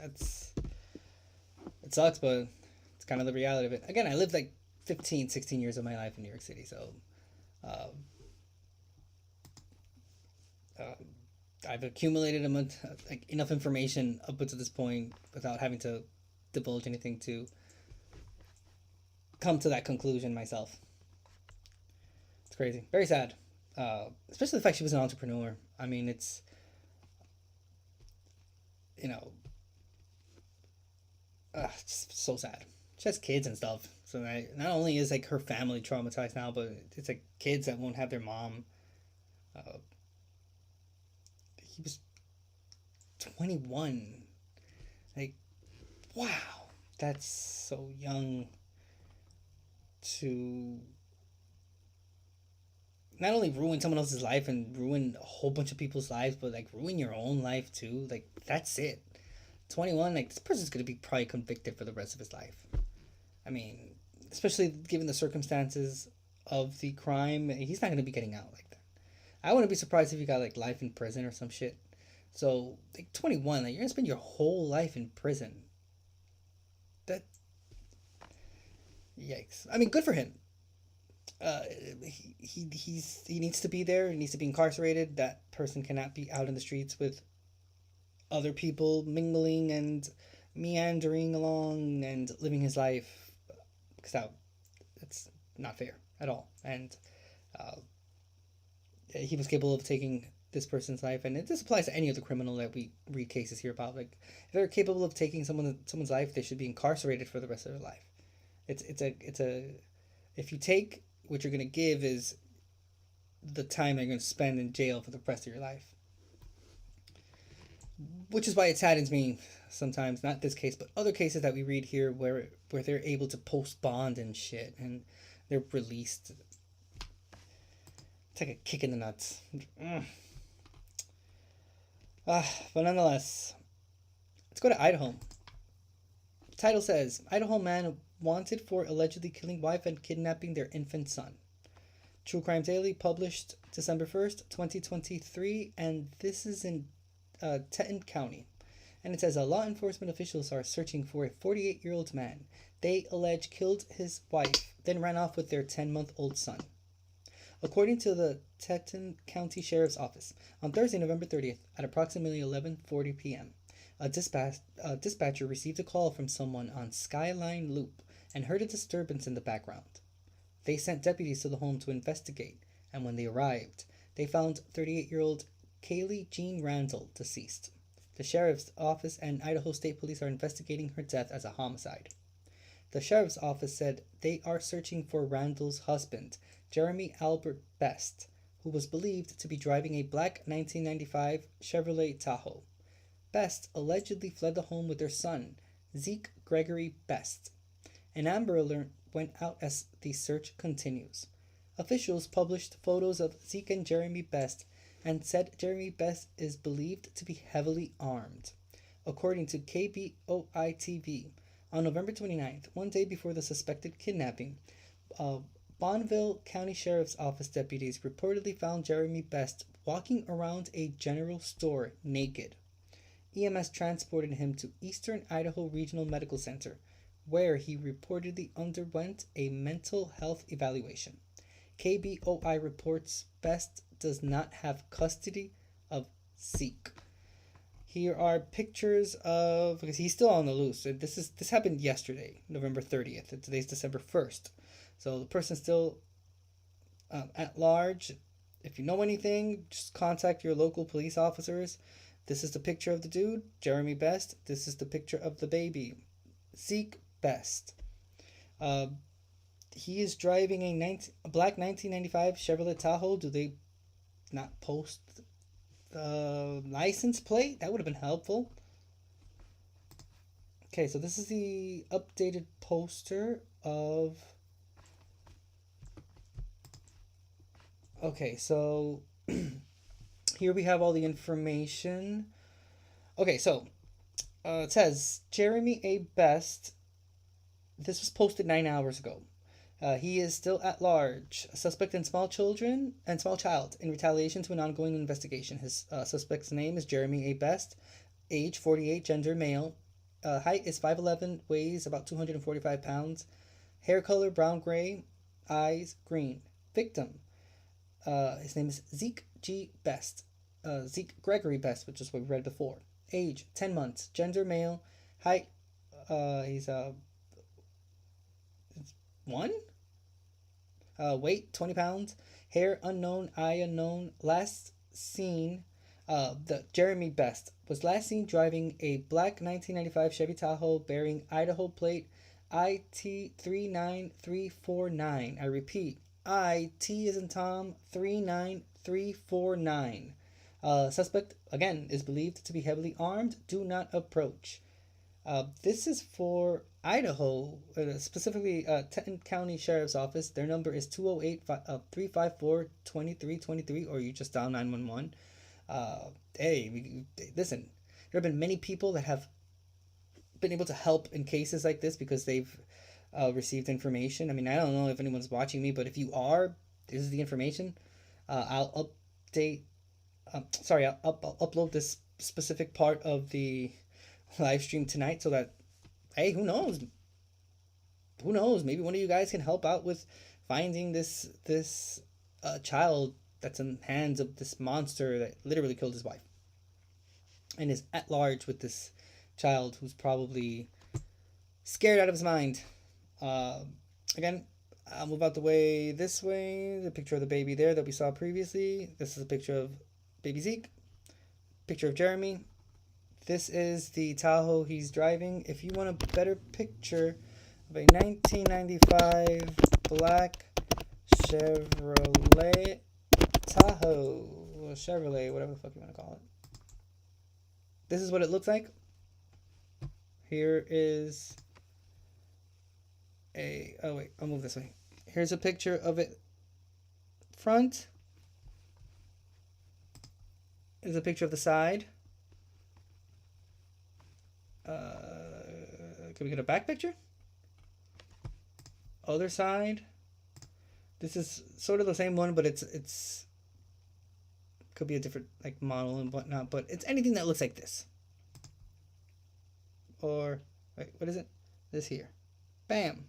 it sucks, but it's kind of the reality of it. Again, I lived like 15, 16 years of my life in New York City, so I've accumulated enough information up to this point without having to divulge anything to come to that conclusion myself. It's crazy. Very sad. Especially the fact she was an entrepreneur. I mean, it's, it's so sad. She has kids and stuff. So not only is like her family traumatized now, but it's like kids that won't have their mom. He was 21. Like, wow. That's so young to not only ruin someone else's life and ruin a whole bunch of people's lives, but like ruin your own life too. Like, that's it. 21, like, this person's gonna be probably convicted for the rest of his life. I mean, especially given the circumstances of the crime, he's not gonna be getting out like that. I wouldn't be surprised if he got like life in prison or some shit. So like 21, like, you're gonna spend your whole life in prison. That, yikes. I mean, good for him. He needs to be there. He needs to be incarcerated. That person cannot be out in the streets with other people mingling and meandering along and living his life, because that's not fair at all. And he was capable of taking this person's life, and this applies to any other criminal that we read cases here about. Like, if they're capable of taking someone's life, they should be incarcerated for the rest of their life. If you take what you're gonna give is the time you're gonna spend in jail for the rest of your life. Which is why it saddens me sometimes, not this case, but other cases that we read here where they're able to post bond and shit, and they're released. It's like a kick in the nuts. But nonetheless, let's go to Idaho. The title says, Idaho man wanted for allegedly killing wife and kidnapping their infant son. True Crime Daily, published December 1st, 2023, and this is in Teton County. And it says law enforcement officials are searching for a 48-year-old man they allege killed his wife, then ran off with their 10-month-old son. According to the Teton County Sheriff's Office, on Thursday, November 30th, at approximately 11:40 p.m., a dispatcher received a call from someone on Skyline Loop and heard a disturbance in the background. They sent deputies to the home to investigate, and when they arrived, they found 38-year-old Kaylee Jean Randall deceased. The Sheriff's Office and Idaho State Police are investigating her death as a homicide. The Sheriff's Office said they are searching for Randall's husband, Jeremy Albert Best, who was believed to be driving a black 1995 Chevrolet Tahoe. Best allegedly fled the home with their son, Zeke Gregory Best. An Amber Alert went out as the search continues. Officials published photos of Zeke and Jeremy Best and said Jeremy Best is believed to be heavily armed. According to KBOI-TV, on November 29th, one day before the suspected kidnapping, Bonneville County Sheriff's Office deputies reportedly found Jeremy Best walking around a general store naked. EMS transported him to Eastern Idaho Regional Medical Center, where he reportedly underwent a mental health evaluation. KBOI reports Best does not have custody of Zeke. Here are pictures of, because he's still on the loose. This happened yesterday, November 30th. And today's December 1st. So the person's still at large. If you know anything, just contact your local police officers. This is the picture of the dude, Jeremy Best. This is the picture of the baby, Zeke Best. He is driving a black 1995 Chevrolet Tahoe. Do they not post the license plate? That would have been helpful. Okay, so this is the updated poster of... Okay, so here we have all the information. Okay, so it says Jeremy A. Best. This was posted 9 hours ago. He is still at large. A suspect and small child in retaliation to an ongoing investigation. His suspect's name is Jeremy A. Best. Age 48, gender male. Height is 5'11", weighs about 245 pounds. Hair color brown gray. Eyes green. Victim. His name is Zeke G. Best. Zeke Gregory Best, which is what we read before. Age 10 months. Gender male. Height. He's 1. Weight 20 pounds. Hair unknown. Eye unknown. Last seen. The Jeremy Best was last seen driving a black 1995 Chevy Tahoe bearing Idaho plate IT 39349. I repeat, IT as in Tom 39349. Suspect again is believed to be heavily armed. Do not approach. This is for Idaho, specifically Teton County Sheriff's Office. Their number is 208-354-2323, or you just dial 911. Hey, listen, there have been many people that have been able to help in cases like this because they've received information. I mean, I don't know if anyone's watching me, but if you are, this is the information. I'll upload this specific part of the live stream tonight so that, hey, who knows, maybe one of you guys can help out with finding this child that's in the hands of this monster that literally killed his wife and is at large with this child who's probably scared out of his mind. Again, I'll move out the way this way. The picture of the baby there that we saw previously. This is a picture of baby Zeke. Picture of Jeremy. This is the Tahoe he's driving. If you want a better picture of a 1995 black Chevrolet Tahoe, or Chevrolet, whatever the fuck you want to call it. This is what it looks like. Here is a, oh wait, I'll move this way. Here's a picture of it front. Here's a picture of the side. Can we get a back picture? Other side. This is sort of the same one, but it's could be a different like model and whatnot, but it's anything that looks like this. or wait, what is it? This here. Bam.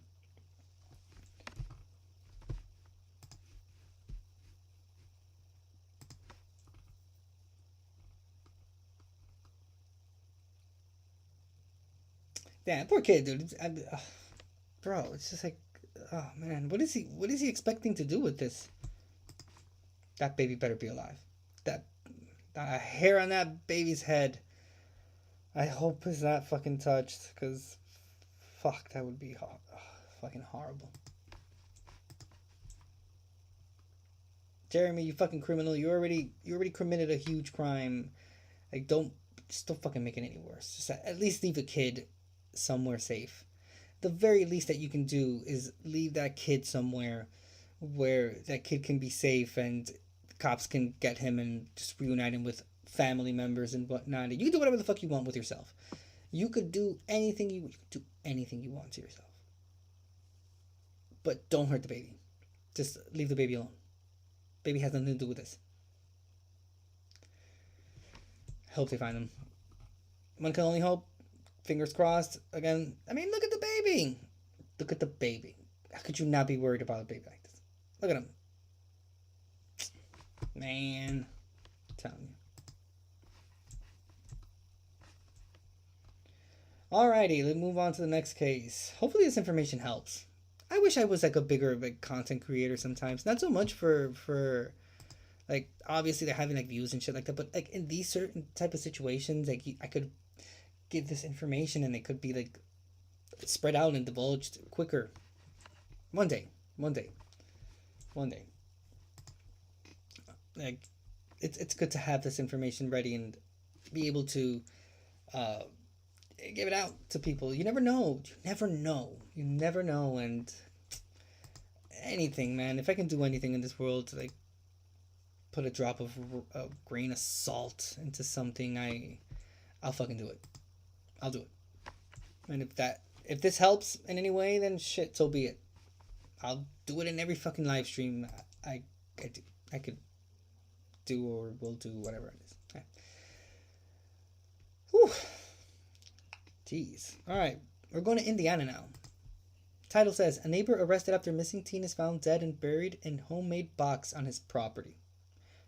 Damn, poor kid, dude. Bro, it's just like, oh man, what is he expecting to do with this? That baby better be alive. That hair on that baby's head, I hope is not fucking touched, because fuck, that would be fucking horrible. Jeremy, you fucking criminal, you already committed a huge crime. Like, don't fucking make it any worse. Just at least leave a kid somewhere safe. The very least that you can do is leave that kid somewhere where that kid can be safe and cops can get him and just reunite him with family members and whatnot. You can do whatever the fuck you want with yourself. You could do anything you want to yourself. But don't hurt the baby. Just leave the baby alone. Baby has nothing to do with this. Hope they find him. One can only hope. Fingers crossed. Again, I mean, look at the baby. Look at the baby. How could you not be worried about a baby like this? Look at him. Man. I'm telling you. Alrighty, let's move on to the next case. Hopefully this information helps. I wish I was like a bigger content creator sometimes. Not so much for like, obviously they're having like views and shit like that, but like in these certain type of situations, like I could give this information and it could be like spread out and divulged quicker. One day. Like it's good to have this information ready and be able to give it out to people. You never know, and anything, man. If I can do anything in this world to like put a drop of a grain of salt into something, I'll fucking do it. I'll do it. And if this helps in any way, then shit, so be it. I'll do it in every fucking live stream I could do or will do, whatever it is. Okay. Whew. Jeez. Alright, we're going to Indiana now. Title says, a neighbor arrested after missing teen is found dead and buried in homemade box on his property.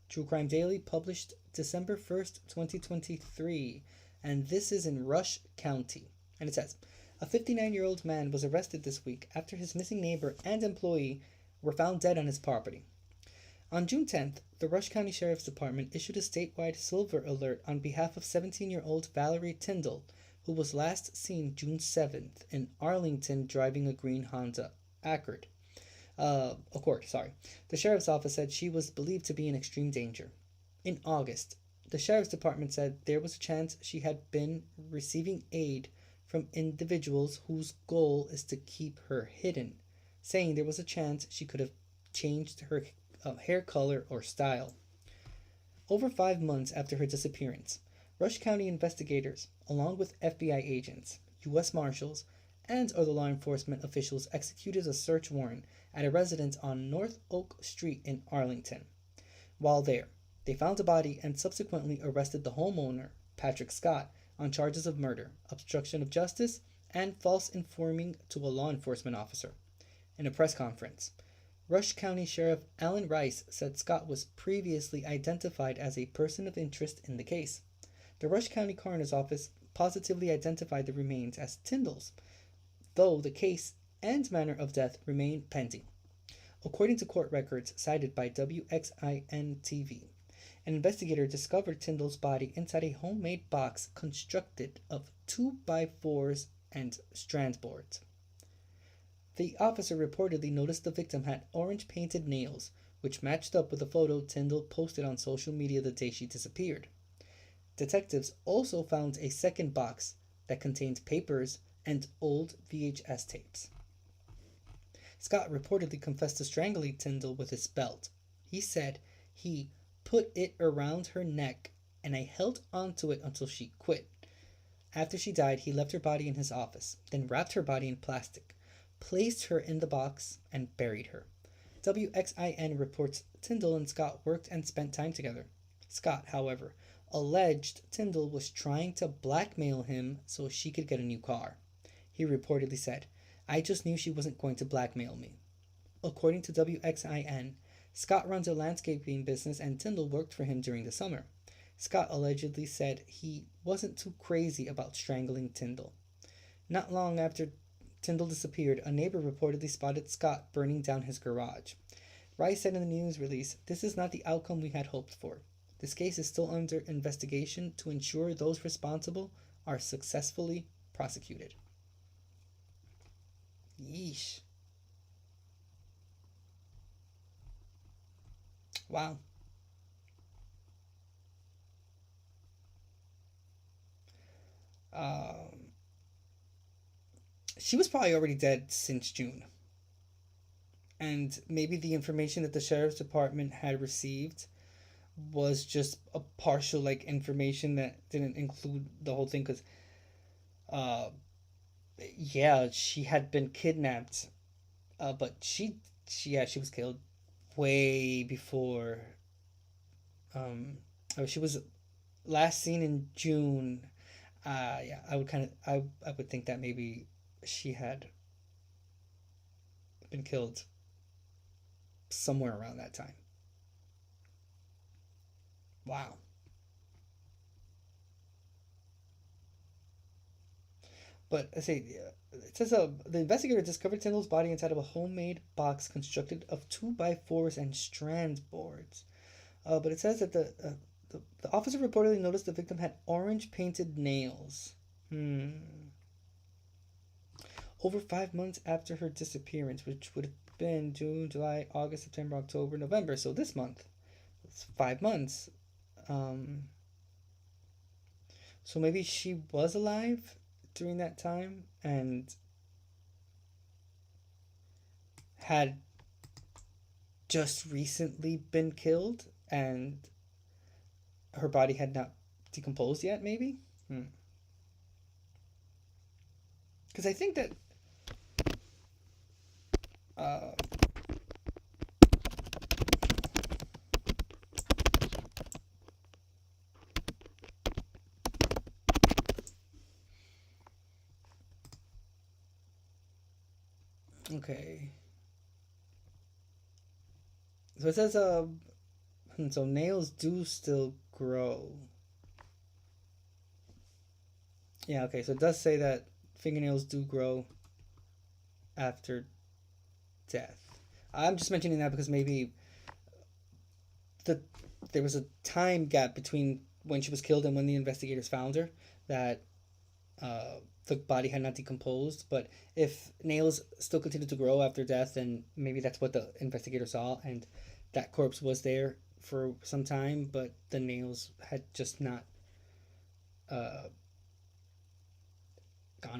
True Crime Daily, published December 1st, 2023. And this is in Rush County. And it says, a 59-year-old man was arrested this week after his missing neighbor and employee were found dead on his property. On June 10th, the Rush County Sheriff's Department issued a statewide silver alert on behalf of 17-year-old Valerie Tyndall, who was last seen June 7th in Arlington driving a green Honda Accord. The sheriff's office said she was believed to be in extreme danger. In August, the sheriff's department said there was a chance she had been receiving aid from individuals whose goal is to keep her hidden, saying there was a chance she could have changed her hair color or style. Over 5 months after her disappearance, Rush County investigators, along with FBI agents, U.S. Marshals, and other law enforcement officials executed a search warrant at a residence on North Oak Street in Arlington. While there, they found a body and subsequently arrested the homeowner, Patrick Scott, on charges of murder, obstruction of justice, and false informing to a law enforcement officer. In a press conference, Rush County Sheriff Alan Rice said Scott was previously identified as a person of interest in the case. The Rush County Coroner's Office positively identified the remains as Tyndall's, though the case and manner of death remain pending. According to court records cited by WXIN-TV, an investigator discovered Tyndall's body inside a homemade box constructed of 2x4s and strand boards. The officer reportedly noticed the victim had orange painted nails, which matched up with a photo Tyndall posted on social media the day she disappeared. Detectives also found a second box that contained papers and old VHS tapes. Scott reportedly confessed to strangling Tyndall with his belt. He said he put it around her neck and I held onto it until she quit. After she died, he left her body in his office, then wrapped her body in plastic, placed her in the box, and buried her. WXIN reports Tyndall and Scott worked and spent time together. Scott, however, alleged Tyndall was trying to blackmail him so she could get a new car. He reportedly said, "I just knew she wasn't going to blackmail me." According to WXIN, Scott runs a landscaping business and Tyndall worked for him during the summer. Scott allegedly said he wasn't too crazy about strangling Tyndall. Not long after Tyndall disappeared, a neighbor reportedly spotted Scott burning down his garage. Rice said in the news release, "This is not the outcome we had hoped for. This case is still under investigation to ensure those responsible are successfully prosecuted." Yeesh. Wow. She was probably already dead since June. And maybe the information that the sheriff's department had received was just a partial information that didn't include the whole thing, because yeah, she had been kidnapped, but she was killed way before. She was last seen in June. Yeah, I would think that maybe she had been killed somewhere around that time. Wow. But I say, it says the investigator discovered Tyndall's body inside of a homemade box constructed of 2x4s and strand boards. But it says that the officer reportedly noticed the victim had orange painted nails. Over 5 months after her disappearance, which would have been June, July, August, September, October, November. So this month, it's 5 months. So maybe she was alive during that time and had just recently been killed and her body had not decomposed yet, maybe? Because I think that okay. So it says so nails do still grow. Yeah, okay, so it does say that fingernails do grow after death. I'm just mentioning that because maybe there was a time gap between when she was killed and when the investigators found her, that the body had not decomposed. But if nails still continued to grow after death, then maybe that's what the investigator saw, and that corpse was there for some time, but the nails had just not gone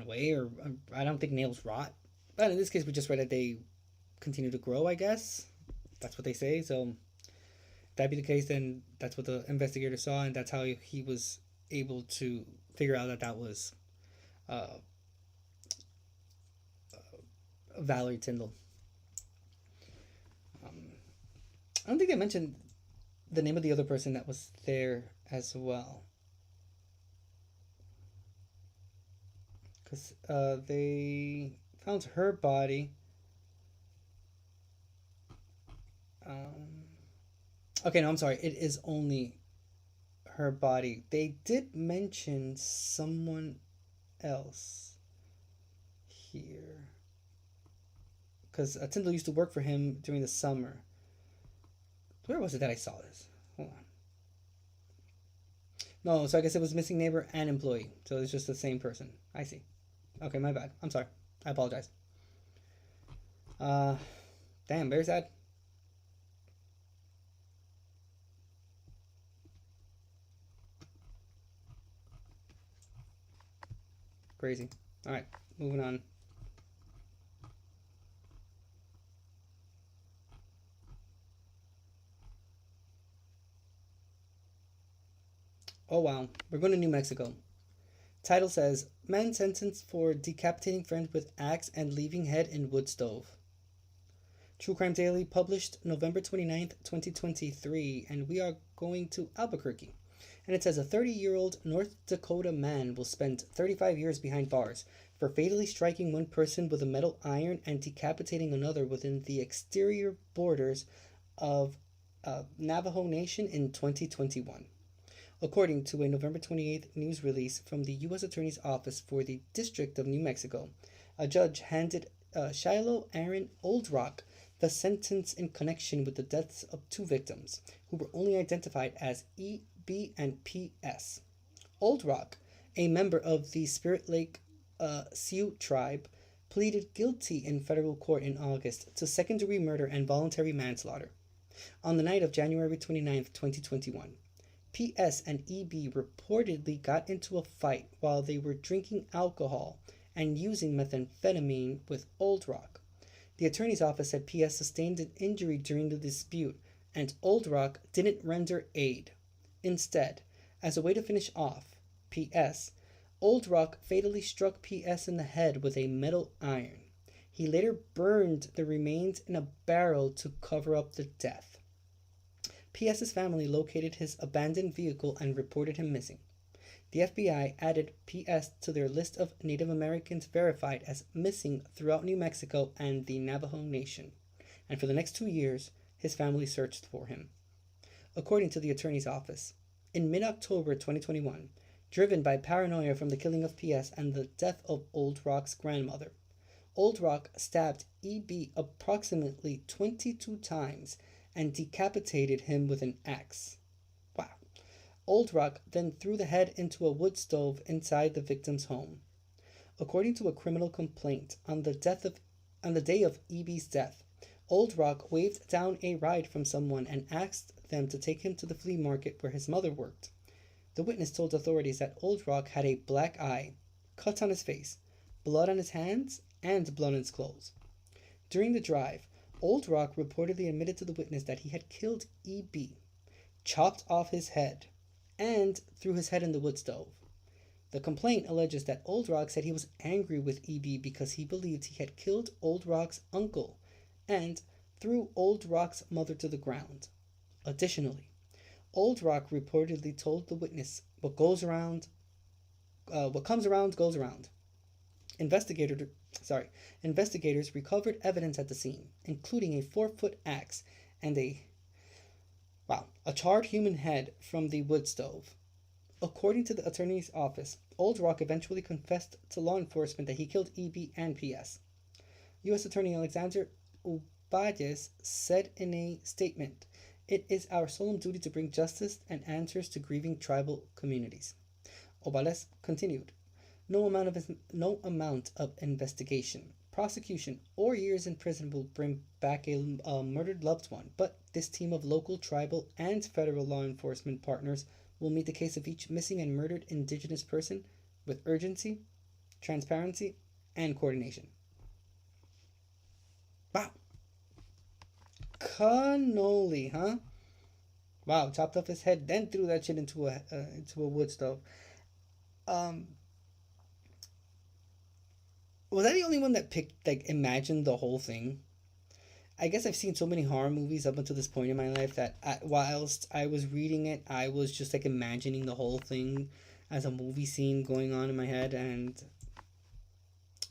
away, or I don't think nails rot. But in this case, we just read that they continue to grow, I guess. That's what they say. So if that be the case, then that's what the investigator saw, and that's how he was able to figure out that was Valerie Tyndall. I don't think they mentioned the name of the other person that was there as well, because they found her body. Okay, no, I'm sorry. It is only her body. They did mention someone else here, because Tyndall used to work for him during the summer. Where was it that I saw this? Hold on. No, so I guess it was missing neighbor and employee. So it's just the same person. I see. Okay, my bad. I'm sorry. I apologize. Damn, very sad. Crazy. Alright, moving on. Oh wow, we're going to New Mexico. Title says, man sentenced for decapitating friend with axe and leaving head in wood stove. True Crime Daily, published November 29th, 2023, and we are going to Albuquerque. And it says a 30-year-old North Dakota man will spend 35 years behind bars for fatally striking one person with a metal iron and decapitating another within the exterior borders of Navajo Nation in 2021. According to a November 28th news release from the U.S. Attorney's Office for the District of New Mexico, a judge handed Shiloh Aaron Oldrock the sentence in connection with the deaths of two victims, who were only identified as E, B, and P.S. Oldrock, a member of the Spirit Lake Sioux tribe, pleaded guilty in federal court in August to second-degree murder and voluntary manslaughter. On the night of January 29, 2021, P.S. and E.B. reportedly got into a fight while they were drinking alcohol and using methamphetamine with Oldrock. The attorney's office said P.S. sustained an injury during the dispute, and Oldrock didn't render aid. Instead, as a way to finish off P.S., Oldrock fatally struck P.S. in the head with a metal iron. He later burned the remains in a barrel to cover up the death. P.S.'s family located his abandoned vehicle and reported him missing. The FBI added P.S. to their list of Native Americans verified as missing throughout New Mexico and the Navajo Nation, and for the next 2 years, his family searched for him. According to the attorney's office, in mid-October 2021, driven by paranoia from the killing of P.S. and the death of Oldrock's grandmother, Oldrock stabbed E.B. approximately 22 times and decapitated him with an axe. Wow. Oldrock then threw the head into a wood stove inside the victim's home. According to a criminal complaint, on the day of E.B.'s death, Oldrock waved down a ride from someone and asked them to take him to the flea market where his mother worked. The witness told authorities that Oldrock had a black eye, cuts on his face, blood on his hands, and blood on his clothes. During the drive, Oldrock reportedly admitted to the witness that he had killed E.B., chopped off his head, and threw his head in the wood stove. The complaint alleges that Oldrock said he was angry with E.B. because he believed he had killed Oldrock's uncle and threw Oldrock's mother to the ground. Additionally, Oldrock reportedly told the witness, what comes around goes around. Investigators recovered evidence at the scene, including a 4-foot axe and a charred human head from the wood stove. According to the attorney's office, Oldrock eventually confessed to law enforcement that he killed E.B. and P.S. U.S. Attorney Alexander Ubayes said in a statement, "It is our solemn duty to bring justice and answers to grieving tribal communities." Ubayes continued, No amount of investigation, prosecution, or years in prison will bring back a murdered loved one, but this team of local, tribal, and federal law enforcement partners will meet the case of each missing and murdered Indigenous person with urgency, transparency, and coordination. Wow. Cannoli, huh? Wow, chopped off his head, then threw that shit into a wood stove. Was I the only one that imagined the whole thing? I guess I've seen so many horror movies up until this point in my life that whilst I was reading it, I was just imagining the whole thing as a movie scene going on in my head. And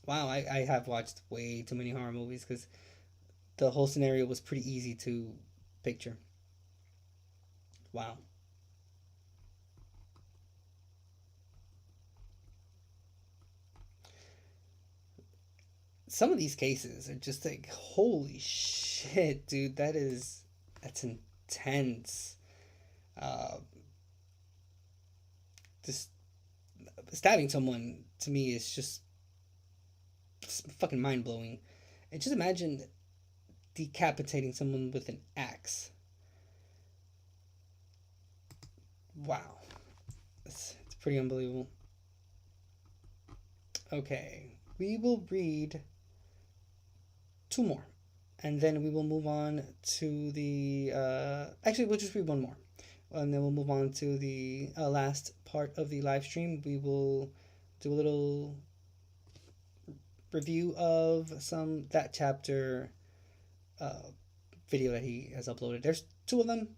wow, I have watched way too many horror movies because the whole scenario was pretty easy to picture. Wow. Some of these cases are just holy shit, dude. That's intense. Just stabbing someone to me is just fucking mind blowing. And just imagine decapitating someone with an axe. Wow. It's pretty unbelievable. Okay. We will read 2 more, and then we will move on to the actually we'll just read 1 more, and then we'll move on to the last part of the live stream. We will do a little review of that chapter video that he has uploaded. There's 2 of them.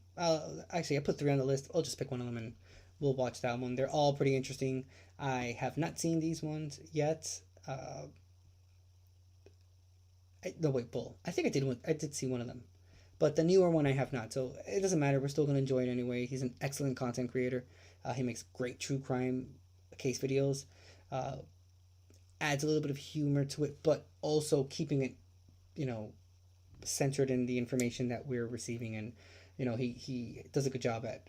Actually, I put 3 on the list. I'll just pick one of them and we'll watch that one. They're all pretty interesting. I have not seen these ones yet. No, wait, Bull. I think I did see one of them. But the newer one I have not. So it doesn't matter. We're still going to enjoy it anyway. He's an excellent content creator. He makes great true crime case videos. Adds a little bit of humor to it, but also keeping it, centered in the information that we're receiving. And, he does a good job at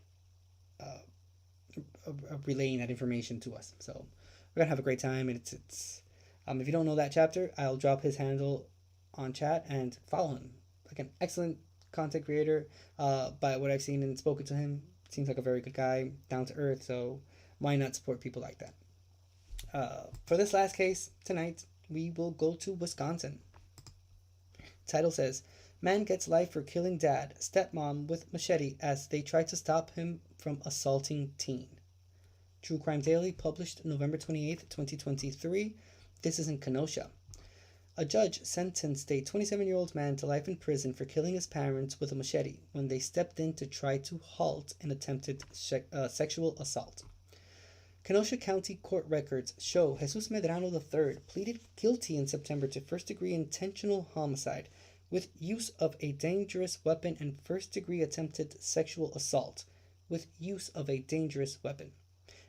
relaying that information to us. So we're going to have a great time. And it's if you don't know that chapter, I'll drop his handle on chat and follow him. Like an excellent content creator. By what I've seen and spoken to him, seems like a very good guy, down to earth. So why not support people like that? For this last case tonight, we will go to Wisconsin. Title says, man gets life for killing dad, stepmom with machete as they try to stop him from assaulting teen. True Crime Daily, published November 28th, 2023. This is in Kenosha. A judge sentenced a 27-year-old man to life in prison for killing his parents with a machete when they stepped in to try to halt an attempted sexual assault. Kenosha County court records show Jesus Medrano III pleaded guilty in September to first-degree intentional homicide with use of a dangerous weapon and first-degree attempted sexual assault with use of a dangerous weapon.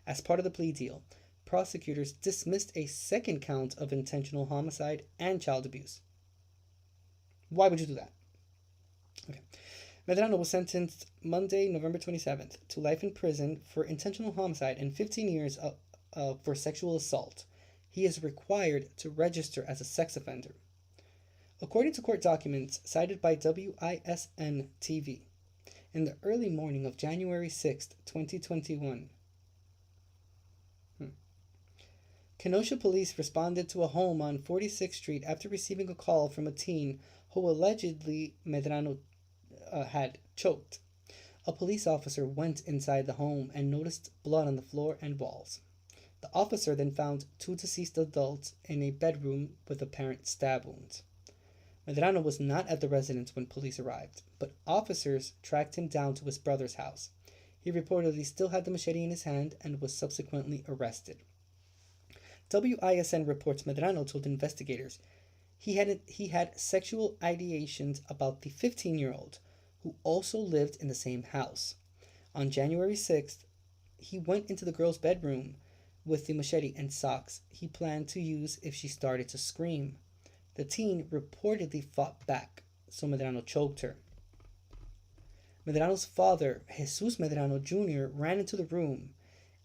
As part of the plea deal, prosecutors dismissed a second count of intentional homicide and child abuse. Why would you do that? Okay. Medrano was sentenced Monday, November 27th, to life in prison for intentional homicide and 15 years for sexual assault. He is required to register as a sex offender. According to court documents cited by WISN TV, in the early morning of January 6th, 2021, Kenosha police responded to a home on 46th Street after receiving a call from a teen who allegedly Medrano had choked. A police officer went inside the home and noticed blood on the floor and walls. The officer then found two deceased adults in a bedroom with apparent stab wounds. Medrano was not at the residence when police arrived, but officers tracked him down to his brother's house. He reportedly still had the machete in his hand and was subsequently arrested. WISN reports Medrano told investigators he had sexual ideations about the 15-year-old, who also lived in the same house. On January 6th, he went into the girl's bedroom with the machete and socks he planned to use if she started to scream. The teen reportedly fought back, so Medrano choked her. Medrano's father, Jesus Medrano Jr., ran into the room,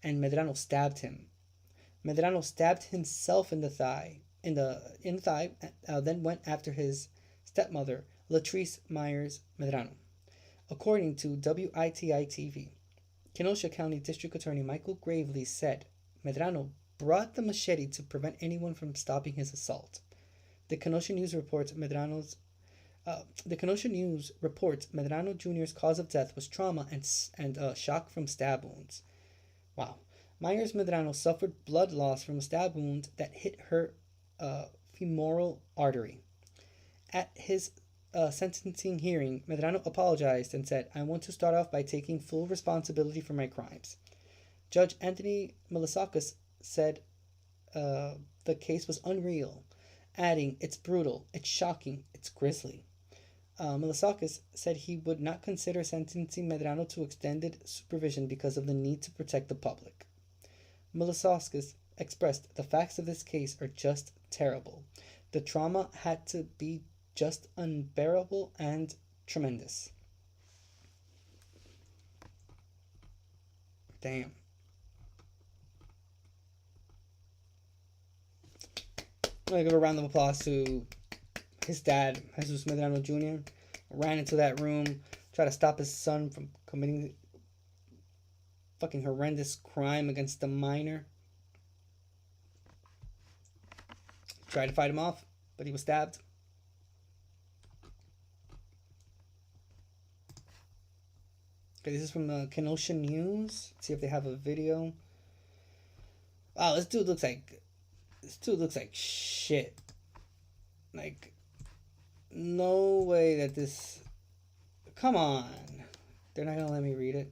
and Medrano stabbed him. Medrano stabbed himself in the thigh, then went after his stepmother, Latrice Myers Medrano. According to WITI-TV, Kenosha County District Attorney Michael Gravely said Medrano brought the machete to prevent anyone from stopping his assault. The Kenosha News reports Medrano Jr.'s cause of death was trauma and shock from stab wounds. Wow. Myers Medrano suffered blood loss from a stab wound that hit her femoral artery. At his sentencing hearing, Medrano apologized and said, "I want to start off by taking full responsibility for my crimes." Judge Anthony Milasakis said the case was unreal, adding, "It's brutal, it's shocking, it's grisly." Milasakis said he would not consider sentencing Medrano to extended supervision because of the need to protect the public. Milasakis expressed, "The facts of this case are just terrible. The trauma had to be just unbearable and tremendous." Damn. I'm going to give a round of applause to his dad, Jesus Medrano Jr. Ran into that room, tried to stop his son from committing fucking horrendous crime against a minor. Tried to fight him off, but he was stabbed. Okay, this is from the Kenosha News. Let's see if they have a video. Wow, this dude looks like shit. Like, no way that this... Come on. They're not gonna let me read it.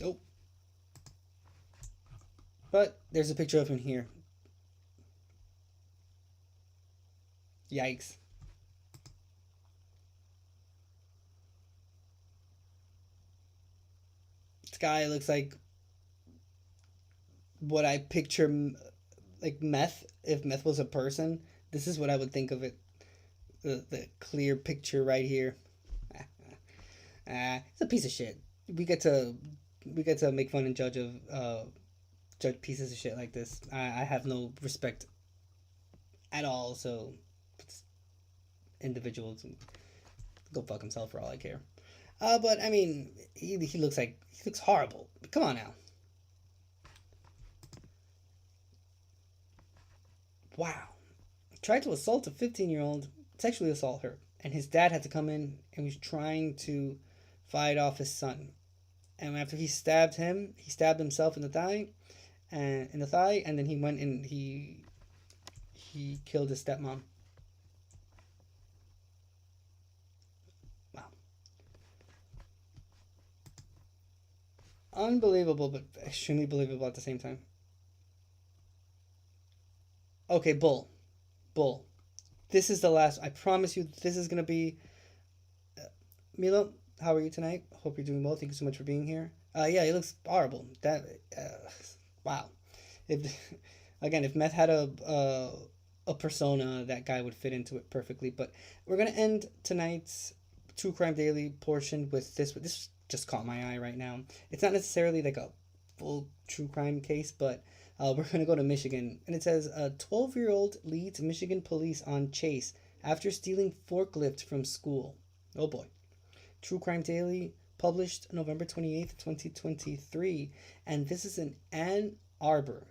Nope. But there's a picture of him here. Yikes. This guy looks like what I picture, like meth. If meth was a person, this is what I would think of it. The clear picture right here. It's a piece of shit. We get to make fun and judge pieces of shit like this. I have no respect at all. So individuals go fuck himself for all I care. But I mean, he looks horrible. Come on now. Wow. Tried to assault a 15-year-old, sexually assault her, and his dad had to come in and was trying to fight off his son. And after he stabbed him, he stabbed himself in the thigh, and then he went and he killed his stepmom. Wow. Unbelievable, but extremely believable at the same time. Okay, Bull. This is the last. I promise you, this is gonna be. Milo, how are you tonight? Hope you're doing well. Thank you so much for being here. Yeah, he looks horrible. Wow. If meth had a persona, that guy would fit into it perfectly. But we're gonna end tonight's True Crime Daily portion with this. This just caught my eye right now. It's not necessarily like a full true crime case, but we're going to go to Michigan. And it says, a 12-year-old leads Michigan police on chase after stealing forklift from school. Oh boy. True Crime Daily, published November 28th, 2023. And this is in Ann Arbor.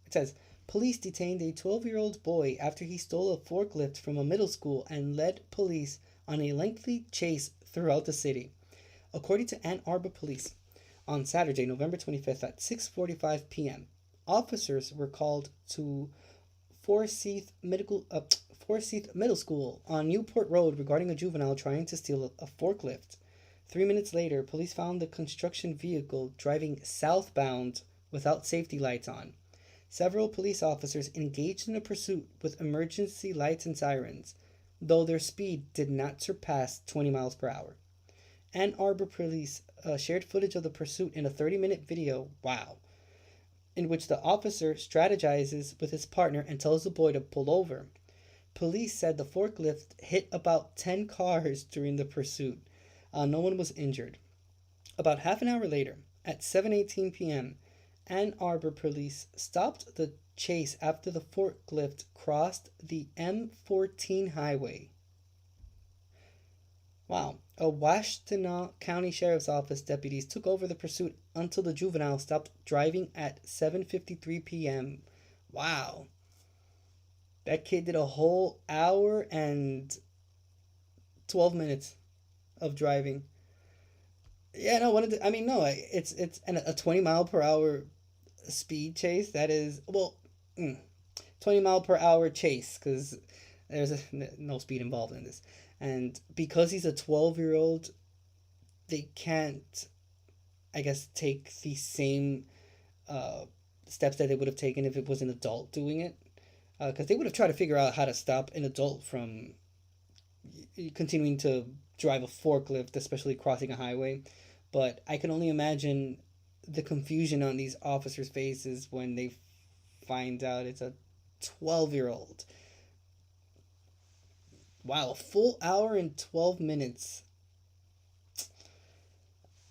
It says, police detained a 12-year-old boy after he stole a forklift from a middle school and led police on a lengthy chase throughout the city. According to Ann Arbor Police, on Saturday, November 25th at 6:45 p.m., officers were called to Forsyth Middle School on Newport Road regarding a juvenile trying to steal a forklift. 3 minutes later, police found the construction vehicle driving southbound without safety lights on. Several police officers engaged in a pursuit with emergency lights and sirens, though their speed did not surpass 20 miles per hour. Ann Arbor Police shared footage of the pursuit in a 30-minute video. Wow. In which the officer strategizes with his partner and tells the boy to pull over. Police said the forklift hit about 10 cars during the pursuit. No one was injured. About half an hour later, at 7:18 p.m., Ann Arbor Police stopped the chase after the forklift crossed the M14 highway. Wow. A Washtenaw County Sheriff's Office deputies took over the pursuit until the juvenile stopped driving at 7:53 p.m. Wow. That kid did a whole hour and 12 minutes of driving. Yeah, no, it's a 20 mile per hour speed chase. That is, 20 mile per hour chase, because there's no speed involved in this. And because he's a 12-year-old, they can't, I guess, take the same steps that they would have taken if it was an adult doing it. Because they would have tried to figure out how to stop an adult from continuing to drive a forklift, especially crossing a highway. But I can only imagine the confusion on these officers' faces when they find out it's a 12-year-old. Wow, a full hour and 12 minutes.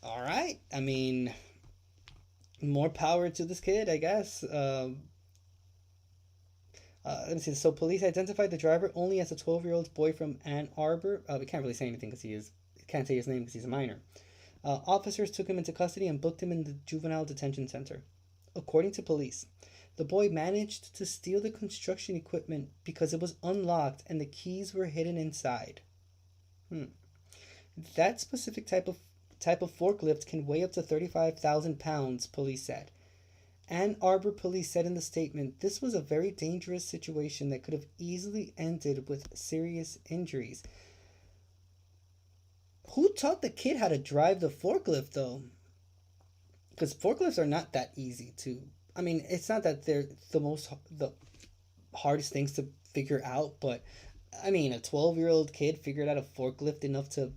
All right. I mean, more power to this kid, I guess. Let me see. So police identified the driver only as a 12-year-old boy from Ann Arbor. We can't really say anything because can't say his name because he's a minor. Officers took him into custody and booked him in the juvenile detention center. According to police, the boy managed to steal the construction equipment because it was unlocked and the keys were hidden inside. That specific type of forklift can weigh up to 35,000 pounds, police said. Ann Arbor Police said in the statement, this was a very dangerous situation that could have easily ended with serious injuries. Who taught the kid how to drive the forklift, though? because forklifts are not that easy to. I mean, it's not that they're the hardest things to figure out, but I mean, a 12-year-old kid figured out a forklift enough to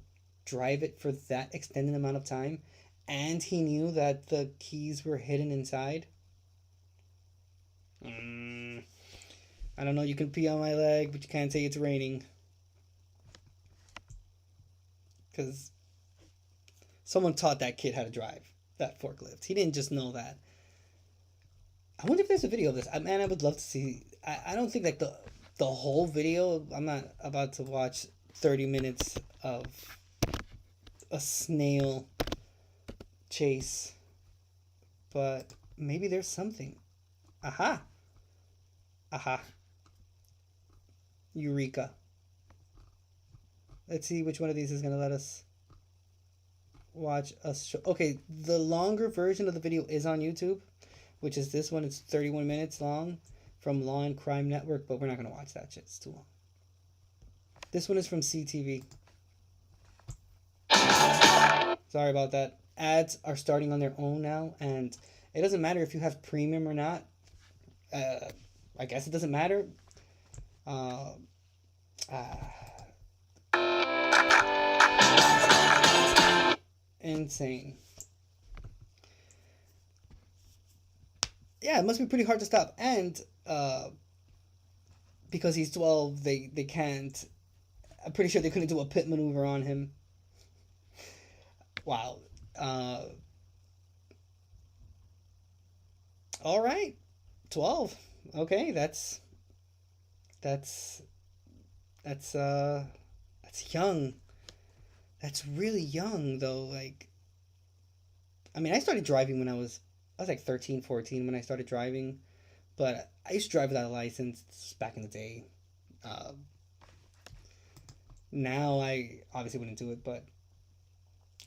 drive it for that extended amount of time, and he knew that the keys were hidden inside. I don't know, you can pee on my leg, but you can't say it's raining. Because someone taught that kid how to drive that forklift. He didn't just know that. I wonder if there's a video of this. Man, I would love to see. I don't think like the whole video. I'm not about to watch 30 minutes of a snail chase. But maybe there's something. Aha. Aha. Eureka. Let's see which one of these is going to let us watch us show. Okay, the longer version of the video is on YouTube, which is this one. It's 31 minutes long from Law and Crime Network, but we're not going to watch that shit. It's too long. This one is from CTV. Sorry about that. Ads are starting on their own now, and it doesn't matter if you have premium or not. I guess it doesn't matter. Insane. Yeah, it must be pretty hard to stop. And because he's 12, they can't. I'm pretty sure they couldn't do a pit maneuver on him. Wow. All right. 12. Okay, that's young. That's really young though. Like, I mean, I started driving when I was like 13, 14 when I started driving, but I used to drive without a license back in the day. Now I obviously wouldn't do it, but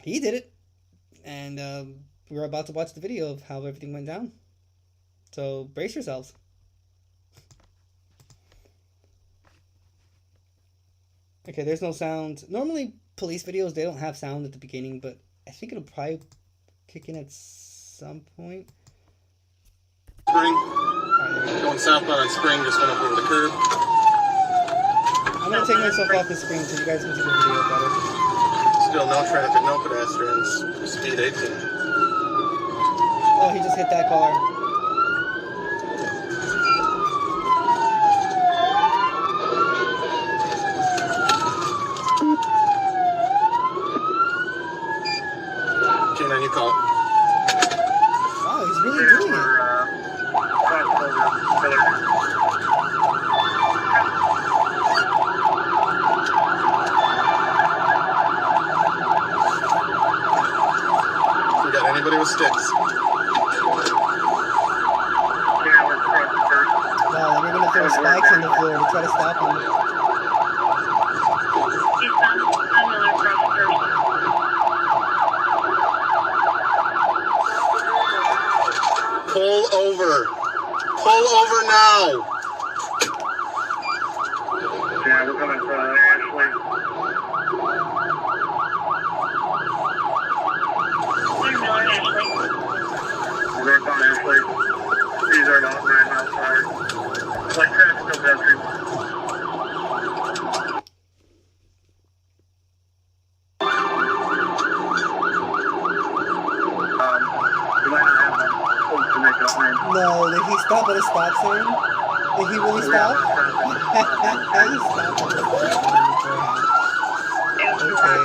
he did it, and we're about to watch the video of how everything went down. So brace yourselves. Okay, there's no sound. Normally, police videos, they don't have sound at the beginning, but I think it'll probably kick in at some point. Spring. Going southbound on Spring, just went up over the curb. I'm going to take myself off the screen so you guys can see the video better. Still no traffic, no pedestrians. Speed 18. Oh, he just hit that car. Canine, you call it. Wow, he's really doing it. We got anybody with sticks? Wow, they're gonna throw spikes on the floor to try to stop him. Pull over. Pull over now. Yeah, we're coming for Ashley. We're on Ashley. These are about 9 miles per hour. It's like traffic no pedestrians. No, did he stop at a stop sign? Did he really stop? He stopped at a stop sign. Okay.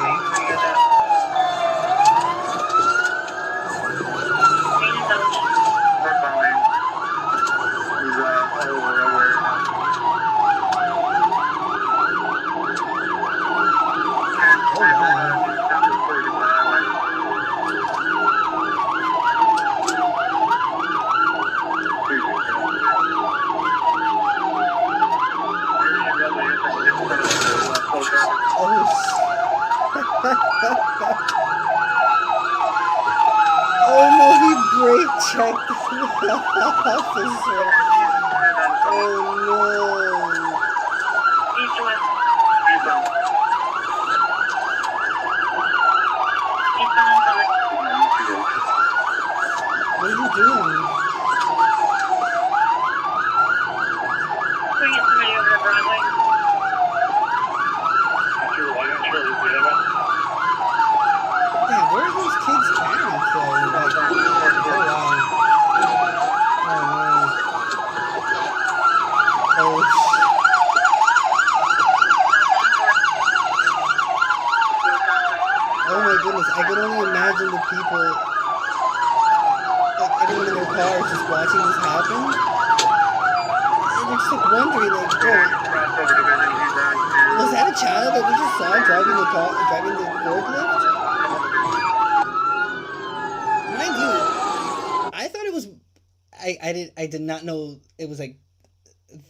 Oh no, he brake checked the officer. Oh no. friendly. Sure, I'm not sure if we have it. Damn, where are those kids' parents though? Like, oh wow. Oh no. Oh my goodness, I could only imagine the people, like everyone in their cars just watching this happen. And they're just like wondering, like, was that a child that we just saw driving the car, driving the forklift? Mind you, I thought it was, I did not know it was like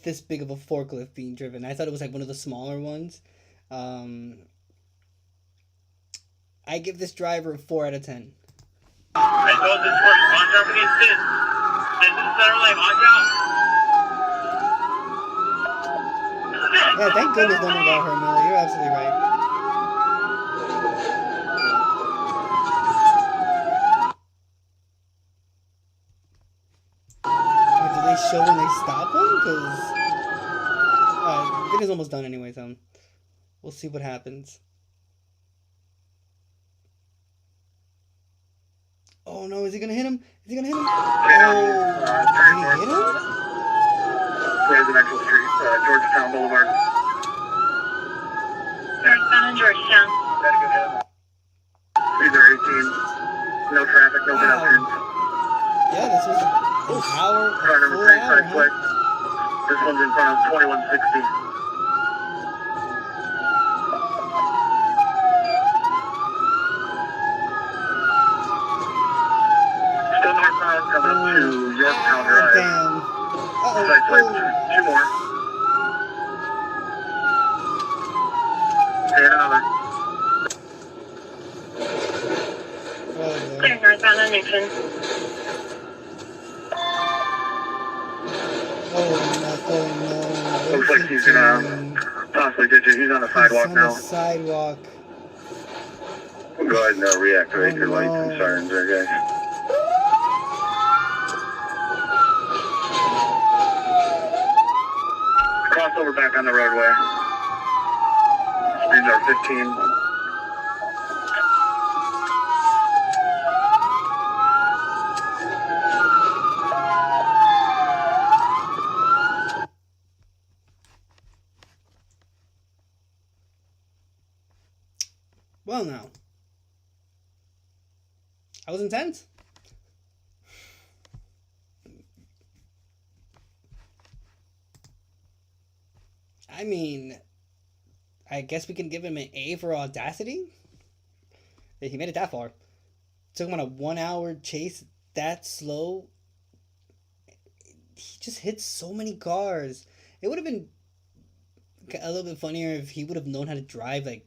this big of a forklift being driven. I thought it was like one of the smaller ones. I give this driver a 4 out of 10. I told this person, watch out for these kids. This is Center Lane, watch out. Yeah, thank goodness no one got hurt, Miller. You're absolutely right. Do they show when they stop them? Because the video's almost done anyway, so we'll see what happens. Oh no, is he gonna hit him? Is he gonna hit him? Oh, did he hit him? Residential Street, Georgetown Boulevard. Northbound in Georgetown. These are 18. No traffic, no pedestrians. Yeah, this was an hour, Car number 3, side flight. This one's in front of 2160. Coming up to Yorktown Drive. Damn. Side flight, 2 more. And another. Clear northbound on Nixon. Oh no. Looks like he's gonna possibly ditch it. He's on the sidewalk now. Sidewalk. Go ahead and reactivate your lights and sirens there, guys. Crossover back on the roadway. Speeds are 15. Well, now. That was intense. I mean, I guess we can give him an A for audacity. He made it that far. Took him on a 1-hour chase that slow. He just hit so many cars. It would have been a little bit funnier if he would have known how to drive. Like,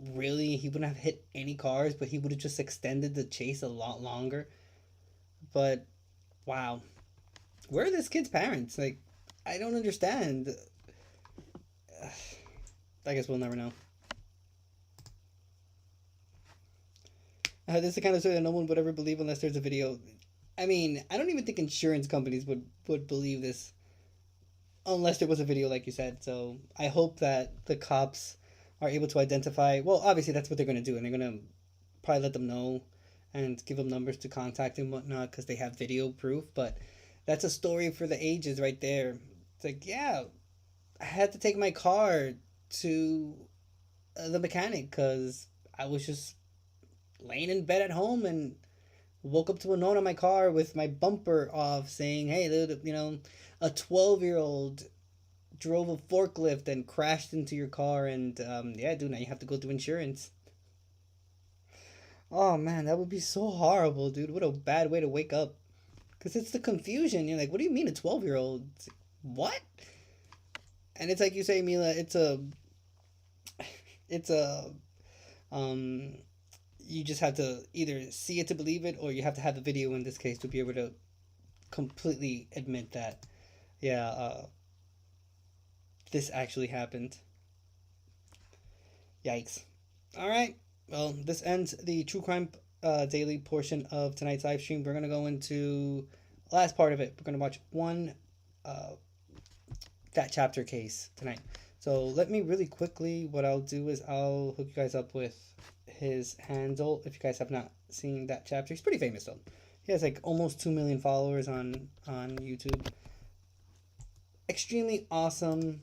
really, he wouldn't have hit any cars, but he would have just extended the chase a lot longer. But, wow. Where are this kid's parents? Like, I don't understand. I guess we'll never know. This is the kind of story that no one would ever believe unless there's a video. I mean, I don't even think insurance companies would believe this unless there was a video, like you said. So I hope that the cops are able to identify. Well, obviously that's what they're going to do, and they're going to probably let them know and give them numbers to contact and whatnot because they have video proof. But that's a story for the ages right there. It's like, yeah, I had to take my car to the mechanic because I was just laying in bed at home and woke up to a note on my car with my bumper off saying, hey, you know, a 12-year-old drove a forklift and crashed into your car, and yeah, dude, now you have to go through insurance. Oh man, that would be so horrible, dude. What a bad way to wake up. Because it's the confusion. You're like, what do you mean a 12-year-old? What? And it's like you say, Mila, you just have to either see it to believe it, or you have to have the video in this case to be able to completely admit that, yeah, this actually happened. Yikes. Alright, well, this ends the True Crime Daily portion of tonight's live stream. We're going to go into the last part of it. We're going to watch one that chapter case tonight. So let me really quickly, what I'll do is I'll hook you guys up with his handle if you guys have not seen that chapter. He's pretty famous though. He has like almost 2 million followers on YouTube. Extremely awesome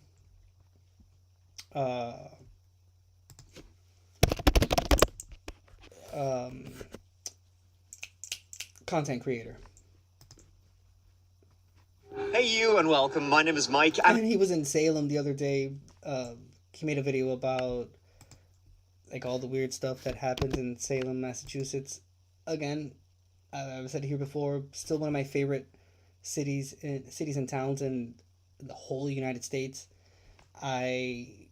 content creator. Hey you and welcome. My name is Mike. And he was in Salem the other day. He made a video about like all the weird stuff that happens in Salem, Massachusetts. Again, I've said it here before, still one of my favorite cities and towns in the whole United States. I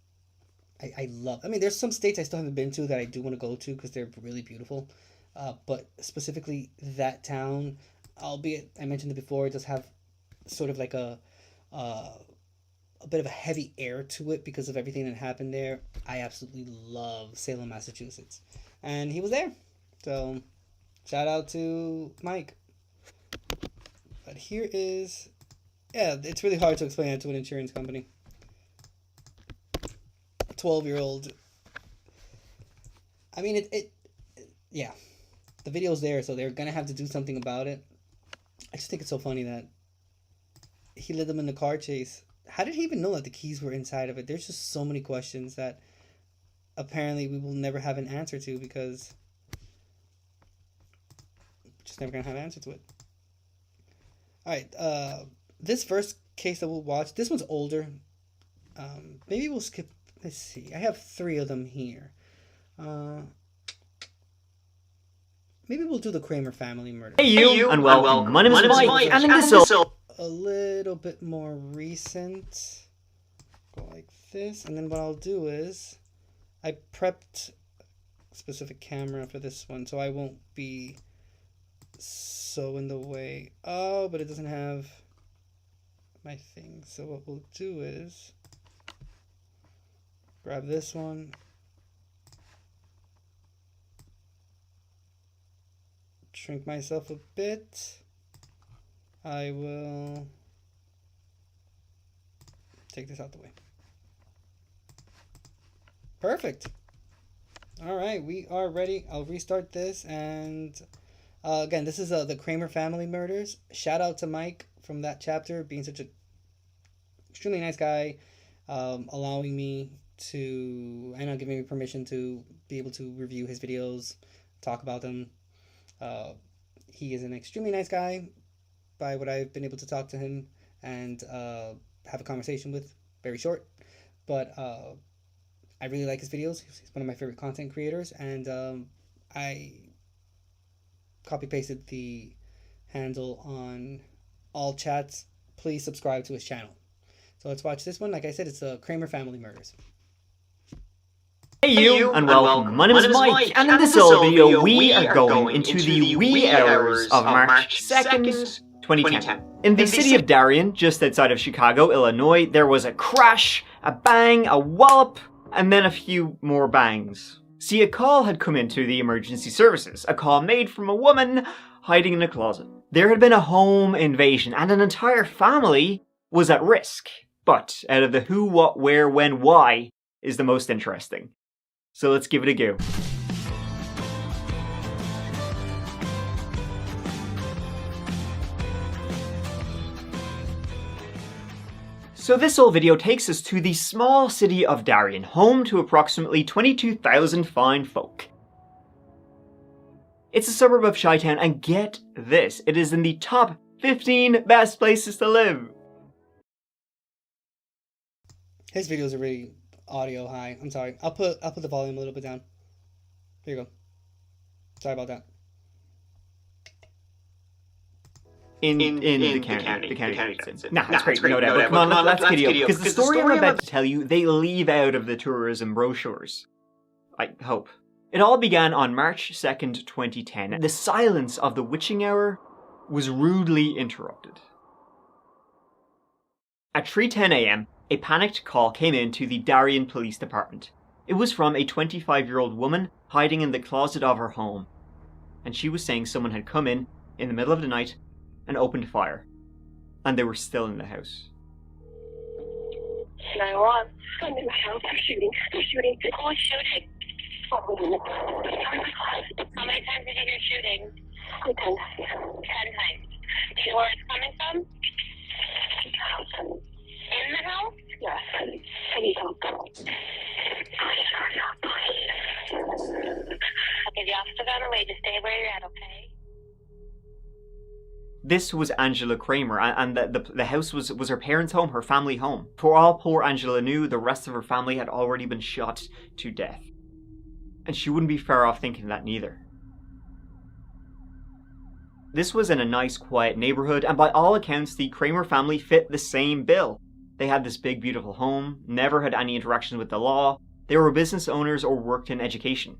love. I mean, there's some states I still haven't been to that I do want to go to because they're really beautiful. But specifically that town, albeit I mentioned it before, it does have sort of like a bit of a heavy air to it because of everything that happened there. I absolutely love Salem, Massachusetts, and he was there. So shout out to Mike. But here is, yeah, it's really hard to explain that to an insurance company. 12-year-old. I mean, yeah, the video's there, so they're gonna have to do something about it. I just think it's so funny that he led them in the car chase. How did he even know that the keys were inside of it? There's just so many questions that apparently we will never have an answer to because we're just never gonna have an answer to it. Alright, this first case that we'll watch, this one's older. Maybe we'll skip. Let's see. I have 3 of them here. Maybe we'll do the Kramer family murder. Hey you, and welcome. My name is Mike, and in this a little bit more recent. Go like this, and then what I'll do is I prepped a specific camera for this one, so I won't be so in the way. Oh, but it doesn't have my thing. So what we'll do is grab this one, shrink myself a bit. I will take this out the way. Perfect. All right, we are ready. I'll restart this, and again, this is the Kramer family murders. Shout out to Mike from that chapter, being such a extremely nice guy, allowing me to, I know, giving me permission to be able to review his videos, talk about them. He is an extremely nice guy by what I've been able to talk to him and have a conversation with. Very short, but I really like his videos. He's one of my favorite content creators, and I copy pasted the handle on all chats. Please subscribe to his channel. So let's watch this one. Like I said, it's the Kramer family murders. Hey you, and welcome. My name is Mike, and in this video we are going into the wee hours of March 2nd, 2010. In the city of Darien, just outside of Chicago, Illinois, there was a crash, a bang, a wallop, and then a few more bangs. See, a call had come into the emergency services, a call made from a woman hiding in a closet. There had been a home invasion, and an entire family was at risk. But out of the who, what, where, when, why is the most interesting. So let's give it a go. So this whole video takes us to the small city of Darien, home to approximately 22,000 fine folk. It's a suburb of Chi-Town, and get this, it is in the top 15 best places to live. His videos are really audio high. I'm sorry. I'll put the volume a little bit down. Here you go. Sorry about that. In the county. Nah, that's great. No doubt. Come on, let's get it. Because the story I'm about to tell you, they leave out of the tourism brochures. I hope. It all began on March 2nd, 2010. The silence of the witching hour was rudely interrupted. At 3:10 a.m., a panicked call came in to the Darien Police Department. It was from a 25-year-old woman hiding in the closet of her home. And she was saying someone had come in the middle of the night and opened fire. And they were still in the house. 911. I'm in my house. I'm shooting. I'm shooting. Who's shooting? How many times did you hear shooting? 10 times. 10 times. Do you know where it's coming from? In the house? Yes. I need help. Okay, the officer's on the way. Just stay where you're at, okay? This was Angela Kramer, and the house was her parents' home, her family home. For all poor Angela knew, the rest of her family had already been shot to death. And she wouldn't be far off thinking that neither. This was in a nice, quiet neighborhood, and by all accounts, the Kramer family fit the same bill. They had this big, beautiful home, never had any interaction with the law, they were business owners or worked in education.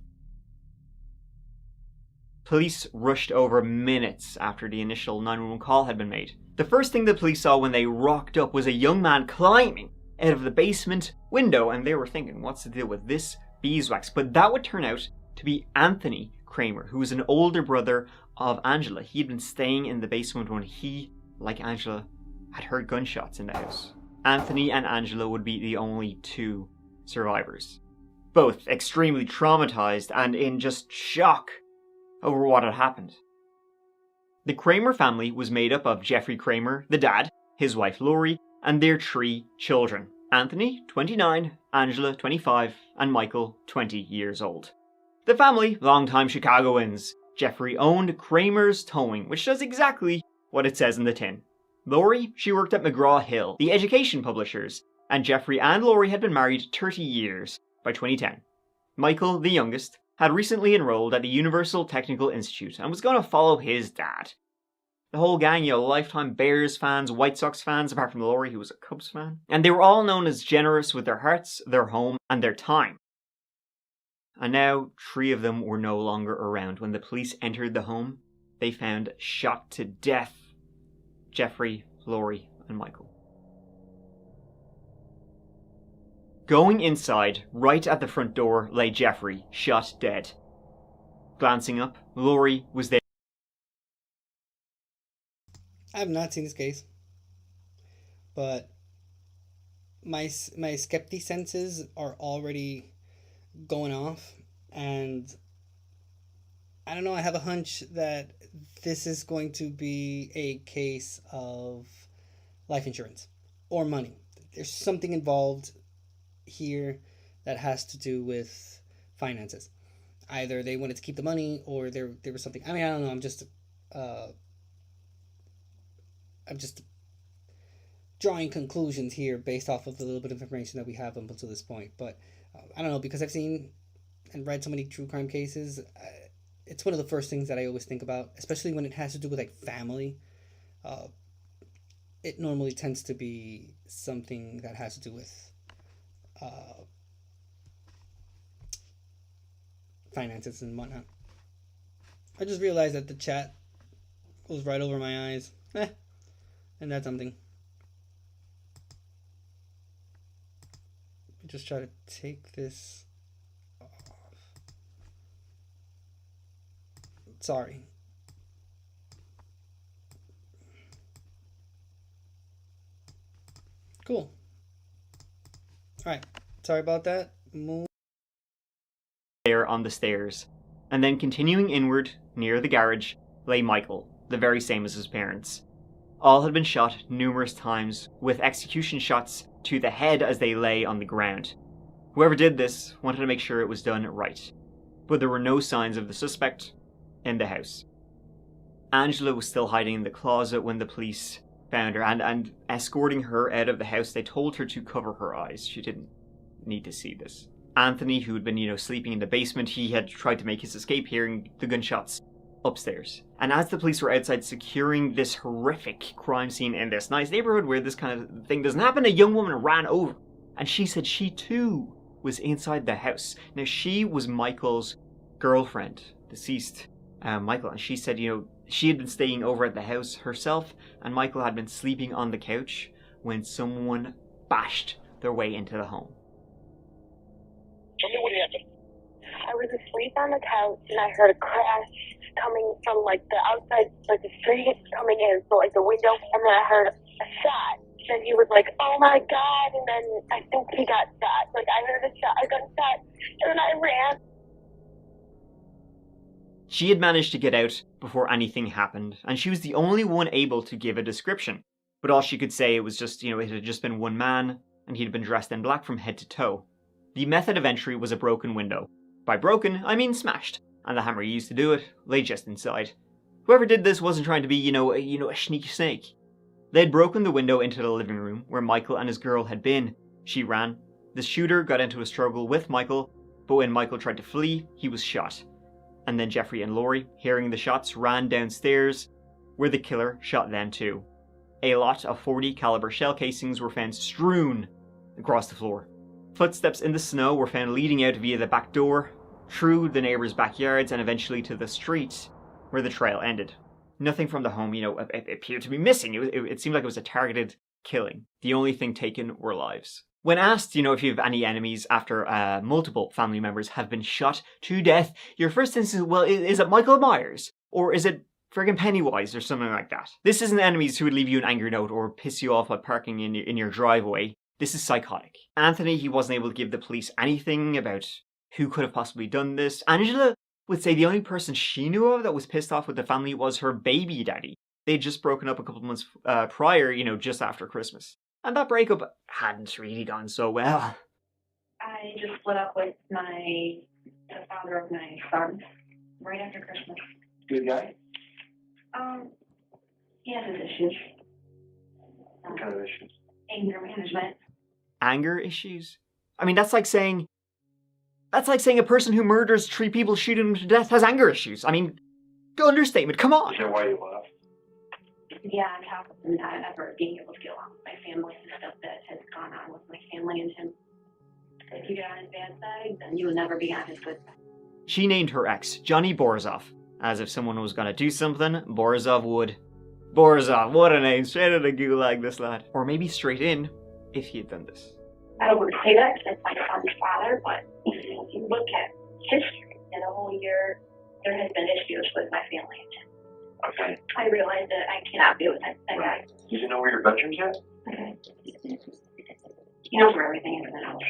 Police rushed over minutes after the initial 911 call had been made. The first thing the police saw when they rocked up was a young man climbing out of the basement window, and they were thinking, what's the deal with this beeswax? But that would turn out to be Anthony Kramer, who was an older brother of Angela. He had been staying in the basement when he, like Angela, had heard gunshots in the house. Anthony and Angela would be the only two survivors, both extremely traumatized and in just shock over what had happened. The Kramer family was made up of Jeffrey Kramer, the dad, his wife Lori, and their 3 children. Anthony, 29, Angela, 25, and Michael, 20 years old. The family, longtime Chicagoans. Jeffrey owned Kramer's Towing, which does exactly what it says in the tin. Lori, she worked at McGraw-Hill, the education publishers, and Jeffrey and Lori had been married 30 years by 2010. Michael, the youngest, had recently enrolled at the Universal Technical Institute and was going to follow his dad. The whole gang, lifetime Bears fans, White Sox fans, apart from Lori, who was a Cubs fan. And they were all known as generous with their hearts, their home, and their time. And now, 3 of them were no longer around. When the police entered the home, they found shot to death Jeffrey, Lori, and Michael. Going inside, right at the front door, lay Jeffrey, shot dead. Glancing up, Lori was there. I have not seen this case, but my skeptic senses are already going off, and I don't know, I have a hunch that this is going to be a case of life insurance or money. There's something involved here that has to do with finances. Either they wanted to keep the money, or there was something. I mean, I don't know. I'm just drawing conclusions here based off of the little bit of information that we have up until this point. But I don't know, because I've seen and read so many true crime cases. It's one of the first things that I always think about, especially when it has to do with like family. It normally tends to be something that has to do with finances and whatnot. I just realized that the chat goes right over my eyes. And that's something. Let me just try to take this off. Sorry. Cool. Alright. Sorry about that. Move. There on the stairs. And then continuing inward, near the garage, lay Michael, the very same as his parents. All had been shot numerous times, with execution shots to the head as they lay on the ground. Whoever did this wanted to make sure it was done right. But there were no signs of the suspect in the house. Angela was still hiding in the closet when the police found her, and escorting her out of the house, they told her to cover her eyes. She didn't need to see this. Anthony, who had been, sleeping in the basement, he had tried to make his escape, hearing the gunshots upstairs. And as the police were outside securing this horrific crime scene in this nice neighborhood where this kind of thing doesn't happen, a young woman ran over, and she said she too was inside the house. Now, she was Michael's girlfriend, deceased Michael, and she said, she had been staying over at the house herself, and Michael had been sleeping on the couch when someone bashed their way into the home. Tell me what happened. I was asleep on the couch and I heard a crash coming from the outside, the street coming in, so the window, and then I heard a shot. said he was like, oh my God, and then I think he got shot. Like, I heard a gunshot, and then I ran. She had managed to get out before anything happened, and she was the only one able to give a description. But all she could say was just, it had just been one man, and he'd been dressed in black from head to toe. The method of entry was a broken window. By broken, I mean smashed, and the hammer used to do it lay just inside. Whoever did this wasn't trying to be, a sneaky snake. They had broken the window into the living room where Michael and his girl had been. She ran. The shooter got into a struggle with Michael, but when Michael tried to flee, he was shot. And then Jeffrey and Laurie, hearing the shots, ran downstairs, where the killer shot them too. A lot of .40 caliber shell casings were found strewn across the floor. Footsteps in the snow were found leading out via the back door, through the neighbors' backyards, and eventually to the street, where the trail ended. Nothing from the home, appeared to be missing. It seemed like it was a targeted killing. The only thing taken were lives. When asked, if you have any enemies after multiple family members have been shot to death, your first instinct, well, is it Michael Myers? Or is it friggin' Pennywise or something like that? This isn't enemies who would leave you an angry note or piss you off while parking in your driveway. This is psychotic. Anthony, he wasn't able to give the police anything about who could have possibly done this. Angela would say the only person she knew of that was pissed off with the family was her baby daddy. They'd just broken up a couple months prior, just after Christmas. And that breakup hadn't really gone so well. I just split up with the father of my son right after Christmas. Good guy? He has his issues. What kind of issues? Anger management. Anger issues? I mean, that's like saying a person who murders 3 people, shooting them to death, has anger issues. I mean, understatement, come on. Is that why you left? Yeah, on top of not ever being able to get along with my family and stuff that has gone on with my family and him. If you get on his bad side, then you will never be on his good side. She named her ex Johnny Borzov, as if someone was gonna do something, Borzov would. Borzov, what a name, straight out of the gulag, this lad. Or maybe straight in, if he had done this. I don't want to say that because it's my son's father, but if you look at history in a whole year, there has been issues with my family. Okay. I realized that I cannot be with that guy. Did you know where your veterans at? Okay. He knows where everything is in the house.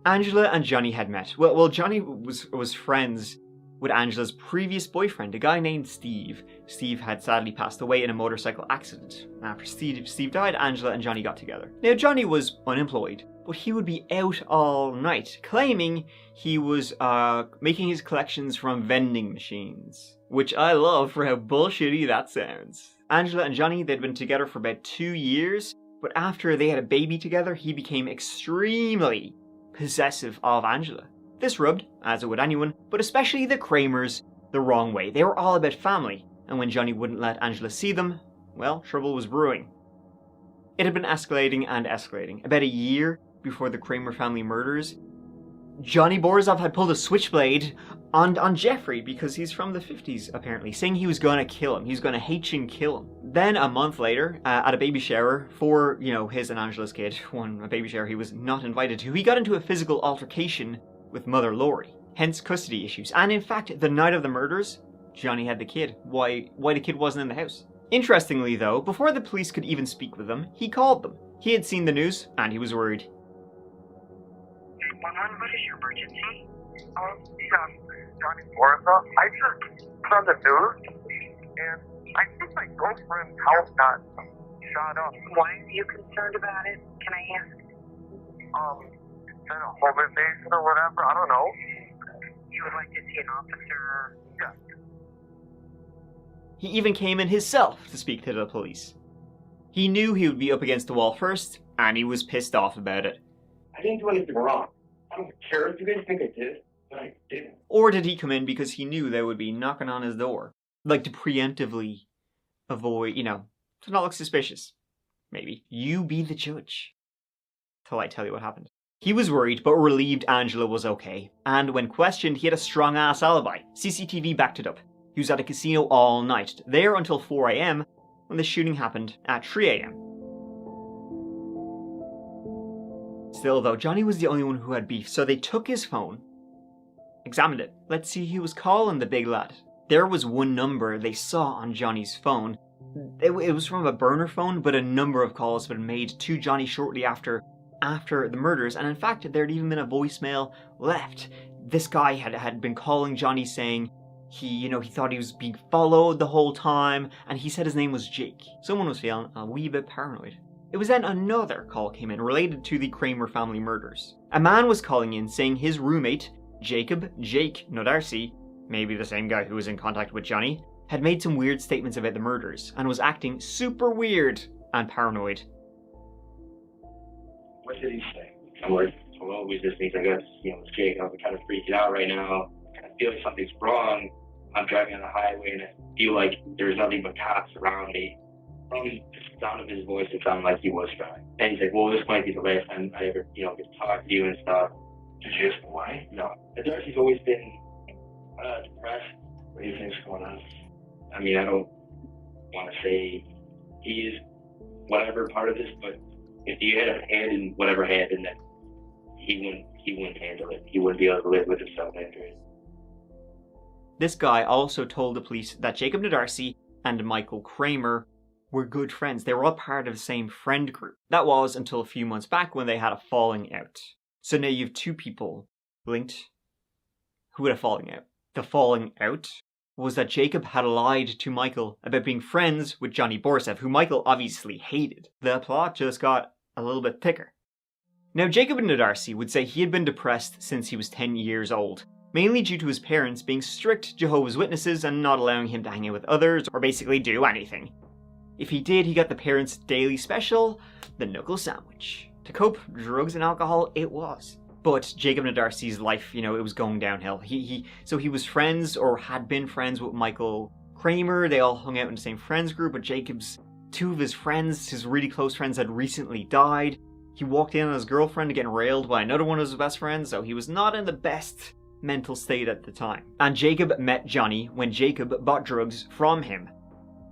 Angela and Johnny had met. Well, Johnny was friends with Angela's previous boyfriend, a guy named Steve. Steve had sadly passed away in a motorcycle accident. After Steve died, Angela and Johnny got together. Now, Johnny was unemployed, but he would be out all night, claiming he was making his collections from vending machines. Which I love for how bullshitty that sounds. Angela and Johnny, they'd been together for about 2 years, but after they had a baby together, he became extremely possessive of Angela. This rubbed, as it would anyone, but especially the Kramers, the wrong way. They were all about family, and when Johnny wouldn't let Angela see them, well, trouble was brewing. It had been escalating and escalating. About a year before the Kramer family murders, Johnny Borzov had pulled a switchblade on Jeffrey because he's from the 50s, apparently, saying he was gonna kill him. He was gonna H-ing kill him. Then, a month later, at a baby shower for, his and Angela's kid, a baby shower he was not invited to, he got into a physical altercation with mother Laurie, hence custody issues. And in fact, the night of the murders, Johnny had the kid. Why the kid wasn't in the house. Interestingly though, before the police could even speak with them, he called them. He had seen the news, and he was worried. What is your emergency? Johnny Borzov. I just saw the news, and I think my girlfriend's house got shot up. Why are you concerned about it? Can I ask? Is that a home invasion or whatever? I don't know. You would like to see an officer? Yeah. He even came in himself to speak to the police. He knew he would be up against the wall first, and he was pissed off about it. I didn't do anything wrong. I don't care if you guys think I did, but I didn't. Or did he come in because he knew they would be knocking on his door? Like to preemptively avoid, to not look suspicious. Maybe. You be the judge. Till I tell you what happened. He was worried, but relieved Angela was okay. And when questioned, he had a strong-ass alibi. CCTV backed it up. He was at a casino all night, there until 4 a.m, when the shooting happened at 3 a.m. Still though, Johnny was the only one who had beef, so they took his phone, examined it. Let's see who was calling the big lad. There was one number they saw on Johnny's phone, It was from a burner phone, but a number of calls had been made to Johnny shortly after the murders, and in fact, there had even been a voicemail left. This guy had been calling Johnny saying he thought he was being followed the whole time, and he said his name was Jake. Someone was feeling a wee bit paranoid. It was then another call came in related to the Kramer family murders. A man was calling in saying his roommate, Jake Nodarcy, maybe the same guy who was in contact with Johnny, had made some weird statements about the murders and was acting super weird and paranoid. What did he say? I'm like, hello, who's this? Things I guess, it's Jake. I'm kind of freaking out right now. I feel like something's wrong. I'm driving on the highway and I feel like there's nothing but cops around me. From the sound of his voice, it sounded like he was trying. And he's like, well, this might be the last time I ever, get to talk to you and stuff. Did you ask why? No. Darcy's always been depressed. What do you think's going on? I mean, I don't want to say he is whatever part of this, but if you had a hand in whatever happened, then he wouldn't handle it. He wouldn't be able to live with himself after it. This guy also told the police that Jacob Nodarcy and Michael Kramer were good friends. They were all part of the same friend group. That was until a few months back when they had a falling out. So now you have two people linked who had a falling out. The falling out was that Jacob had lied to Michael about being friends with Johnny Borsev, who Michael obviously hated. The plot just got a little bit thicker. Now, Jacob Nodarcy would say he had been depressed since he was 10 years old, mainly due to his parents being strict Jehovah's Witnesses and not allowing him to hang out with others or basically do anything. If he did, he got the parents' daily special, the knuckle sandwich. To cope, drugs and alcohol it was. But Jacob Nodarcy's life, it was going downhill. He was friends or had been friends with Michael Kramer. They all hung out in the same friends group, but two of his friends, his really close friends, had recently died. He walked in on his girlfriend getting railed by another one of his best friends, so he was not in the best mental state at the time. And Jacob met Johnny when Jacob bought drugs from him.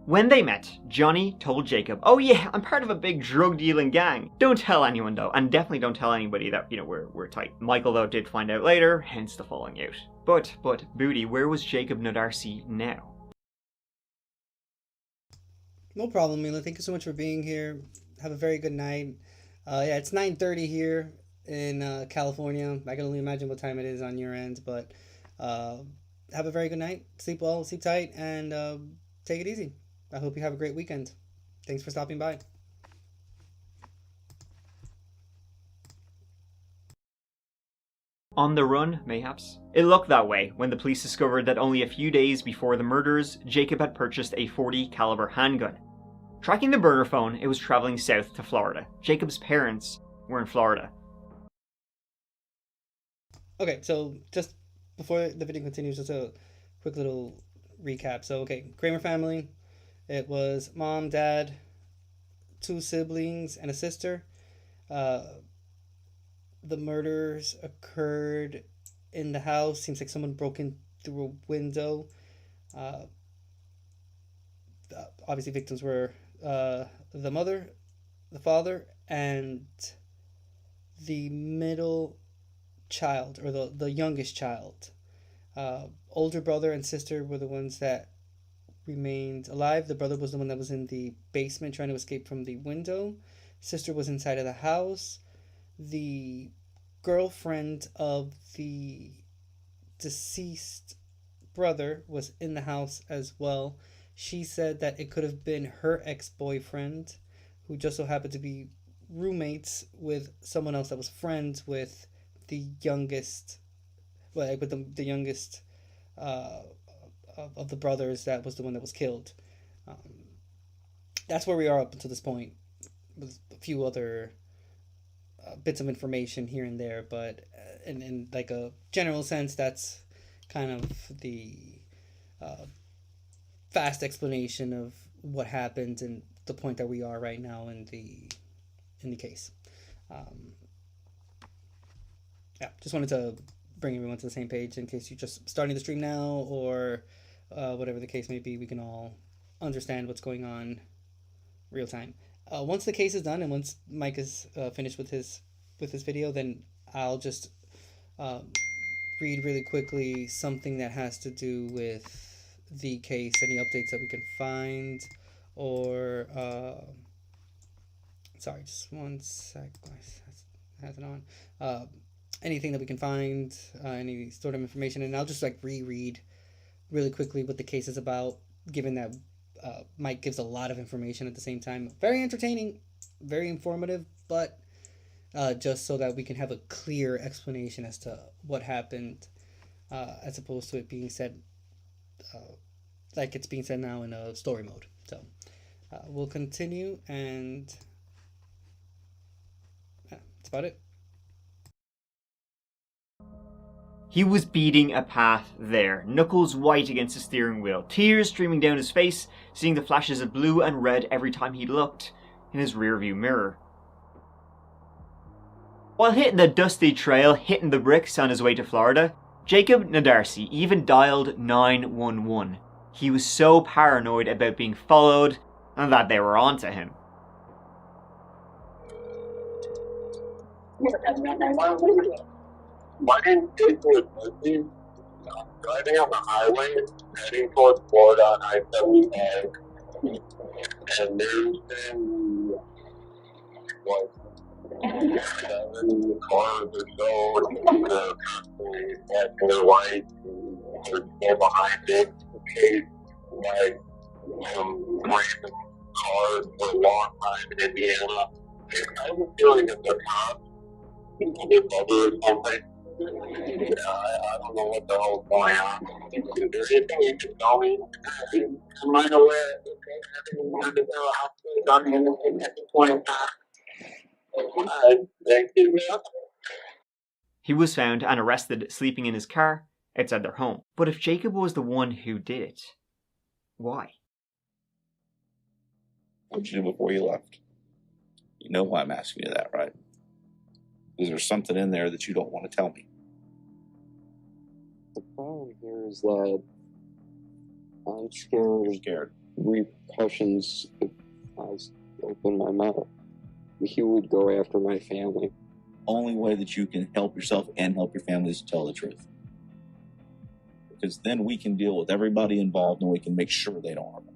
When they met, Johnny told Jacob, "Oh yeah, I'm part of a big drug dealing gang. Don't tell anyone though, and definitely don't tell anybody that, we're tight." Michael though did find out later, hence the falling out. But, Booty, where was Jacob Nodarcy now? No problem, Mila. Thank you so much for being here. Have a very good night. Yeah, it's 9:30 here in California. I can only imagine what time it is on your end, but have a very good night. Sleep well, sleep tight, and take it easy. I hope you have a great weekend. Thanks for stopping by. On the run, mayhaps? It looked that way when the police discovered that only a few days before the murders, Jacob had purchased a .40 caliber handgun. Tracking the burner phone, it was traveling south to Florida. Jacob's parents were in Florida. Okay, so just before the video continues, just a quick little recap. So, okay, Kramer family. It was mom, dad, 2 siblings, and a sister. The murders occurred in the house. Seems like someone broke in through a window. Obviously, victims were the mother, the father, and the middle child, or the youngest child. Older brother and sister were the ones that remained alive. The brother was the one that was in the basement trying to escape from the window. Sister was inside of the house. The girlfriend of the deceased brother was in the house as well. She said that it could have been her ex-boyfriend, who just so happened to be roommates with someone else that was friends with the youngest, the youngest of the brothers that was the one that was killed. That's where we are up until this point, with a few other bits of information here and there, but in like a general sense, that's kind of the fast explanation of what happened and the point that we are right now in the case. Yeah, just wanted to bring everyone to the same page in case you're just starting the stream now, or whatever the case may be. We can all understand what's going on real time. Once the case is done and once Mike is finished with his video, then I'll just read really quickly something that has to do with the case, any updates that we can find or sorry, just one sec. Has it on? Anything that we can find, any sort of information, and I'll just like reread really quickly what the case is about, given that Mike gives a lot of information at the same time. Very entertaining, very informative, but just so that we can have a clear explanation as to what happened, as opposed to it being said like it's being said now in a story mode. So we'll continue, and that's about it. He was beating a path there, knuckles white against the steering wheel, tears streaming down his face, seeing the flashes of blue and red every time he looked in his rearview mirror. While hitting the dusty trail, hitting the bricks on his way to Florida, Jacob Nadarcy even dialed 911. He was so paranoid about being followed and that they were onto him. My name is Lucy. I'm driving on the highway, heading towards Florida on I-75, and there's been, like, 7 cars or so, and they're constantly flashing their lights, and they're still behind it, chased by some random cars for a long time in Indiana. I have a feeling that they're cops, their mother or something. I don't know what the hell's going on. Is there anything you can tell me? Am I aware that thank you. He was found and arrested sleeping in his car outside their home. But if Jacob was the one who did it, why? What'd you do before you left? You know why I'm asking you that, right? Is there something in there that you don't want to tell me? The problem here is that I'm scared. You're scared. Repercussions if I open my mouth. He would go after my family. Only way that you can help yourself and help your family is to tell the truth. Because then we can deal with everybody involved and we can make sure they don't harm them.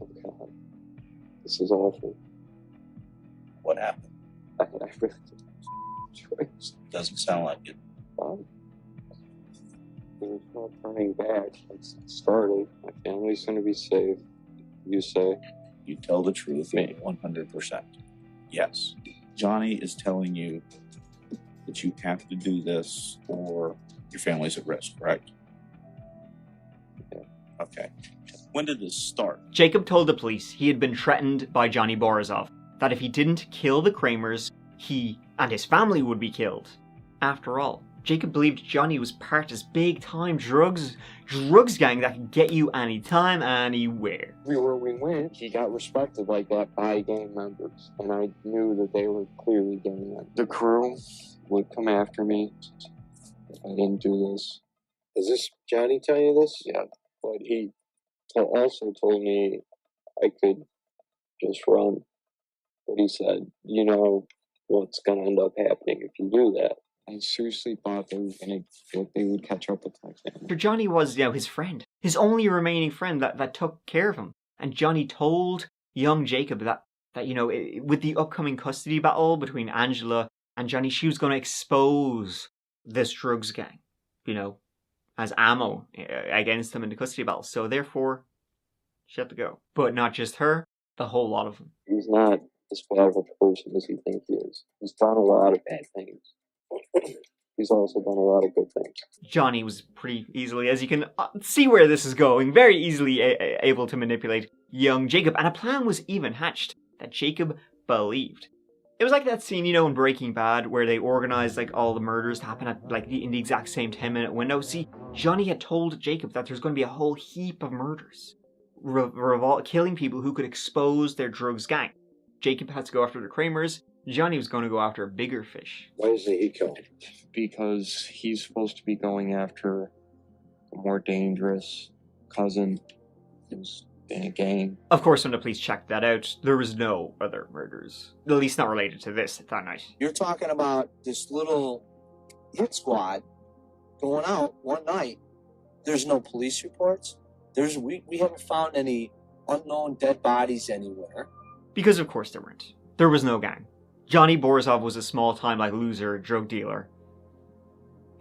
Oh God. This is awful. What happened? I really doesn't sound like it. There's no turning back. It's started. My family's going to be safe. You say? You tell the truth, 100%. Yes. Johnny is telling you that you have to do this or your family's at risk, right? Yeah. Okay. When did this start? Jacob told the police he had been threatened by Johnny Borisov, that if he didn't kill the Kramers, he and his family would be killed. After all, Jacob believed Johnny was part of this big-time drugs gang that could get you anytime, anywhere. Everywhere we went, he got respected like that by gang members, and I knew that they were clearly gang members. The crew would come after me if I didn't do this. Does this Johnny tell you this? Yeah, but he also told me I could just run. But he said, you know what's going to end up happening if you do that. I seriously thought they would catch up with my family. For Johnny was, his friend. His only remaining friend that took care of him. And Johnny told young Jacob that with the upcoming custody battle between Angela and Johnny, she was going to expose this drugs gang, as ammo against them in the custody battle. So therefore, she had to go. But not just her, the whole lot of them. He's not as bad of a person as he thinks he is. He's done a lot of bad things. He's also done a lot of good things. Johnny was pretty easily, as you can see where this is going, very easily able to manipulate young Jacob. And a plan was even hatched that Jacob believed. It was like that scene, in Breaking Bad, where they organized all the murders to happen at in the exact same 10-minute window. See, Johnny had told Jacob that there's going to be a whole heap of murders, killing people who could expose their drugs gang. Jacob had to go after the Kramers. Johnny was going to go after a bigger fish. Why isn't he killed? Because he's supposed to be going after a more dangerous cousin who's in a gang. Of course, when the police checked that out, there was no other murders. At least not related to this that night. You're talking about this little hit squad going out one night. There's no police reports. We haven't found any unknown dead bodies anywhere. Because of course there weren't. There was no gang. Johnny Borisov was a small-time loser drug dealer.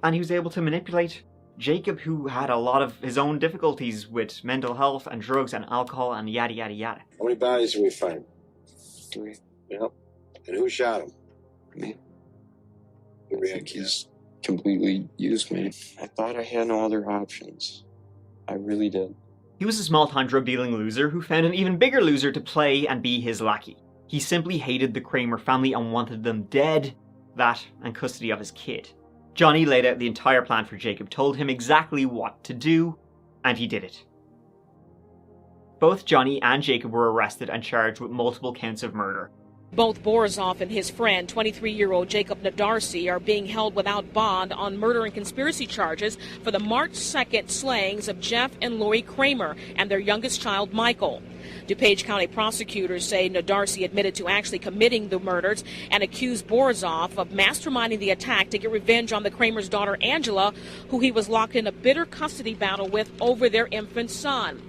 And he was able to manipulate Jacob, who had a lot of his own difficulties with mental health and drugs and alcohol and yada yada yada. How many bodies did we find? 3. Yep. And who shot him? Me. He's completely used me. I thought I had no other options. I really did. He was a small-time drug-dealing loser who found an even bigger loser to play and be his lackey. He simply hated the Kramer family and wanted them dead, that, and custody of his kid. Johnny laid out the entire plan for Jacob, told him exactly what to do, and he did it. Both Johnny and Jacob were arrested and charged with multiple counts of murder. Both Borisov and his friend, 23-year-old Jacob Nadarsi, are being held without bond on murder and conspiracy charges for the March 2nd slayings of Jeff and Lori Kramer and their youngest child, Michael. DuPage County prosecutors say Nadarsi admitted to actually committing the murders and accused Borisov of masterminding the attack to get revenge on the Kramer's daughter, Angela, who he was locked in a bitter custody battle with over their infant son.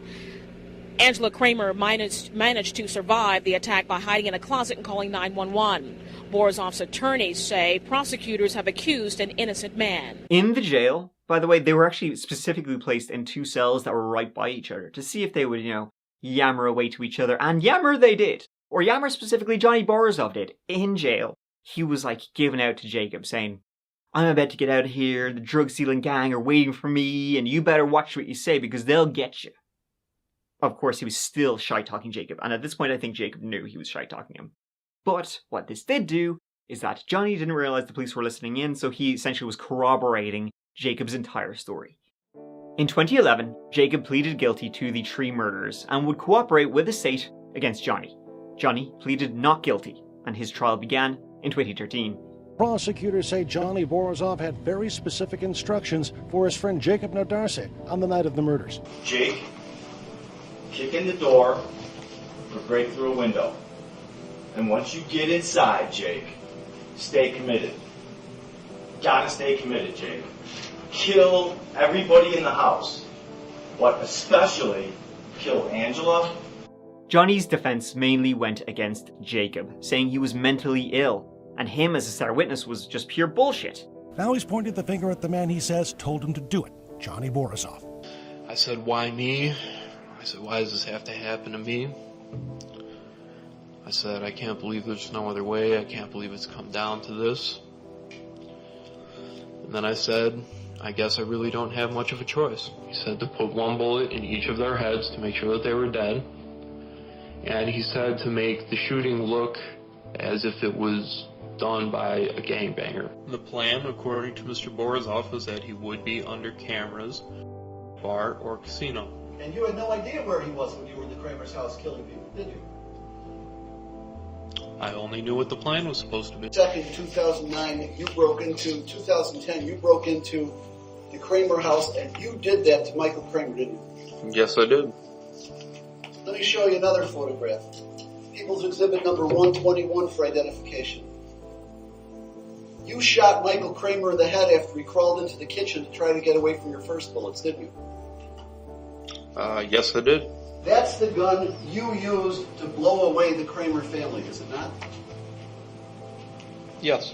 Angela Kramer managed to survive the attack by hiding in a closet and calling 911. Borisov's attorneys say prosecutors have accused an innocent man. In the jail, by the way, they were actually specifically placed in 2 cells that were right by each other to see if they would, yammer away to each other. And yammer they did. Or yammer specifically Johnny Borisov did. In jail, he was giving out to Jacob saying, I'm about to get out of here, the drug-stealing gang are waiting for me, and you better watch what you say because they'll get you. Of course, he was still shy-talking Jacob, and at this point I think Jacob knew he was shy-talking him. But what this did do is that Johnny didn't realize the police were listening in, so he essentially was corroborating Jacob's entire story. In 2011, Jacob pleaded guilty to the 3 murders and would cooperate with the state against Johnny. Johnny pleaded not guilty, and his trial began in 2013. Prosecutors say Johnny Borisov had very specific instructions for his friend Jacob Nadarsi on the night of the murders. Jake, kick in the door or break through a window. And once you get inside, Jake, stay committed. Gotta stay committed, Jake. Kill everybody in the house, but especially kill Angela. Johnny's defense mainly went against Jacob, saying he was mentally ill, and him as a star witness was just pure bullshit. Now he's pointed the finger at the man he says told him to do it, Johnny Borisov. I said, why me? I said, why does this have to happen to me? I said, I can't believe there's no other way. I can't believe it's come down to this. And then I said, I guess I really don't have much of a choice. He said to put 1 bullet in each of their heads to make sure that they were dead. And he said to make the shooting look as if it was done by a gangbanger. The plan, according to Mr. Borisov, was that he would be under cameras, bar or casino. And you had no idea where he was when you were in the Kramer's house killing people, did you? I only knew what the plan was supposed to be. Second, 2010, you broke into the Kramer house, and you did that to Michael Kramer, didn't you? Yes, I did. Let me show you another photograph. People's Exhibit number 121 for identification. You shot Michael Kramer in the head after he crawled into the kitchen to try to get away from your first bullets, didn't you? Yes, I did. That's the gun you used to blow away the Kramer family, is it not? Yes.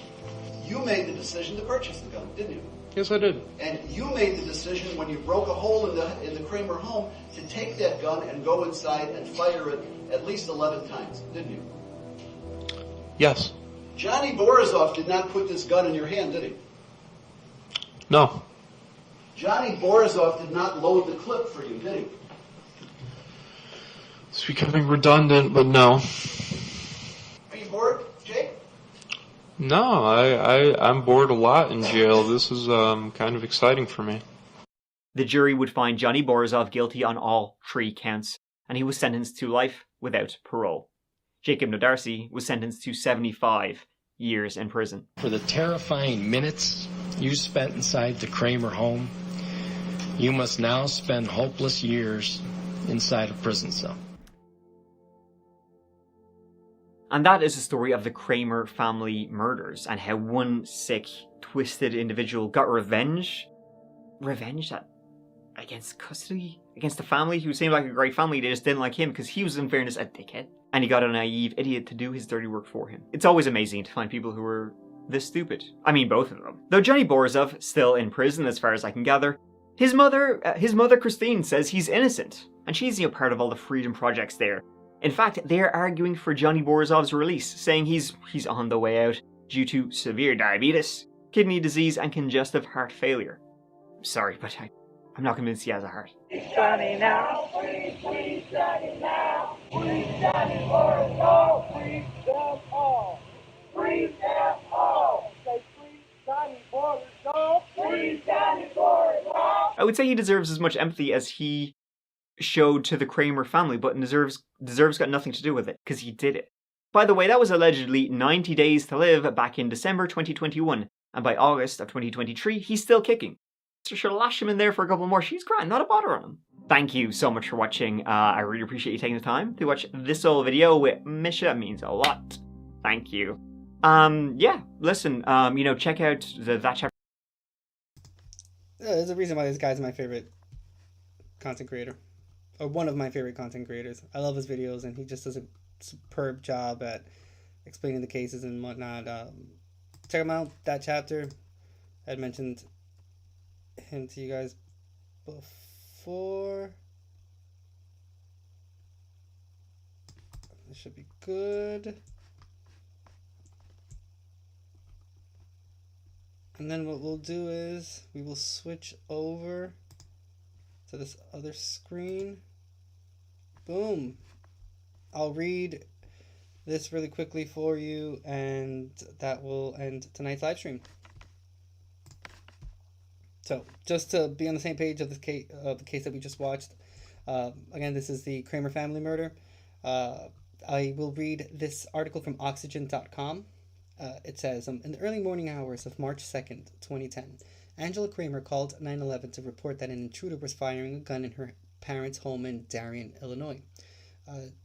You made the decision to purchase the gun, didn't you? Yes, I did. And you made the decision when you broke a hole in the Kramer home to take that gun and go inside and fire it at least 11 times, didn't you? Yes. Johnny Borisov did not put this gun in your hand, did he? No. Johnny Borisov did not load the clip for you, did he? It's becoming redundant, but no. Are you bored, Jake? No, I'm bored a lot in jail. This is kind of exciting for me. The jury would find Johnny Borisov guilty on all 3 counts, and he was sentenced to life without parole. Jacob Nadarsi was sentenced to 75 years in prison. For the terrifying minutes you spent inside the Kramer home, you must now spend hopeless years inside a prison cell. And that is the story of the Kramer family murders and how one sick, twisted individual got revenge. Revenge that against custody, against the family who seemed like a great family. They just didn't like him because he was, in fairness, a dickhead. And he got a naive idiot to do his dirty work for him. It's always amazing to find people who are this stupid. I mean, both of them. Though Johnny Borisov, still in prison as far as I can gather, his mother Christine, says he's innocent. And she's, part of all the freedom projects there. In fact, they're arguing for Johnny Borisov's release, saying he's on the way out due to severe diabetes, kidney disease, and congestive heart failure. Sorry, but I'm not convinced he has a heart. Johnny now, free Johnny now, free Johnny Borisov, free them all, free them all. Say free Johnny Borisov, free Johnny Borisov. I would say he deserves as much empathy as he showed to the Kramer family, but deserves got nothing to do with it, because he did it. By the way, that was allegedly 90 days to live back in December 2021, and by August of 2023, he's still kicking. So should lash him in there for a couple more. She's grand, not a bother on him. Thank you so much for watching. I really appreciate you taking the time to watch this whole video with Misha. It means a lot. Thank you. Yeah, listen, check out that chapter. There's a reason why this guy's my favorite content creator. Or one of my favorite content creators. I love his videos, and he just does a superb job at explaining the cases and whatnot. Check him out, that chapter. I had mentioned him to you guys before. This should be good. And then what we'll do is we will switch over to this other screen. Boom. I'll read this really quickly for you, and that will end tonight's live stream. So, just to be on the same page of the case that we just watched, again, this is the Kramer family murder. I will read this article from Oxygen.com. It says, in the early morning hours of March 2nd, 2010, Angela Kramer called 911 to report that an intruder was firing a gun in her parents' home in Darien, Illinois.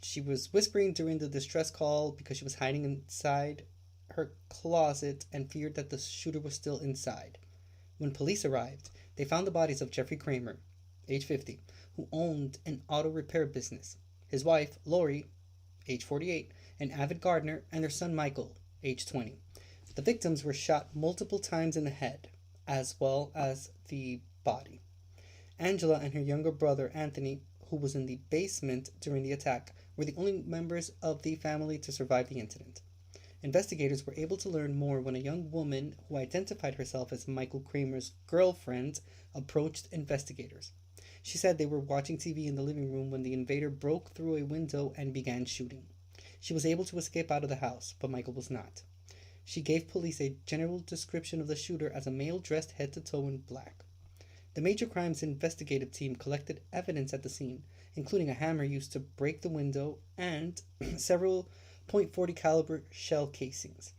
She was whispering during the distress call because she was hiding inside her closet and feared that the shooter was still inside. When police arrived, they found the bodies of Jeffrey Kramer, age 50, who owned an auto repair business, his wife, Lori, age 48, an avid gardener, and their son, Michael, age 20. The victims were shot multiple times in the head, as well as the body. Angela and her younger brother, Anthony, who was in the basement during the attack, were the only members of the family to survive the incident. Investigators were able to learn more when a young woman who identified herself as Michael Kramer's girlfriend approached investigators. She said they were watching TV in the living room when the invader broke through a window and began shooting. She was able to escape out of the house, but Michael was not. She gave police a general description of the shooter as a male dressed head to toe in black. The Major Crimes Investigative Team collected evidence at the scene, including a hammer used to break the window and several .40 caliber shell casings.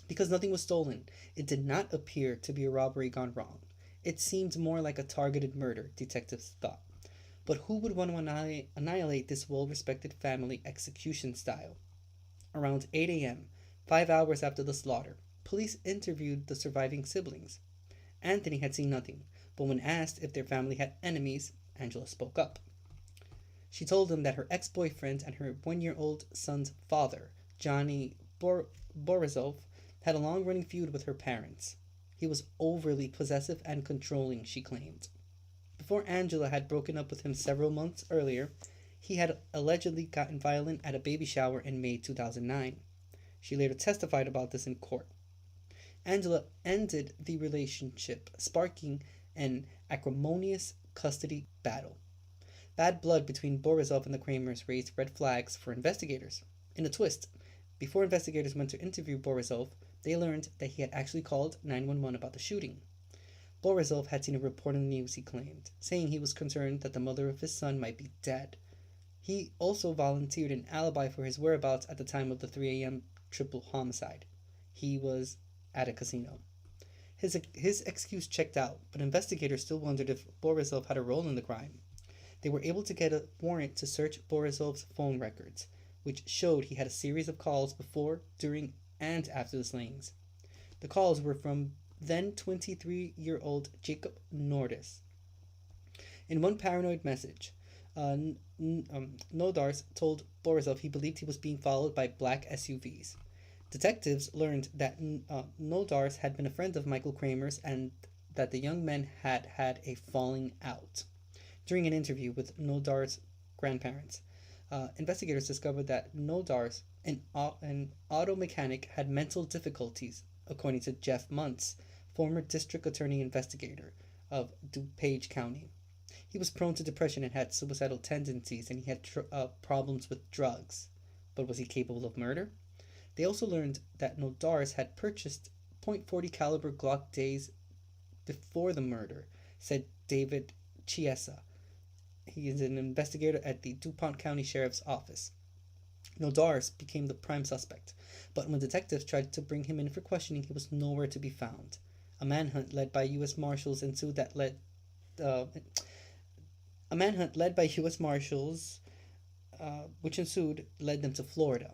Because nothing was stolen, it did not appear to be a robbery gone wrong. It seemed more like a targeted murder, detectives thought. But who would want to annihilate this well-respected family execution style? Around 8 a.m., 5 hours after the slaughter, police interviewed the surviving siblings. Anthony had seen nothing, but when asked if their family had enemies, Angela spoke up. She told them that her ex-boyfriend and her 1-year-old son's father, Johnny Borisov, had a long-running feud with her parents. He was overly possessive and controlling, she claimed. Before Angela had broken up with him several months earlier, he had allegedly gotten violent at a baby shower in May 2009. She later testified about this in court. Angela ended the relationship, sparking an acrimonious custody battle. Bad blood between Borisov and the Kramers raised red flags for investigators. In a twist, before investigators went to interview Borisov, they learned that he had actually called 911 about the shooting. Borisov had seen a report on the news, he claimed, saying he was concerned that the mother of his son might be dead. He also volunteered an alibi for his whereabouts at the time of the 3 a.m. triple homicide. He was at a casino. His excuse checked out, but investigators still wondered if Borisov had a role in the crime. They were able to get a warrant to search Borisov's phone records, which showed he had a series of calls before, during, and after the slayings. The calls were from then 23-year-old Jacob Nordis. In one paranoid message, Nodars told Borisov he believed he was being followed by black SUVs. Detectives learned that Nodars had been a friend of Michael Kramer's and that the young men had had a falling out. During an interview with Nodars' grandparents, investigators discovered that Nodars, an auto mechanic, had mental difficulties, according to Jeff Muntz, former district attorney investigator of DuPage County. He was prone to depression and had suicidal tendencies, and he had problems with drugs. But was he capable of murder? They also learned that Nodars had purchased .40 caliber Glock days before the murder, said David Chiesa. He is an investigator at the DuPont County Sheriff's Office. Nodars became the prime suspect, but when detectives tried to bring him in for questioning, he was nowhere to be found. A manhunt led by U.S. Marshals ensued led them to Florida.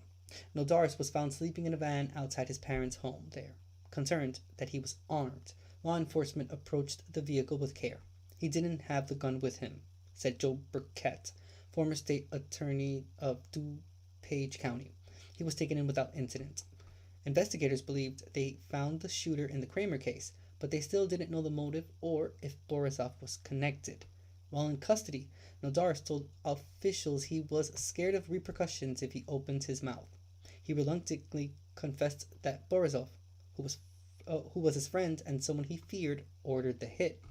Nodars was found sleeping in a van outside his parents' home there. Concerned that he was armed, law enforcement approached the vehicle with care. He didn't have the gun with him, said Joe Burkett, former state attorney of DuPage County. He was taken in without incident. Investigators believed they found the shooter in the Kramer case, but they still didn't know the motive or if Borisov was connected. While in custody, Nodars told officials he was scared of repercussions if he opened his mouth. He reluctantly confessed that Borisov, who was his friend and someone he feared, ordered the hit.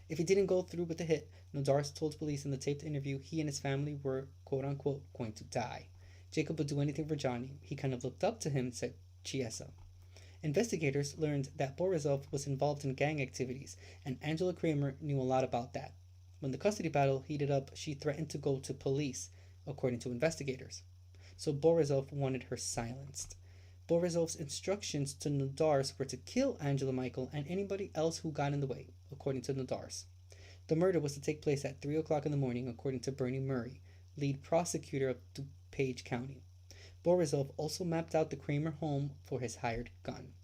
If he didn't go through with the hit, Nodars told police in the taped interview he and his family were, quote-unquote, going to die. Jacob would do anything for Johnny. He kind of looked up to him, said Chiesa. Investigators learned that Borisov was involved in gang activities, and Angela Kramer knew a lot about that. When the custody battle heated up, she threatened to go to police, according to investigators. So Borisov wanted her silenced. Borisov's instructions to Nodars were to kill Angela Michael and anybody else who got in the way, according to Nodars. The murder was to take place at 3 o'clock in the morning, according to Bernie Murray, lead prosecutor of DuPage County. Borisov also mapped out the Kramer home for his hired gun.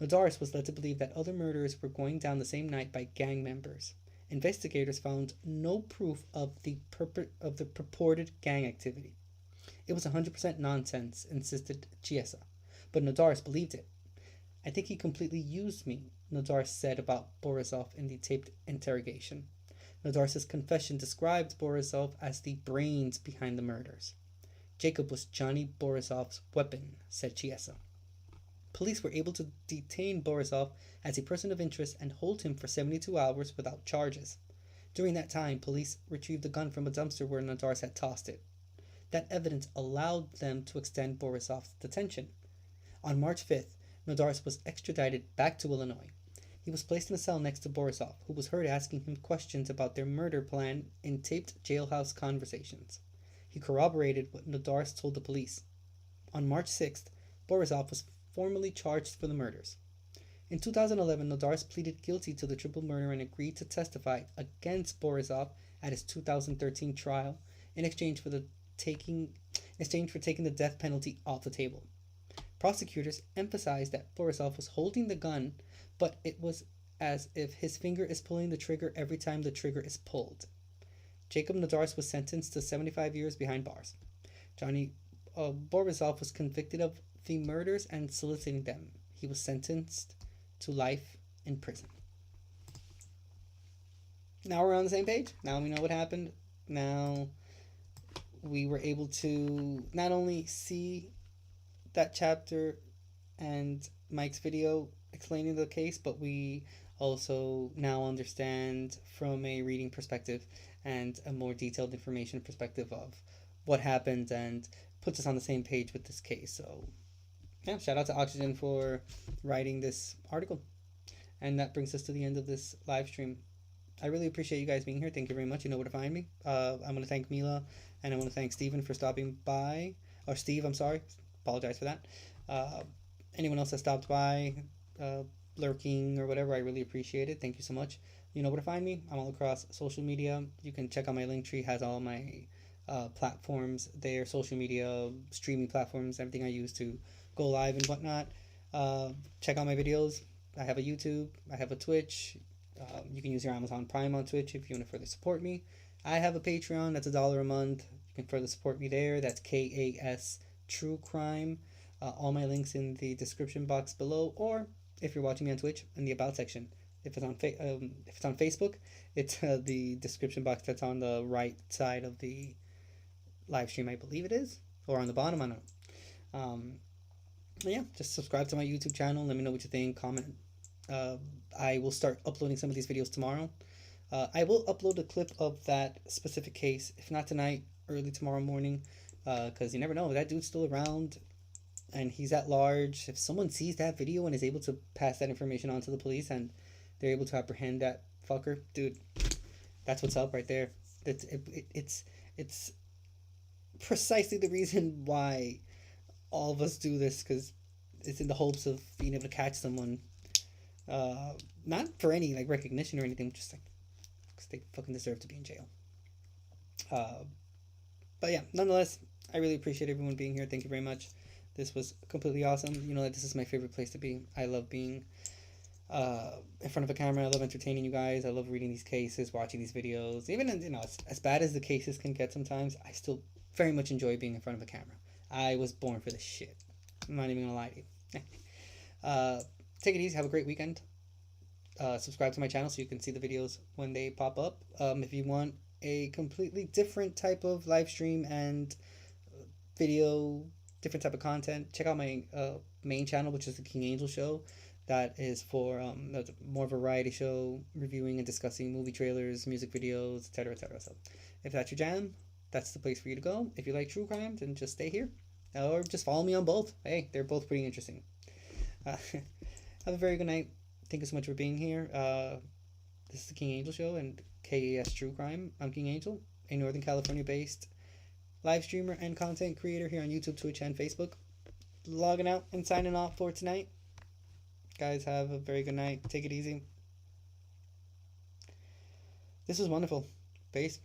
Nodars was led to believe that other murders were going down the same night by gang members. Investigators found no proof of the purported gang activity. It was 100% nonsense, insisted Chiesa, but Nodars believed it. I think he completely used me, Nodars said about Borisov in the taped interrogation. Nodars' confession described Borisov as the brains behind the murders. Jacob was Johnny Borisov's weapon, said Chiesa. Police were able to detain Borisov as a person of interest and hold him for 72 hours without charges. During that time, police retrieved the gun from a dumpster where Nodars had tossed it. That evidence allowed them to extend Borisov's detention. On March 5th, Nodars was extradited back to Illinois. He was placed in a cell next to Borisov, who was heard asking him questions about their murder plan in taped jailhouse conversations. He corroborated what Nodars told the police. On March 6th, Borisov was formally charged for the murders. In 2011, Nodars pleaded guilty to the triple murder and agreed to testify against Borisov at his 2013 trial in exchange for taking the death penalty off the table. Prosecutors emphasized that Borisov was holding the gun, but it was as if his finger is pulling the trigger every time the trigger is pulled. Jacob Nodars was sentenced to 75 years behind bars. Johnny Borisov was convicted of the murders and soliciting them. He was sentenced to life in prison. Now we're on the same page. Now we know what happened. Now we were able to not only see that chapter and Mike's video explaining the case, but we also now understand from a reading perspective and a more detailed information perspective of what happened and puts us on the same page with this case. So yeah, shout out to Oxygen for writing this article. And that brings us to the end of this live stream. I really appreciate you guys being here. Thank you very much. You know where to find me. I'm going to thank Mila, and I want to thank Steven for stopping by. Or Steve, I'm sorry. Apologize for that. Anyone else that stopped by, lurking or whatever, I really appreciate it. Thank you so much. You know where to find me. I'm all across social media. You can check out my Linktree. Has all my platforms there, social media, streaming platforms, everything I use to go live and whatnot. Check out my videos. I have a YouTube. I have a Twitch. You can use your Amazon Prime on Twitch if you want to further support me. I have a Patreon. That's $1 a month. You can further support me there. That's KAS True Crime. All my links in the description box below, or if you're watching me on Twitch, in the About section. If it's on Facebook, it's the description box that's on the right side of the live stream, I believe it is, or on the bottom, I don't know. Yeah, just subscribe to my YouTube channel. Let me know what you think. Comment. I will start uploading some of these videos tomorrow. I will upload a clip of that specific case, if not tonight, early tomorrow morning, because you never know, that dude's still around and he's at large. If someone sees that video and is able to pass that information on to the police and they're able to apprehend that fucker, dude, that's what's up right there. It's precisely the reason why all of us do this, because it's in the hopes of being able to catch someone, not for any like recognition or anything, just like because they fucking deserve to be in jail. But yeah, nonetheless, I really appreciate everyone being here. Thank you very much. This was completely awesome. You know that this is my favorite place to be. I love being in front of a camera. I love entertaining you guys. I love reading these cases, watching these videos. Even as bad as the cases can get sometimes, I still very much enjoy being in front of a camera. I was born for this shit. I'm not even gonna lie to you. Take it easy. Have a great weekend. Subscribe to my channel so you can see the videos when they pop up. If you want a completely different type of live stream and video, different type of content, check out my main channel, which is the King Angel Show. That is for that's more of a variety show, reviewing and discussing movie trailers, music videos, etc., etc. So if that's your jam, that's the place for you to go. If you like true crime, then just stay here, or just follow me on both. Hey, they're both pretty interesting. Have a very good night. Thank you so much for being here. This is the King Angel Show and KAS True Crime. I'm King Angel, a Northern California-based live streamer and content creator here on YouTube, Twitch, and Facebook. Logging out and signing off for tonight. Guys, have a very good night. Take it easy. This was wonderful. Peace.